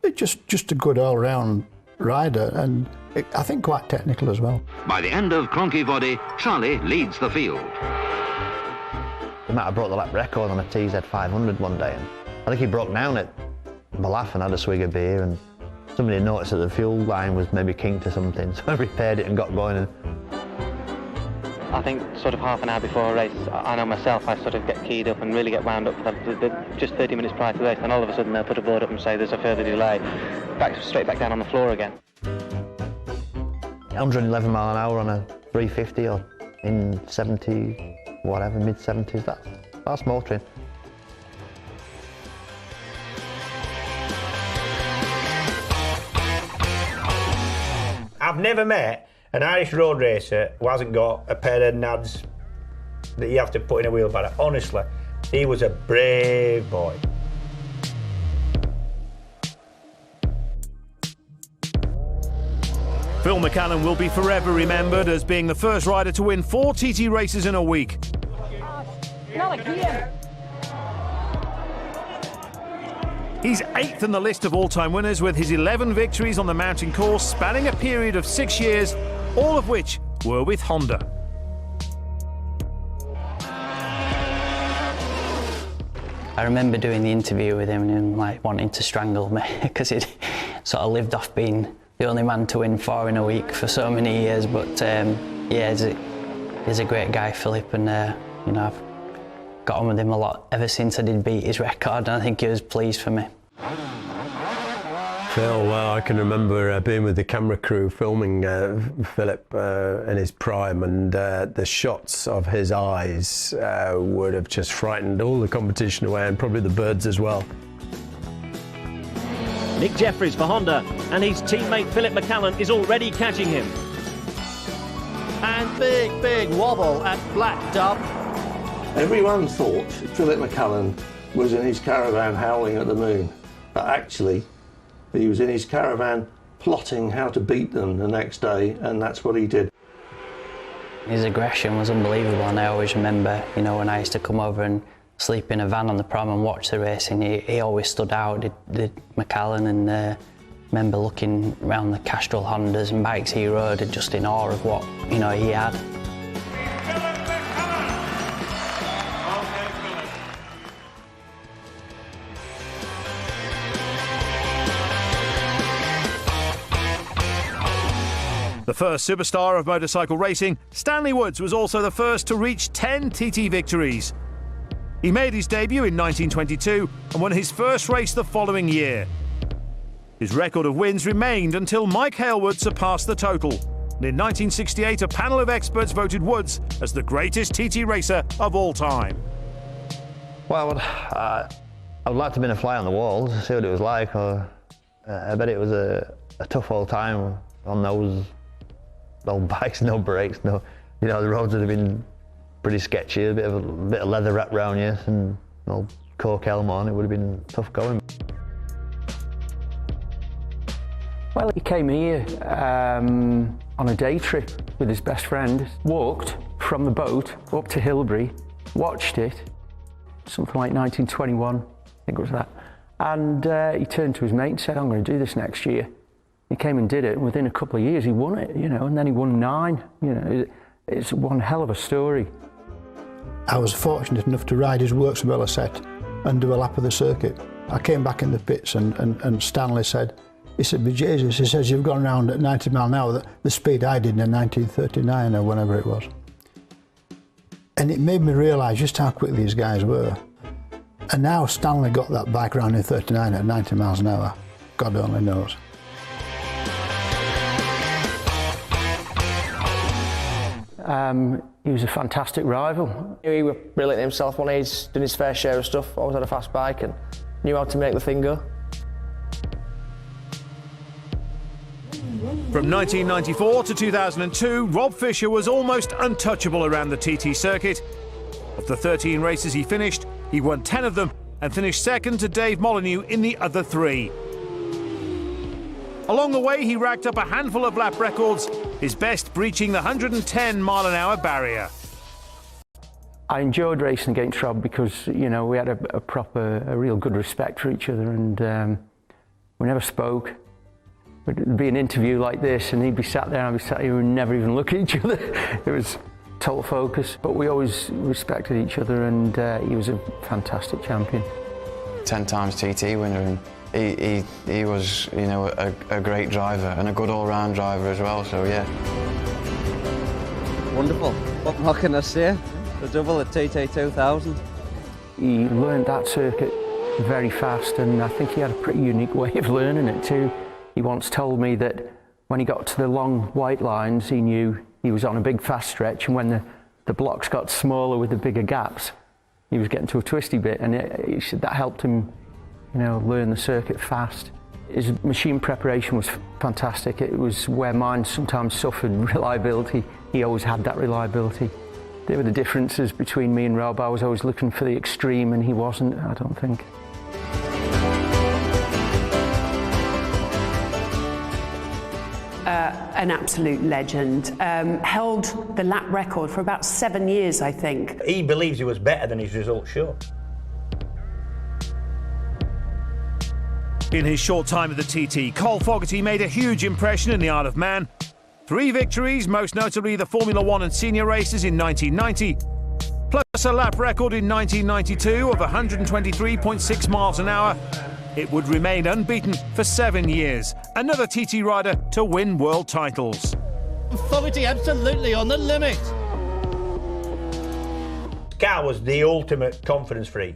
It's just a good all-round rider, and I think quite technical as well. By the end of Kronkivody, Charlie leads the field. He might have broke the lap record on a TZ 500 one day, and I think he broke down at Malaf and had a swig of beer, and somebody noticed that the fuel line was maybe kinked or something, so I repaired it and got going. And I think sort of half an hour before a race, I know myself, I sort of get keyed up and really get wound up just 30 minutes prior to the race, and all of a sudden they'll put a board up and say there's a further delay, straight back down on the floor again. 111 mile an hour on a 350 or in 70, whatever, mid-70s, that's motoring. I've never met an Irish road racer who hasn't got a pair of nads that you have to put in a wheelbarrow. Honestly, he was a brave boy. Phil McCallan will be forever remembered as being the first rider to win 4 TT races in a week. He's 8th in the list of all-time winners with his 11 victories on the mountain course, spanning a period of 6 years, all of which were with Honda. I remember doing the interview with him and him like wanting to strangle me because he'd sort of lived off being the only man to win 4 in a week for so many years. But yeah, he's a great guy, Philip, and you know, I've got on with him a lot ever since I did beat his record, and I think he was pleased for me. Phil, well, I can remember being with the camera crew filming Philip in his prime, and the shots of his eyes would have just frightened all the competition away, and probably the birds as well. Nick Jeffries for Honda, and his teammate Philip McCallan is already catching him. And big wobble at Black Dub. Everyone thought Philip McCallan was in his caravan howling at the moon, but actually he was in his caravan plotting how to beat them the next day, and that's what he did. His aggression was unbelievable, and I always remember, you know, when I used to come over and sleep in a van on the prom and watch the racing, he always stood out, did McCallan, and remember looking around the Castrol Hondas and bikes he rode and just in awe of what, you know, he had. The first superstar of motorcycle racing, Stanley Woods was also the first to reach 10 TT victories. He made his debut in 1922 and won his first race the following year. His record of wins remained until Mike Hailwood surpassed the total. And in 1968, a panel of experts voted Woods as the greatest TT racer of all time. Well, I would like to have been a fly on the wall to see what it was like. I bet it was a tough old time on those old bikes, no brakes, no. You know, the roads would have been pretty sketchy, a bit of leather wrapped around you, and an old cork helm on. It would have been tough going. Well, he came here on a day trip with his best friend, walked from the boat up to Hilbury, watched it, something like 1921, I think it was that, and he turned to his mate and said, I'm going to do this next year. He came and did it, and within a couple of years he won it, you know, and then he won 9, you know. It's one hell of a story. I was fortunate enough to ride his Worksabella set and do a lap of the circuit. I came back in the pits and Stanley said, he said, but Jesus, he says, you've gone around at 90 mile an hour, the speed I did in 1939 or whenever it was. And it made me realise just how quick these guys were. And now Stanley got that bike around in 39 at 90 miles an hour. God only knows. He was a fantastic rival. He was brilliant himself when he's done his fair share of stuff, always had a fast bike and knew how to make the thing go. From 1994 to 2002, Rob Fisher was almost untouchable around the TT circuit. Of the 13 races he finished, he won 10 of them and finished second to Dave Molyneux in the other 3. Along the way, he racked up a handful of lap records, his best breaching the 110-mile-an-hour barrier. I enjoyed racing against Rob because, you know, we had a real good respect for each other, and we never spoke. It'd be an interview like this, and he'd be sat there, and I'd be sat here, and never even look at each other. It was total focus, but we always respected each other, and he was a fantastic champion. 10 times TT winner, and he was, you know, a great driver and a good all-round driver as well. So yeah. Wonderful. What more can I say? The double at TT 2000. He learned that circuit very fast, and I think he had a pretty unique way of learning it too. He once told me that when he got to the long white lines, he knew he was on a big fast stretch, and when the blocks got smaller with the bigger gaps, he was getting to a twisty bit, and he said that helped him, you know, learn the circuit fast. His machine preparation was fantastic. It was where mine sometimes suffered reliability. He always had that reliability. There were the differences between me and Rob. I was always looking for the extreme, and he wasn't, I don't think. An absolute legend. Held the lap record for about 7 years, I think. He believes he was better than his results show. In his short time at the TT, Cole Fogarty made a huge impression in the Isle of Man. 3 victories, most notably the Formula 1 and senior races in 1990, plus a lap record in 1992 of 123.6 miles an hour. It would remain unbeaten for 7 years. Another TT rider to win world titles. Fogarty absolutely on the limit. Car was the ultimate confidence freak.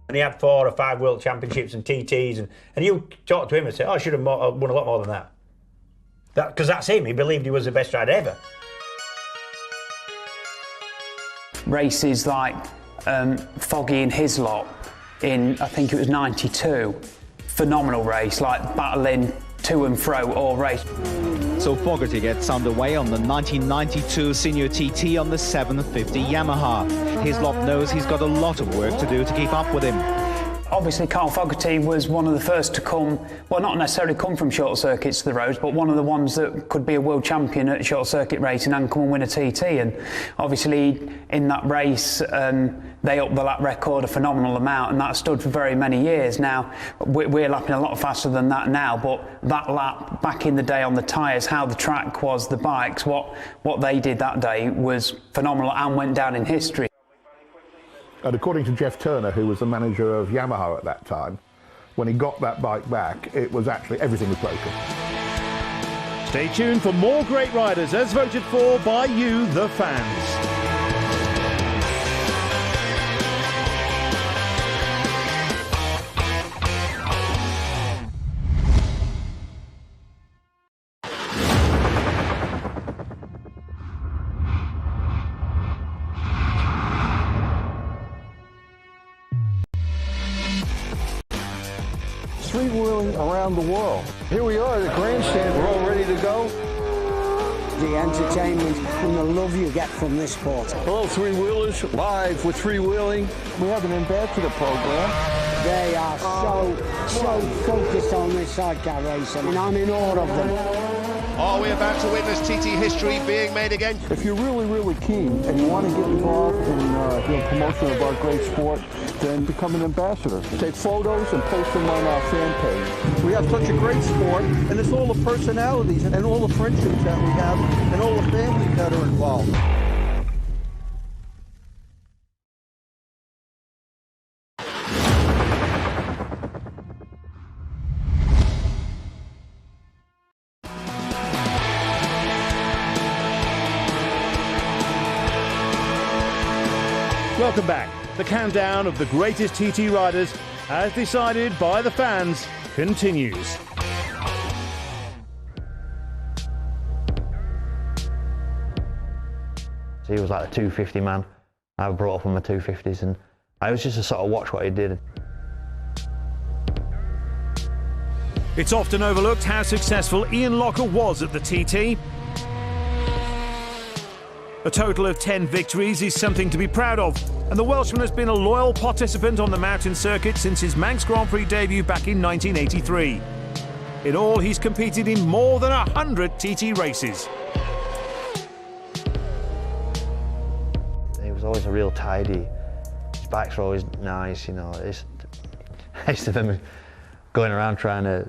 And he had 4 or 5 world championships and TTs, and you talk to him and say, oh, I should have won a lot more than that. Because that's him, he believed he was the best rider ever. Races like Foggy and his lot in, I think it was 92, phenomenal race, like battling to and fro all race. So Fogarty gets underway on the 1992 Senior TT on the 750 Yamaha. His lot knows he's got a lot of work to do to keep up with him. Obviously, Carl Fogarty was one of the first to come, well, not necessarily come from short circuits to the roads, but one of the ones that could be a world champion at short circuit racing and come and win a TT. And obviously, in that race, they upped the lap record a phenomenal amount, and that stood for very many years. Now, we're lapping a lot faster than that now, but that lap back in the day on the tyres, how the track was, the bikes, what they did that day was phenomenal and went down in history. And according to Jeff Turner, who was the manager of Yamaha at that time, when he got that bike back, it was actually, everything was broken. Stay tuned for more great riders as voted for by you, the fans. Three-wheeling around the world. Here we are at the grandstand, we're all ready to go. The entertainment and the love you get from this sport. Hello, three-wheelers, live with three-wheeling. We have an ambassador program. They are so focused on this sidecar racing, and I'm in awe of them. Are we about to witness TT history being made again? If you're really, really keen and you want to get involved in the promotion of our great sport, then become an ambassador. Take photos and post them on our fan page. We have such a great sport, and it's all the personalities and all the friendships that we have and all the families that are involved. Welcome back. The countdown of the greatest TT riders, as decided by the fans, continues. He was like a 250 man. I was brought up on my 250s, and I was just to sort of watch what he did. It's often overlooked how successful Ian Locker was at the TT. A total of 10 victories is something to be proud of, and the Welshman has been a loyal participant on the mountain circuit since his Manx Grand Prix debut back in 1983. In all, he's competed in more than 100 TT races. He was always a real tidy. His bikes were always nice, you know. I used to remember going around trying to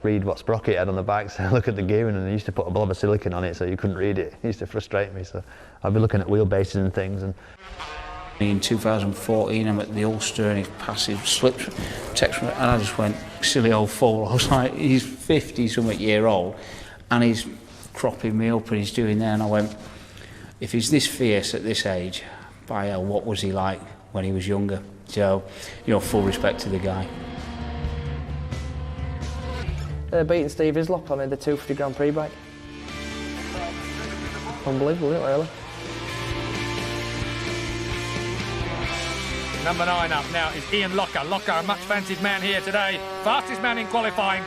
read what sprocket had on the bikes and look at the gearing, and he used to put a blob of silicon on it so you couldn't read it. It used to frustrate me, so I'd be looking at wheelbases and things. And in 2014, I'm at the Ulster and his passive slip protection, and I just went, silly old fool. I was like, he's 50-something year old and he's cropping me up and he's doing that, and I went, if he's this fierce at this age, by hell, what was he like when he was younger? So, you know, full respect to the guy. Beating Steve Hislop on the 250 Grand Prix bike. Unbelievable, isn't it, really? Number 9 up now is Ian Locker. Locker, a much fancied man here today. Fastest man in qualifying.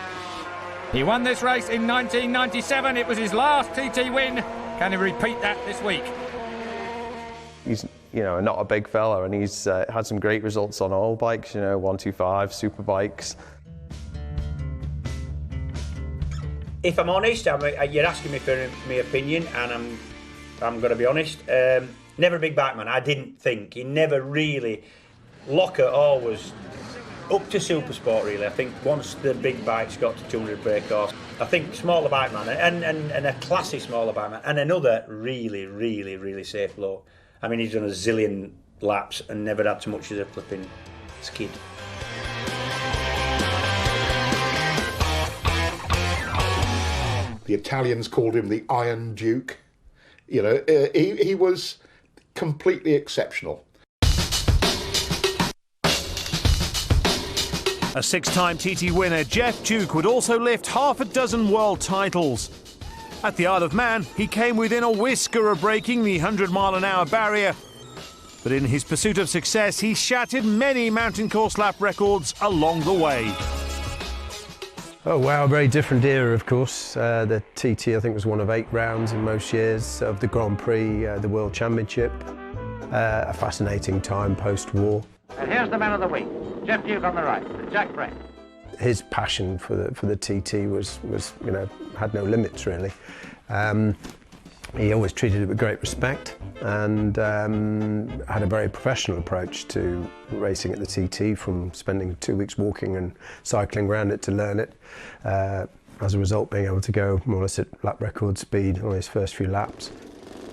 He won this race in 1997. It was his last TT win. Can he repeat that this week? He's, you know, not a big fella, and he's had some great results on all bikes, you know, 125, super bikes. If I'm honest, you're asking me for my opinion, and I'm going to be honest. Never a big bike man. I didn't think he never really. Locker always up to Supersport really. I think once the big bikes got to 200 brake horse, I think smaller bike man and a classy smaller bike man, and another really safe bloke. I mean, he's done a zillion laps and never had so much as a flipping skid. The Italians called him the Iron Duke. You know, he was completely exceptional. A 6-time TT winner, Jeff Duke would also lift half a dozen world titles. At the Isle of Man, he came within a whisker of breaking the 100-mile-an-hour barrier. But in his pursuit of success, he shattered many mountain course lap records along the way. Oh wow, a very different era, of course. The TT, I think, was one of 8 rounds in most years of the Grand Prix, the World Championship. A fascinating time post-war. And here's the man of the week, Jeff Duke on the right, Jack Brett. His passion for the TT was you know, had no limits really. He always treated it with great respect and had a very professional approach to racing at the TT, from spending 2 weeks walking and cycling around it to learn it. As a result, being able to go more or less at lap record speed on his first few laps.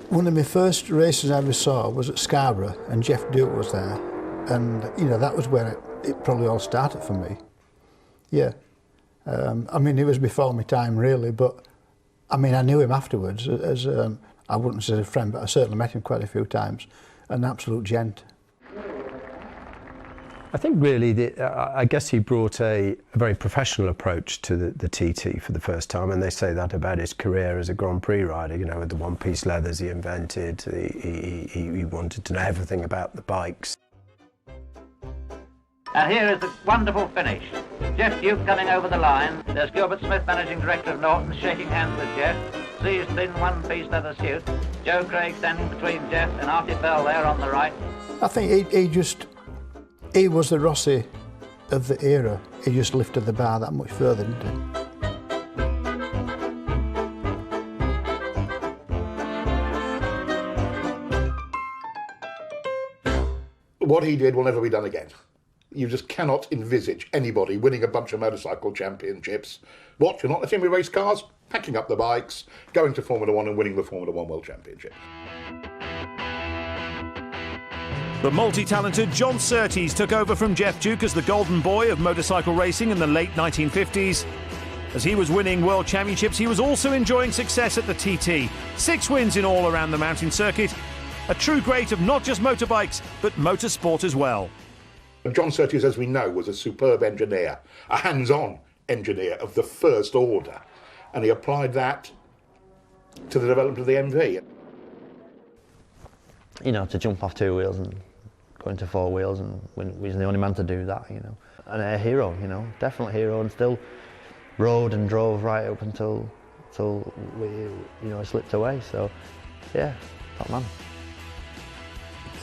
One of my first races I ever saw was at Scarborough, and Jeff Duke was there, and you know, that was where it probably all started for me. Yeah, I mean, it was before my time really, but I mean, I knew him afterwards as, I wouldn't say a friend, but I certainly met him quite a few times. An absolute gent. I think really, I guess he brought a very professional approach to the TT for the first time, and they say that about his career as a Grand Prix rider, you know, with the one-piece leathers he invented. He wanted to know everything about the bikes. And here is the wonderful finish. Jeff Duke coming over the line. There's Gilbert Smith, Managing Director of Norton, shaking hands with Jeff. See his thin one-piece leather suit. Joe Craig standing between Jeff and Artie Bell there on the right. I think he was the Rossi of the era. He just lifted the bar that much further, didn't he? What he did will never be done again. You just cannot envisage anybody winning a bunch of motorcycle championships. What, you're not letting me race cars? Packing up the bikes, going to Formula One and winning the Formula One World Championship. The multi-talented John Surtees took over from Jeff Duke as the golden boy of motorcycle racing in the late 1950s. As he was winning world championships, he was also enjoying success at the TT. 6 wins in all around the mountain circuit. A true great of not just motorbikes, but motorsport as well. John Surtees, as we know, was a superb engineer, a hands-on engineer of the first order, and he applied that to the development of the MV. You know, to jump off 2 wheels and go into 4 wheels, and he was the only man to do that, you know. And a hero, you know, definitely hero, and still rode and drove right up until we, you know, slipped away. So, yeah, top man.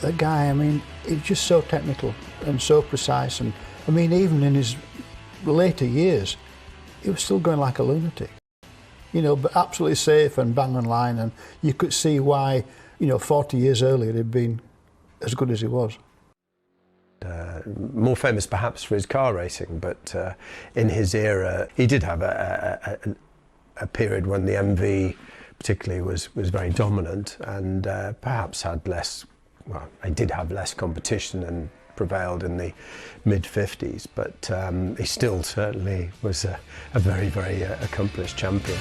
That guy, I mean, he's just so technical and so precise. And I mean, even in his later years, he was still going like a lunatic. You know, but absolutely safe and bang on line. And you could see why, you know, 40 years earlier he'd been as good as he was. More famous perhaps for his car racing, but in his era he did have a period when the MV particularly was very dominant, and perhaps had less, well, he did have less competition and prevailed in the mid-50s, but he still certainly was a very, very accomplished champion.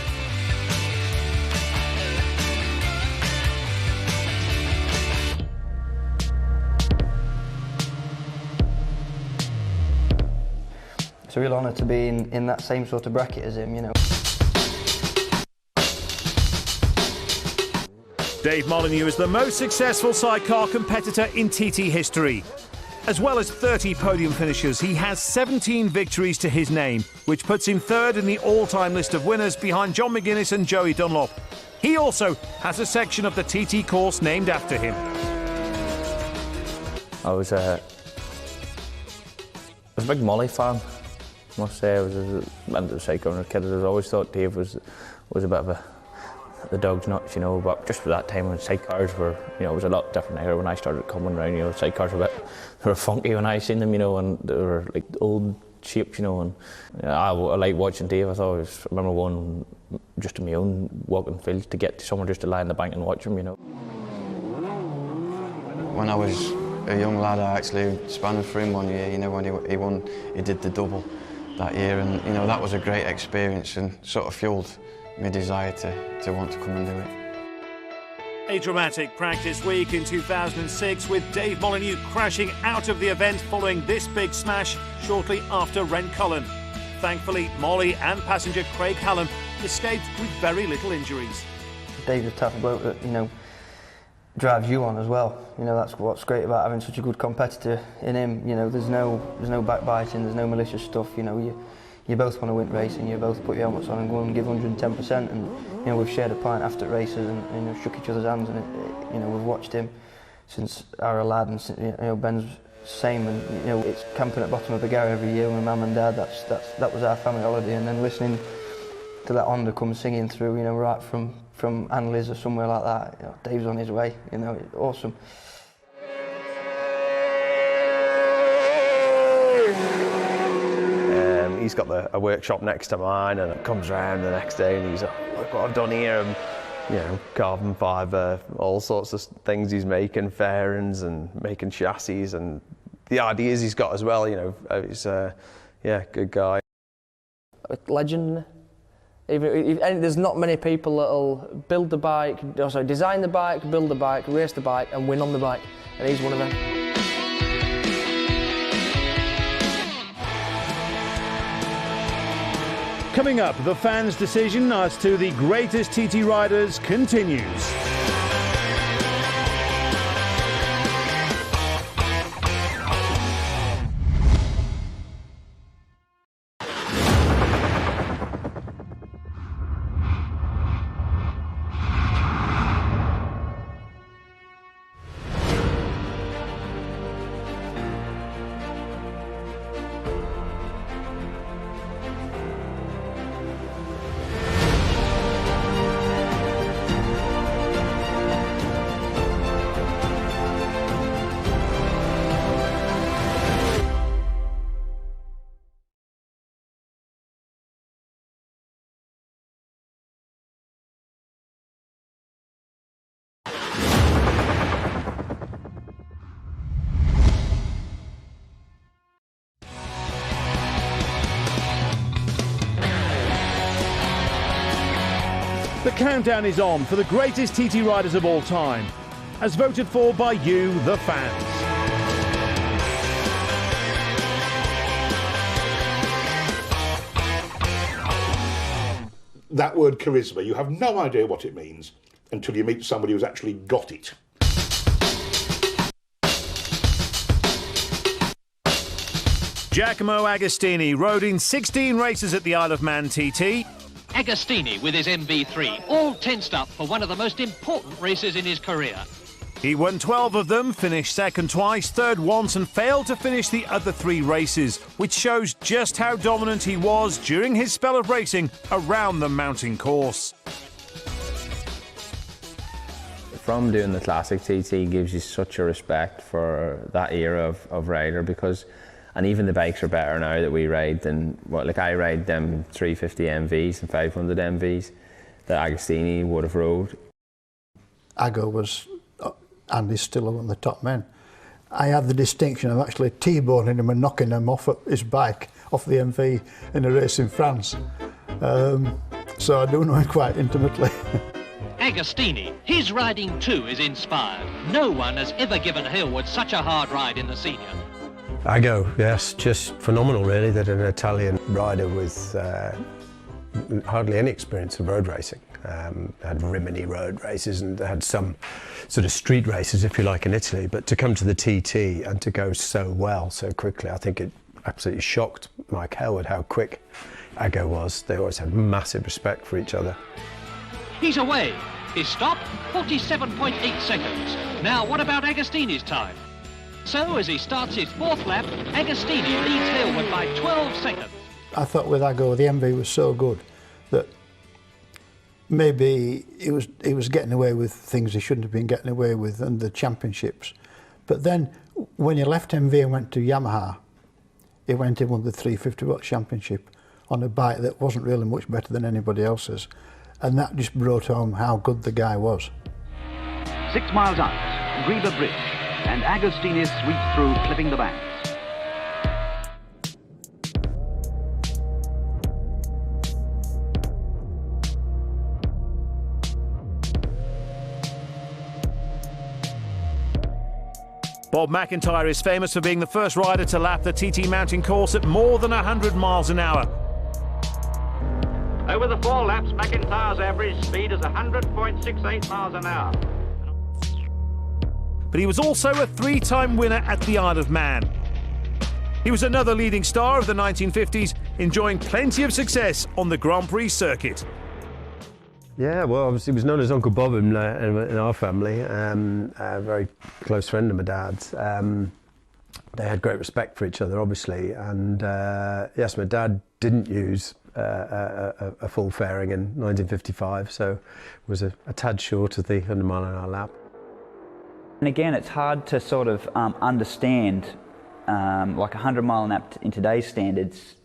It's a real honour to be in that same sort of bracket as him, you know. Dave Molyneux is the most successful sidecar competitor in TT history. As well as 30 podium finishes, he has 17 victories to his name, which puts him third in the all-time list of winners behind John McGuinness and Joey Dunlop. He also has a section of the TT course named after him. I was a big Molly fan. I must say, I was a sidecar kid. I always thought Dave was a bit of the dog's nuts, you know. But just for that time when sidecars were, you know, it was a lot different era when I started coming around. You know, sidecars were they were funky when I seen them, you know, and they were like old shapes, you know. And I like watching Dave. I remember one just on my own walking fields to get to somewhere just to lie in the bank and watch him, you know. When I was a young lad, I actually spanned for him one year. You know, when he did the double that year, and you know that was a great experience and sort of fueled my desire to want to come and do it. A dramatic practice week in 2006 with Dave Molyneux crashing out of the event following this big smash shortly after Rencullen. Thankfully, Molly and passenger Craig Hallam escaped with very little injuries. Dave's a tough bloke that, you know, drives you on as well. You know, that's what's great about having such a good competitor in him. You know, there's no backbiting, there's no malicious stuff. You know, you both want to win racing, you both put your helmets on and go and give 110%. And you know, we've shared a pint after races and you know, shook each other's hands. And you know, we've watched him since I was a lad, and since, you know, Ben's same. And you know, it's camping at the bottom of the Gary every year with Mum and Dad. That was our family holiday. And then listening to that Honda come singing through, you know, right from Ann Liz or somewhere like that. You know, Dave's on his way. You know, awesome. He's got a workshop next to mine, and it comes round the next day and he's like, look what I've done here, and you know, carbon fibre, all sorts of things he's making, fairings and making chassis, and the ideas he's got as well, you know. He's yeah, good guy. A legend. And there's not many people that'll build the bike, design the bike, build the bike, race the bike and win on the bike, and he's one of them. Coming up, the fans' decision as to the greatest TT riders continues. The countdown is on for the greatest TT riders of all time, as voted for by you, the fans. That word charisma, you have no idea what it means until you meet somebody who's actually got it. Giacomo Agostini rode in 16 races at the Isle of Man TT. Agostini with his MV3, all tensed up for one of the most important races in his career. He won 12 of them, finished second twice, third once, and failed to finish the other 3 races, which shows just how dominant he was during his spell of racing around the mountain course. From doing the classic TT gives you such a respect for that era of rider, because, and even the bikes are better now that we ride than, well, like I ride them 350 MVs and 500 MVs that Agostini would have rode. Ago was, and is still one of the top men. I had the distinction of actually T-boning him and knocking him off his bike, off the MV in a race in France. So I do know him quite intimately. Agostini, his riding too is inspired. No one has ever given Hillier such a hard ride in the senior. Ago, yes, just phenomenal really that an Italian rider with hardly any experience of road racing. Had Rimini road races and had some sort of street races, if you like, in Italy, but to come to the TT and to go so well so quickly, I think it absolutely shocked Mike Howard how quick Ago was. They always had massive respect for each other. He's away. His stop, 47.8 seconds. Now, what about Agostini's time? So, as he starts his 4th lap, Agostini leads Hillier by 12 seconds. I thought with Ago, the MV was so good that maybe he was getting away with things he shouldn't have been getting away with in the championships. But then, when he left MV and went to Yamaha, he went in won the 350 World Championship on a bike that wasn't really much better than anybody else's. And that just brought home how good the guy was. 6 miles out, Greba Bridge, and Agostini sweeps through, clipping the banks. Bob McIntyre is famous for being the first rider to lap the TT mountain course at more than 100 miles an hour. Over the 4 laps, McIntyre's average speed is 100.68 miles an hour. But he was also a 3-time winner at the Isle of Man. He was another leading star of the 1950s, enjoying plenty of success on the Grand Prix circuit. Yeah, well, obviously he was known as Uncle Bob in our family, a very close friend of my dad's. They had great respect for each other, obviously, and yes, my dad didn't use a full fairing in 1955, so was a tad short of the 100 mile an hour lap. And again, it's hard to sort of understand, like 100 mile an hour in today's standards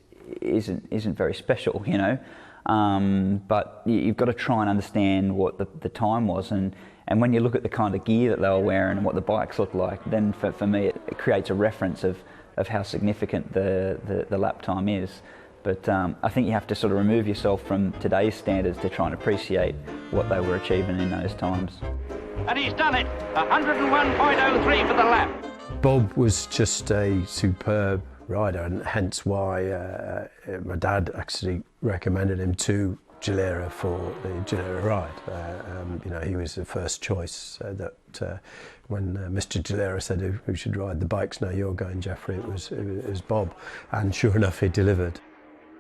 isn't very special, you know. But you've got to try and understand what the time was, and when you look at the kind of gear that they were wearing and what the bikes looked like, then for me it creates a reference of how significant the lap time is. But I think you have to sort of remove yourself from today's standards to try and appreciate what they were achieving in those times. And he's done it, 101.03 for the lap. Bob was just a superb rider, and hence why my dad actually recommended him to Gilera for the Gilera ride. You know, he was the first choice that when Mr. Gilera said who should ride the bikes, no, you're going, Jeffrey, it was Bob, and sure enough, he delivered.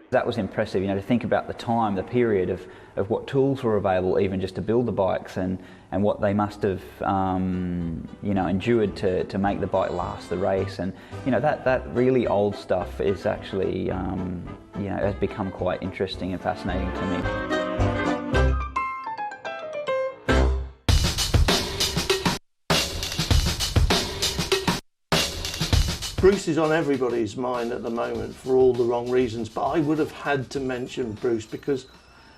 That was impressive, you know, to think about the time, the period of what tools were available even just to build the bikes, and what they must have, you know, endured to make the bike last the race. And, you know, that really old stuff is actually, you know, has become quite interesting and fascinating to me. Bruce is on everybody's mind at the moment for all the wrong reasons, but I would have had to mention Bruce because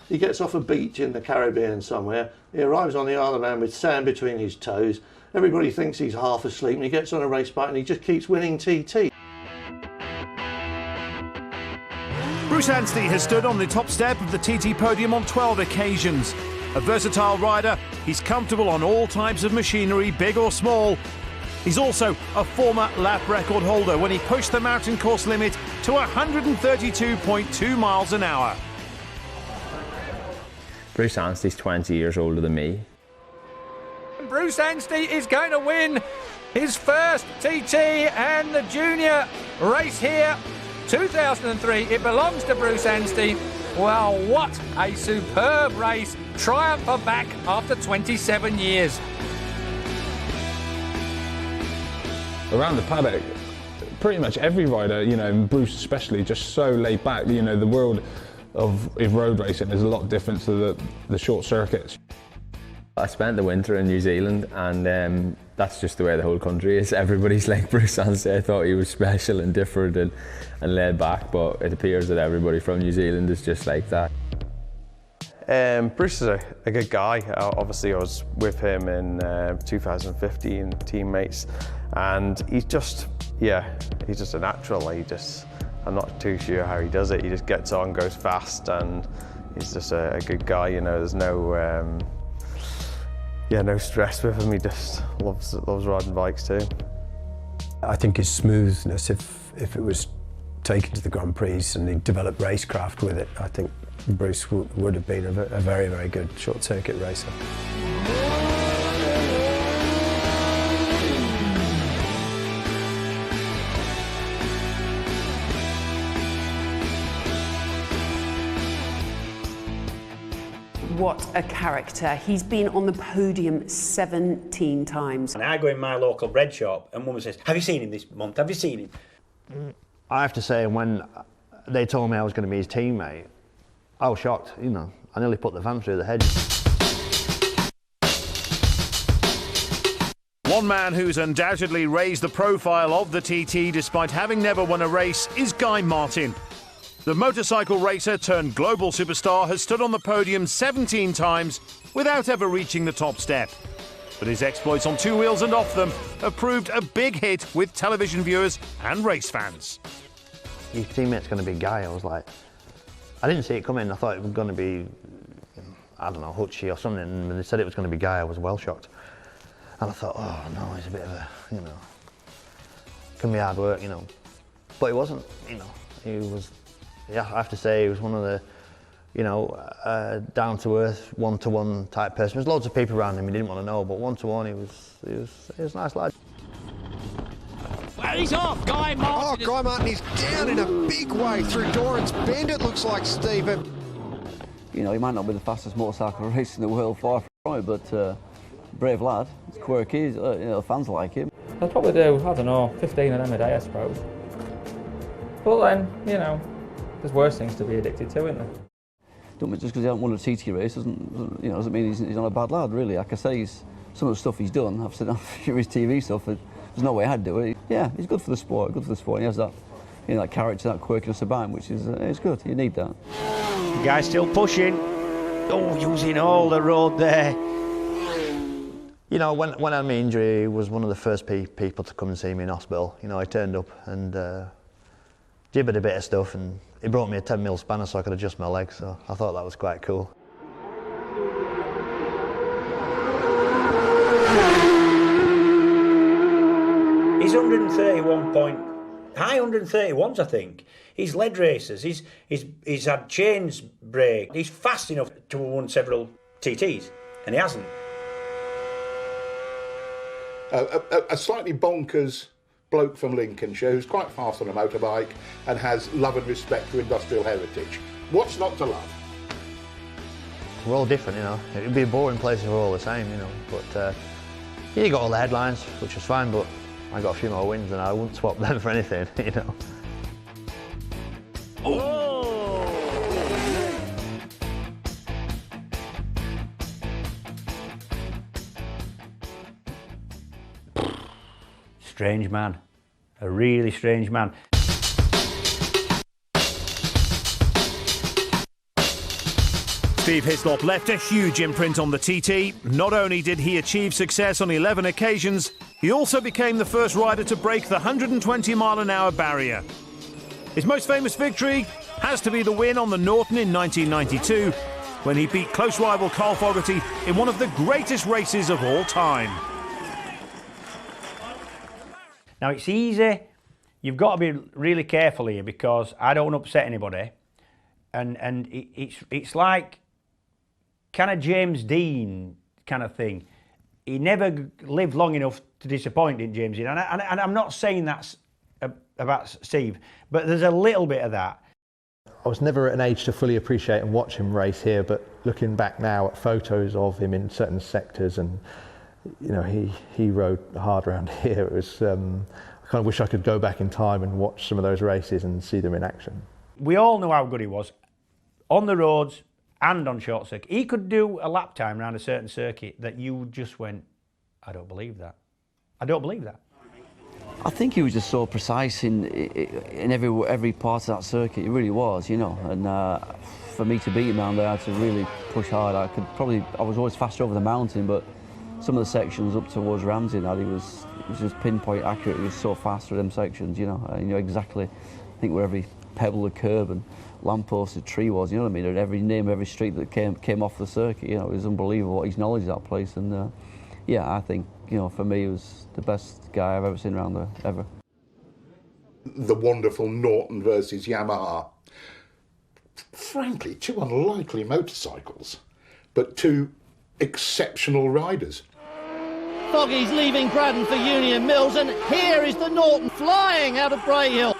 he gets off a beach in the Caribbean somewhere, he arrives on the Isle of Man with sand between his toes, everybody thinks he's half asleep, and he gets on a race bike and he just keeps winning TT. Bruce Anstey has stood on the top step of the TT podium on 12 occasions. A versatile rider, he's comfortable on all types of machinery, big or small. He's also a former lap record holder when he pushed the mountain course limit to 132.2 miles an hour. Bruce Anstey's 20 years older than me. Bruce Anstey is going to win his first TT and the junior race here 2003, it belongs to Bruce Anstey. Well, what a superb race. Triumph for back after 27 years. Around the paddock, pretty much every rider, you know, and Bruce especially, just so laid back. You know, the world of road racing is a lot different to the short circuits. I spent the winter in New Zealand, and that's just the way the whole country is. Everybody's like Bruce Anstey. I thought he was special and different and laid back, but it appears that everybody from New Zealand is just like that. Bruce is a good guy. Obviously I was with him in 2015, teammates, and he's just a natural. I'm not too sure how he does it. He just gets on, goes fast, and he's just a good guy. You know, there's no no stress with him. He just loves riding bikes too. I think his smoothness, if it was taken to the Grand Prix and he developed racecraft with it, I think Bruce would have been a very, very good short circuit racer. What a character. He's been on the podium 17 times. And I go in my local bread shop and Mum says, have you seen him this month? Have you seen him? I have to say, when they told me I was going to be his teammate, I was shocked, you know. I nearly put the van through the hedge. One man who's undoubtedly raised the profile of the TT despite having never won a race is Guy Martin. The motorcycle racer turned global superstar has stood on the podium 17 times without ever reaching the top step. But his exploits on two wheels and off them have proved a big hit with television viewers and race fans. His teammate's going to be Guy. I was like, I didn't see it coming. I thought it was going to be, I don't know, Hutchie or something. And when they said it was going to be Guy, I was well shocked. And I thought, oh no, he's a bit of a, you know, can be hard work, you know. But it wasn't, you know, he was, yeah, I have to say he was one of the, you know, down-to-earth, one-to-one type person. There's loads of people around him he didn't want to know, but one-to-one he was a nice lad. Well, he's off, Guy Martin. Oh, Guy Martin is down in a big way through Doran's Bend, it looks like, Stephen. You know, he might not be the fastest motorcycle racer in the world, far from it, but brave lad. He's quirky, you know, fans like him. I'd probably do, I don't know, 15 of them a day, I suppose. But then, you know, there's worse things to be addicted to, isn't there? Just because he hasn't won a TT race doesn't mean he's not a bad lad, really. Like I say, some of the stuff he's done, I've seen his TV stuff, there's no way I'd do it. Yeah, he's good for the sport, He has that, you know, that character, that quirkiness about him, which is it's good. You need that. The guy's still pushing. Oh, using all the road there. You know, when I had my injury, he was one of the first people to come and see me in hospital. You know, I turned up and jibbered a bit of stuff, and he brought me a 10mm spanner so I could adjust my legs, so I thought that was quite cool. He's 131 high 131s, I think. He's led races, he's had chains break. He's fast enough to have won several TTs, and he hasn't. A slightly bonkers bloke from Lincolnshire who's quite fast on a motorbike and has love and respect for industrial heritage. What's not to love? We're all different, you know. It would be a boring place if we're all the same, you know. But yeah, you got all the headlines, which was fine, but I got a few more wins and I wouldn't swap them for anything, you know. Strange man, a really strange man. Steve Hislop left a huge imprint on the TT. Not only did he achieve success on 11 occasions, he also became the first rider to break the 120-mile-an-hour barrier. His most famous victory has to be the win on the Norton in 1992, when he beat close rival Carl Fogarty in one of the greatest races of all time. Now, it's easy. You've got to be really careful here because I don't want to upset anybody. And it's like kind of James Dean kind of thing. He never lived long enough to disappoint, didn't James Dean? And I'm not saying that's about Steve, but there's a little bit of that. I was never at an age to fully appreciate and watch him race here, but looking back now at photos of him in certain sectors, and you know, he rode hard around here. It was I kind of wish I could go back in time and watch some of those races and see them in action. We all know how good he was on the roads and on short circuit. He could do a lap time around a certain circuit that you just went, I don't believe that. I don't believe that. I think he was just so precise in every part of that circuit. He really was, you know. And for me to beat him down there, I had to really push hard. I was always faster over the mountain, but some of the sections up towards Ramsey, it was just pinpoint accurate. He was so fast for them sections, you know. And you know exactly, I think, where every pebble, the curb, and lampposted tree was. You know what I mean? At every name, every street that came off the circuit. You know, it was unbelievable what his knowledge of that place. And yeah, I think, you know, for me, he was the best guy I've ever seen around there, ever. The wonderful Norton versus Yamaha. Frankly, two unlikely motorcycles, but two exceptional riders. Foggy's leaving Braddon for Union Mills, and here is the Norton flying out of Brayhill.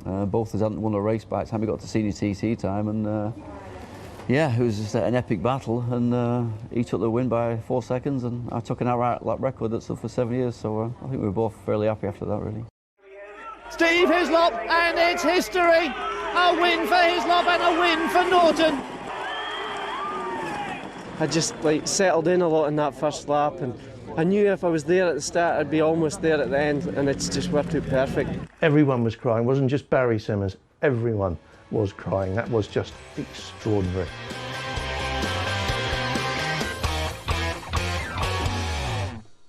Both of us hadn't won a race by the time we got to senior TT time, and yeah, it was just an epic battle, and he took the win by 4 seconds, and I took an outright lap record that's up for 7 years, so I think we were both fairly happy after that, really. Steve Hislop, and it's history. A win for Hislop and a win for Norton. I just settled in a lot in that first lap, and I knew if I was there at the start, I'd be almost there at the end, and it's just worked out perfect. Everyone was crying. It wasn't just Barry Simmons. Everyone was crying. That was just extraordinary.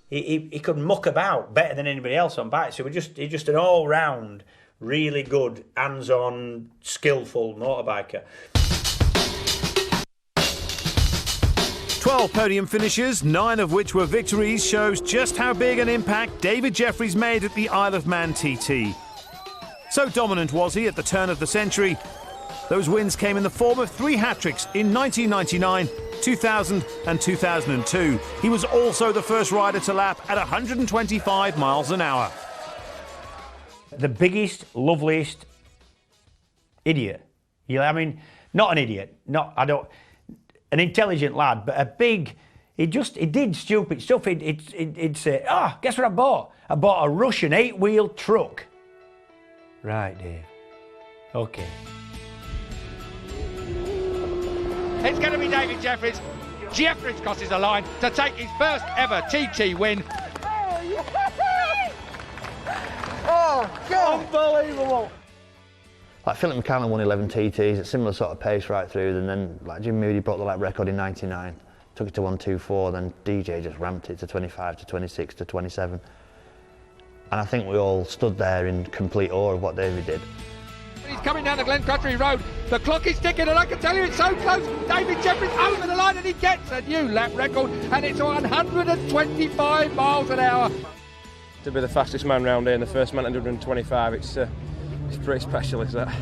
He could muck about better than anybody else on bikes. So he's just an all-round, really good, hands-on, skillful motorbiker. 12 podium finishes, 9 of which were victories, shows just how big an impact David Jeffries made at the Isle of Man TT. So dominant was he at the turn of the century. Those wins came in the form of 3 hat-tricks in 1999, 2000 and 2002. He was also the first rider to lap at 125 miles an hour. The biggest, loveliest idiot. I mean, not an idiot, an intelligent lad, but a big, he did stupid stuff. He'd say, guess what I bought? I bought a Russian 8-wheel truck. Right, Dave. Okay. It's going to be David Jeffries. Jeffries crosses the line to take his first ever TT win. Oh, God. Unbelievable. Like Philip McCallum won 11 TTs at similar sort of pace right through, and then like Jim Moody broke the lap record in 99, took it to 1:24, then DJ just ramped it to 25, to 26, to 27. And I think we all stood there in complete awe of what Davey did. He's coming down the Glencrutchery Road. The clock is ticking, and I can tell you it's so close. David Jeffries over the line, and he gets a new lap record, and it's 125 miles an hour. To be the fastest man round here and the first man at 125, it's pretty special, is that?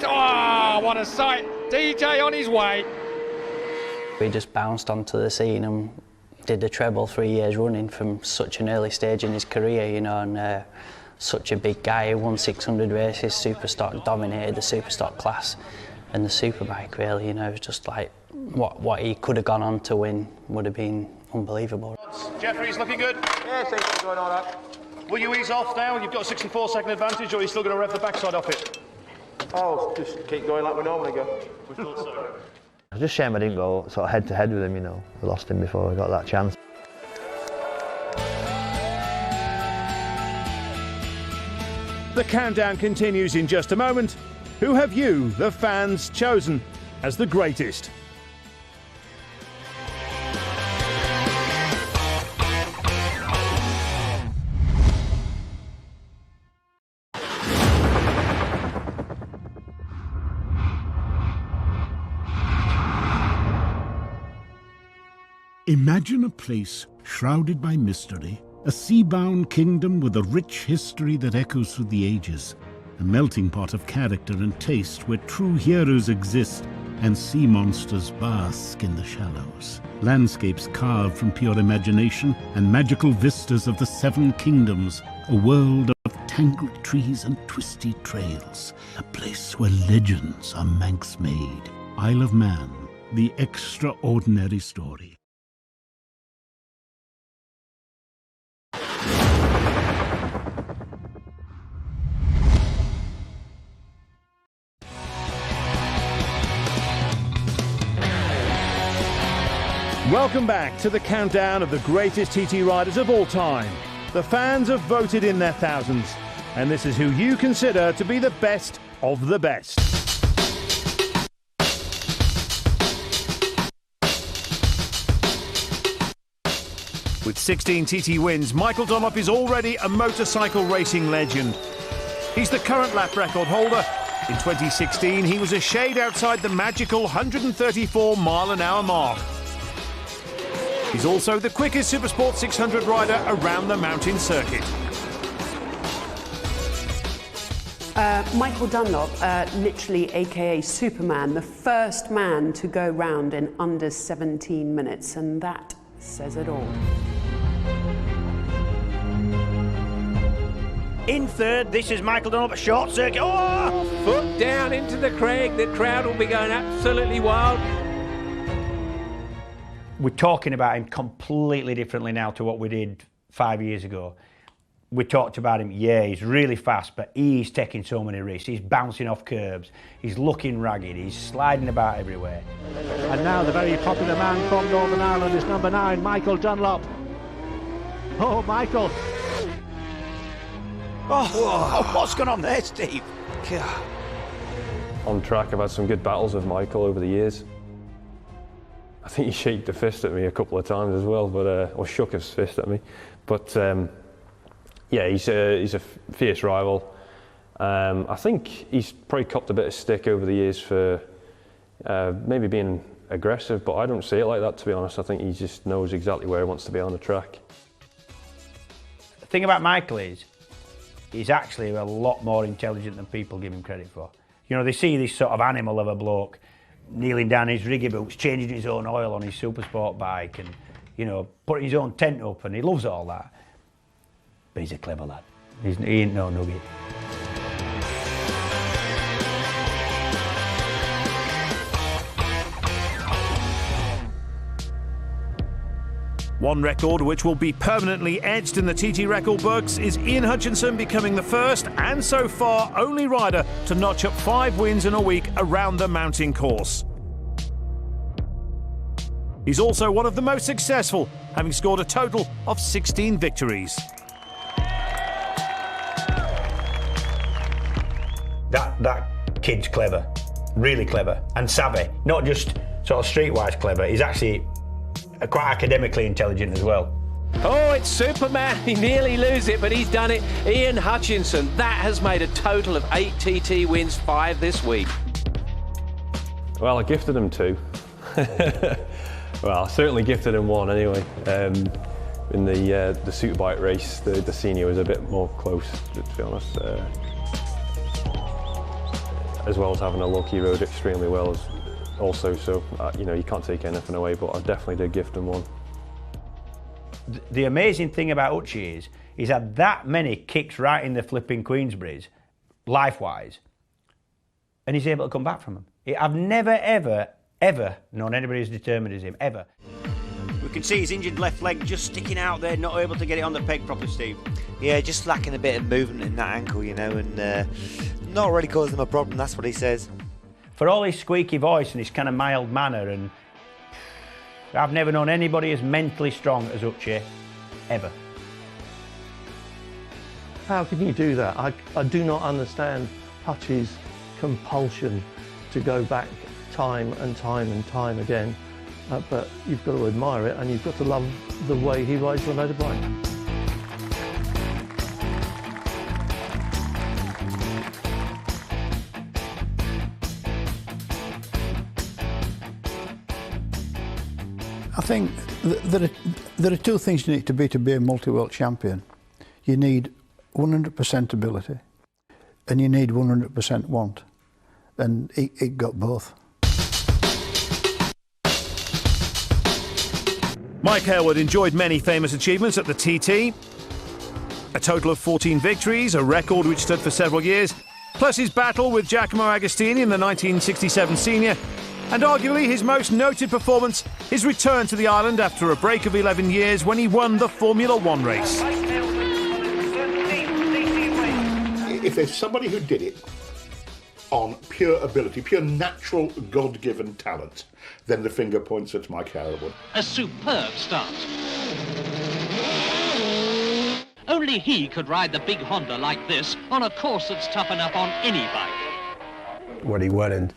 Oh, what a sight! DJ on his way. We just bounced onto the scene and did the treble 3 years running from such an early stage in his career, you know, and such a big guy who won 600 races, Superstock, dominated the Superstock class and the Superbike, really, you know. It was just like what he could have gone on to win would have been unbelievable. Jeffries looking good? Yeah, seems to be going all right. Will you ease off now? You've got a 64-second advantage, or are you still going to rev the backside off it? Oh, just keep going like we normally go. We thought so. It's just a shame I didn't go sort of head-to-head with him, you know. I lost him before I got that chance. The countdown continues in just a moment. Who have you, the fans, chosen as the greatest? Imagine a place shrouded by mystery, a sea-bound kingdom with a rich history that echoes through the ages, a melting pot of character and taste where true heroes exist and sea monsters bask in the shallows. Landscapes carved from pure imagination and magical vistas of the 7 kingdoms, a world of tangled trees and twisty trails, a place where legends are Manx made. Isle of Man, the extraordinary story. Welcome back to the countdown of the greatest TT riders of all time. The fans have voted in their thousands, and this is who you consider to be the best of the best. With 16 TT wins, Michael Dunlop is already a motorcycle racing legend. He's the current lap record holder. In 2016, he was a shade outside the magical 134 mile-an-hour mark. He's also the quickest Supersport 600 rider around the mountain circuit. Michael Dunlop, literally aka Superman, the first man to go round in under 17 minutes, and that says it all. In third, this is Michael Dunlop, a short circuit. Oh! Foot down into the crag, the crowd will be going absolutely wild. We're talking about him completely differently now to what we did 5 years ago. We talked about him, yeah, he's really fast, but he's taking so many risks. He's bouncing off curbs, he's looking ragged, he's sliding about everywhere. And now the very popular man from Northern Ireland is number 9, Michael Dunlop. Oh, Michael. Oh, what's going on there, Steve? God. On track, I've had some good battles with Michael over the years. I think he shaked a fist at me a couple of times as well, but or shook his fist at me. But yeah, he's a fierce rival. I think he's probably copped a bit of stick over the years for maybe being aggressive, but I don't see it like that, to be honest. I think he just knows exactly where he wants to be on the track. The thing about Michael is, he's actually a lot more intelligent than people give him credit for. You know, they see this sort of animal of a bloke kneeling down his riggy boots, changing his own oil on his Supersport bike and, you know, putting his own tent up, and he loves all that. But he's a clever lad. He ain't no nugget. One record which will be permanently etched in the TT record books is Ian Hutchinson becoming the first and so far only rider to notch up 5 wins in a week around the mountain course. He's also one of the most successful, having scored a total of 16 victories. That kid's clever, really clever, and savvy. Not just sort of streetwise clever, he's actually quite academically intelligent as well. Oh, it's Superman. He nearly loses it, but he's done it. Ian Hutchinson, that has made a total of 8 TT wins, 5 this week. Well, I gifted him 2. Well, I certainly gifted him 1 anyway. In the superbike race, the senior was a bit more close, to be honest. As well as having a look, he rode extremely well also, so you know, you can't take anything away, but I definitely did gift him 1. The amazing thing about Hutchie is he's had that many kicks right in the flipping Queensberries, life-wise, and he's able to come back from them. I've never, ever known anybody as determined as him, ever. We can see his injured left leg just sticking out there, not able to get it on the peg properly, Steve. Yeah, just lacking a bit of movement in that ankle, you know, and not really causing him a problem, that's what he says. For all his squeaky voice and his kind of mild manner, and I've never known anybody as mentally strong as Hutchie, ever. How can you do that? I do not understand Hutchie's compulsion to go back time and time and time again, but you've got to admire it and you've got to love the way he rides the motorbike. I think there are 2 things you need to be a multi-world champion. You need 100% ability and you need 100% want. And it got both. Mike Harewood enjoyed many famous achievements at the TT. A total of 14 victories, a record which stood for several years, plus his battle with Giacomo Agostini in the 1967 Senior, and arguably his most noted performance, his return to the island after a break of 11 years when he won the Formula One race. If there's somebody who did it on pure ability, pure natural God-given talent, then the finger points at Mike Harrowwood. A superb start. Only he could ride the big Honda like this on a course that's tough enough on any bike. When he won in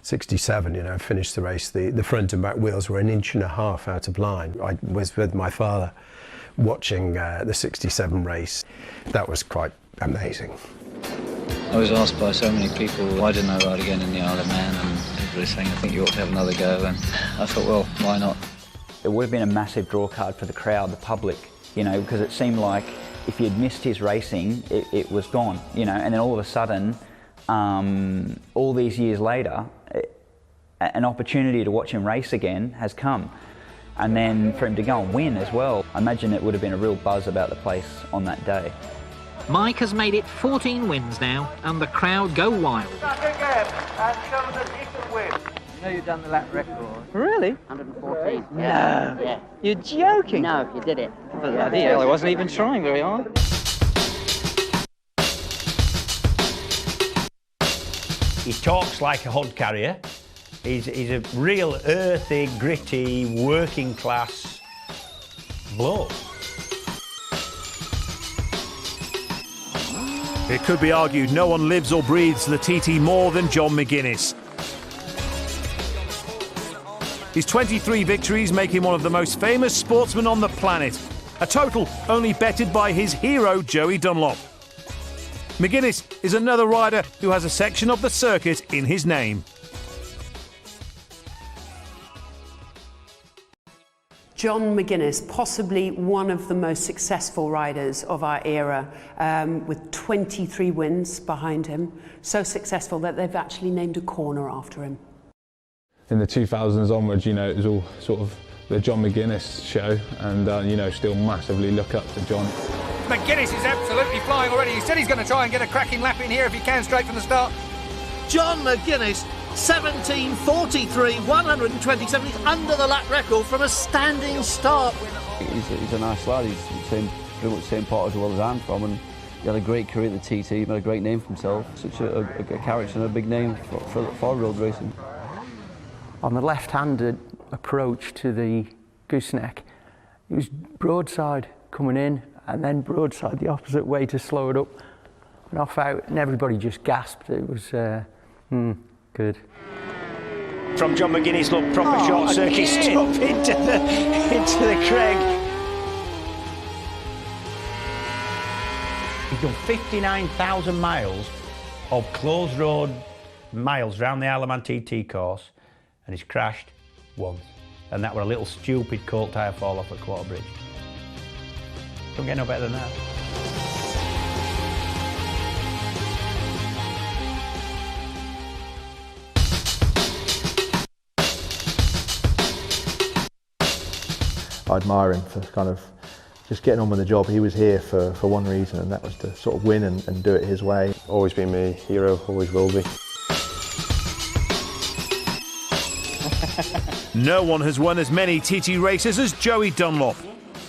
67, you know, finished the race, the front and back wheels were 1.5 inches out of line. I was with my father watching the 67 race. That was quite amazing. I was asked by so many people, why didn't I ride again in the Isle of Man? And people were saying, I think you ought to have another go. And I thought, well, why not? It would have been a massive draw card for the crowd, the public, you know, because it seemed like if you'd missed his racing, it was gone, you know, and then all of a sudden, all these years later, an opportunity to watch him race again has come. And then for him to go and win as well, I imagine it would have been a real buzz about the place on that day. Mike has made it 14 wins now, and the crowd go wild. You know you've done the lap record. Really? 114. No. Yeah. You're joking? No, you did it. Bloody hell, I wasn't even trying very hard. He talks like a hod carrier. He's a real earthy, gritty, working class bloke. It could be argued no one lives or breathes the TT more than John McGuinness. His 23 victories make him one of the most famous sportsmen on the planet, a total only betted by his hero Joey Dunlop. McGuinness is another rider who has a section of the circuit in his name. John McGuinness, possibly one of the most successful riders of our era, with 23 wins behind him. So successful that they've actually named a corner after him. In the 2000s onwards, you know, it was all sort of the John McGuinness show, and you know, still massively look up to John. McGuinness is absolutely flying already. He said he's going to try and get a cracking lap in here if he can, straight from the start. John McGuinness, 17:43, 127. He's under the lap record from a standing start. He's a nice lad. He's pretty much the same part as well as I'm from, and he had a great career at the TT. He made a great name for himself. Such a character and a big name for road racing. On the left-handed approach to the gooseneck, he was broadside coming in and then broadside the opposite way to slow it up and off out, and everybody just gasped. It was good. From John McGuinness, look, proper short circuit stuff into the Craig. He's done 59,000 miles of closed road miles round the Isle of Man TT course, and he's crashed once. And that were a little stupid colt tyre fall off at Quarter Bridge. Don't get no better than that. I admire him for kind of just getting on with the job. He was here for one reason, and that was to sort of win and do it his way. Always been my hero, always will be. No one has won as many TT races as Joey Dunlop.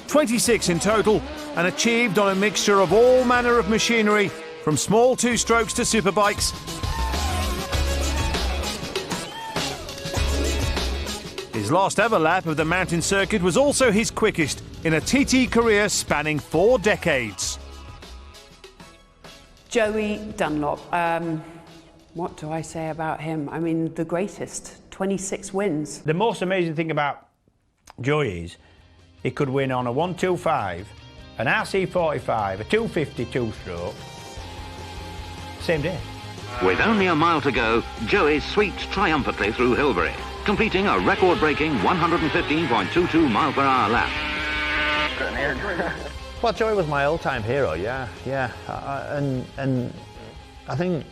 26 in total, and achieved on a mixture of all manner of machinery, from small two-strokes to superbikes. His last ever lap of the mountain circuit was also his quickest in a TT career spanning 4 decades. Joey Dunlop, what do I say about him? I mean, the greatest, 26 wins. The most amazing thing about Joey is he could win on a 125, an RC45, a 250 two-stroke, same day. With only a mile to go, Joey sweeps triumphantly through Hillier, completing a record-breaking 115.22 mile-per-hour lap. Well, Joey was my all-time hero, yeah. And I think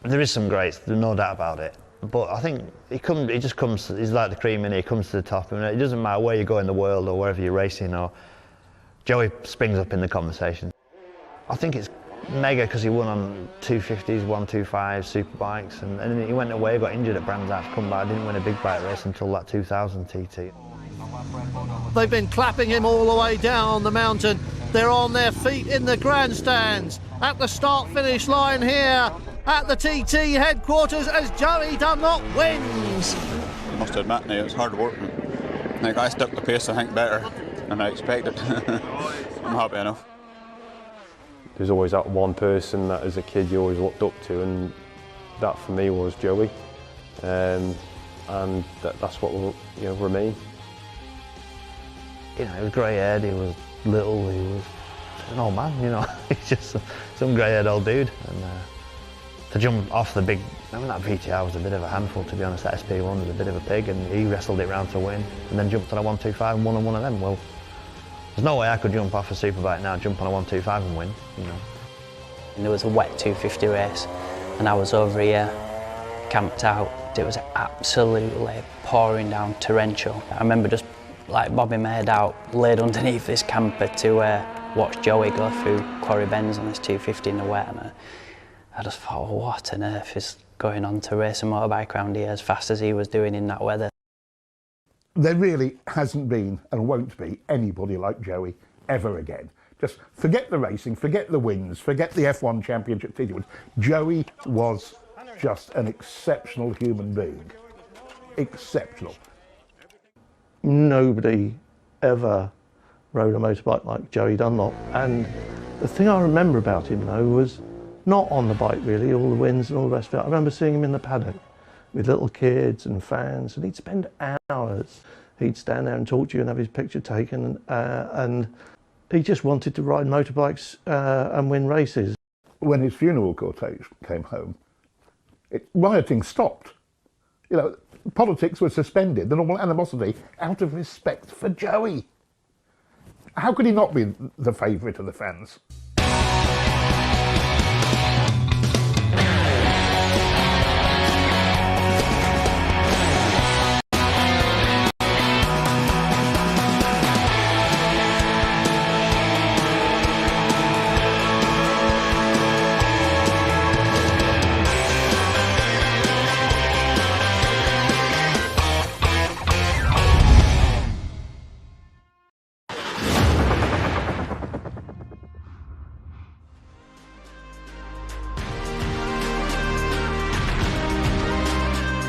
there is some greats, there's no doubt about it. But I think he just comes, he's like the cream and he comes to the top. And it doesn't matter where you go in the world or wherever you're racing, or Joey springs up in the conversation. I think it's mega because he won on 250s, 125 superbikes, and then he went away, got injured at Brands Hatch, come back, didn't win a big bike race until that 2000 TT. They've been clapping him all the way down the mountain. They're on their feet in the grandstands at the start-finish line here at the TT headquarters as Joey Dunlop wins. I must admit now, it was hard work. Like, I stuck the pace, I think, better than I expected. I'm happy enough. There's always that one person that as a kid you always looked up to, and that for me was Joey. And that's what will, you know, remain. You know, he was grey-haired, he was little, he was an old man, you know. He's just some grey-haired old dude. And to jump off the big, I mean, that VTR was a bit of a handful, to be honest. That SP1 was a bit of a pig, and he wrestled it round to win, and then jumped on a 125 and won on one of them. Well, there's no way I could jump off a superbike now, jump on a 125 and win, you know. And there was a wet 250 race, and I was over here, camped out. It was absolutely pouring down, torrential. I remember just like bobbing my head out, laid underneath this camper to watch Joey go through quarry bends on his 250 in the wet, and I just thought, oh, what on earth is going on to race a motorbike around here as fast as he was doing in that weather? There really hasn't been and won't be anybody like Joey ever again. Just forget the racing, forget the wins, forget the F1 Championship TT wins. Joey was just an exceptional human being. Exceptional. Nobody ever rode a motorbike like Joey Dunlop, and the thing I remember about him though was not on the bike really, all the wins and all the rest of it. I remember seeing him in the paddock with little kids and fans, and he'd spend hours. He'd stand there and talk to you and have his picture taken, and he just wanted to ride motorbikes and win races. When his funeral cortege came home, rioting stopped. You know, politics was suspended, the normal animosity, out of respect for Joey. How could he not be the favourite of the fans?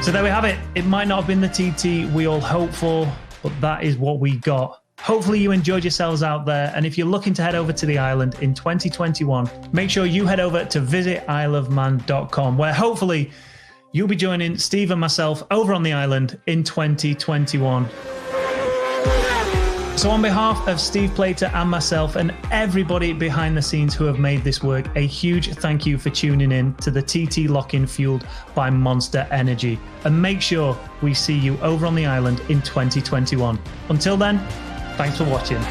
So there we have it. It might not have been the TT we all hoped for, but that is what we got. Hopefully you enjoyed yourselves out there, and if you're looking to head over to the island in 2021, make sure you head over to visitisleofman.com, where hopefully you'll be joining Steve and myself over on the island in 2021. So on behalf of Steve Plater and myself and everybody behind the scenes who have made this work, a huge thank you for tuning in to the TT Lock-In fueled by Monster Energy. And make sure we see you over on the island in 2021. Until then, thanks for watching.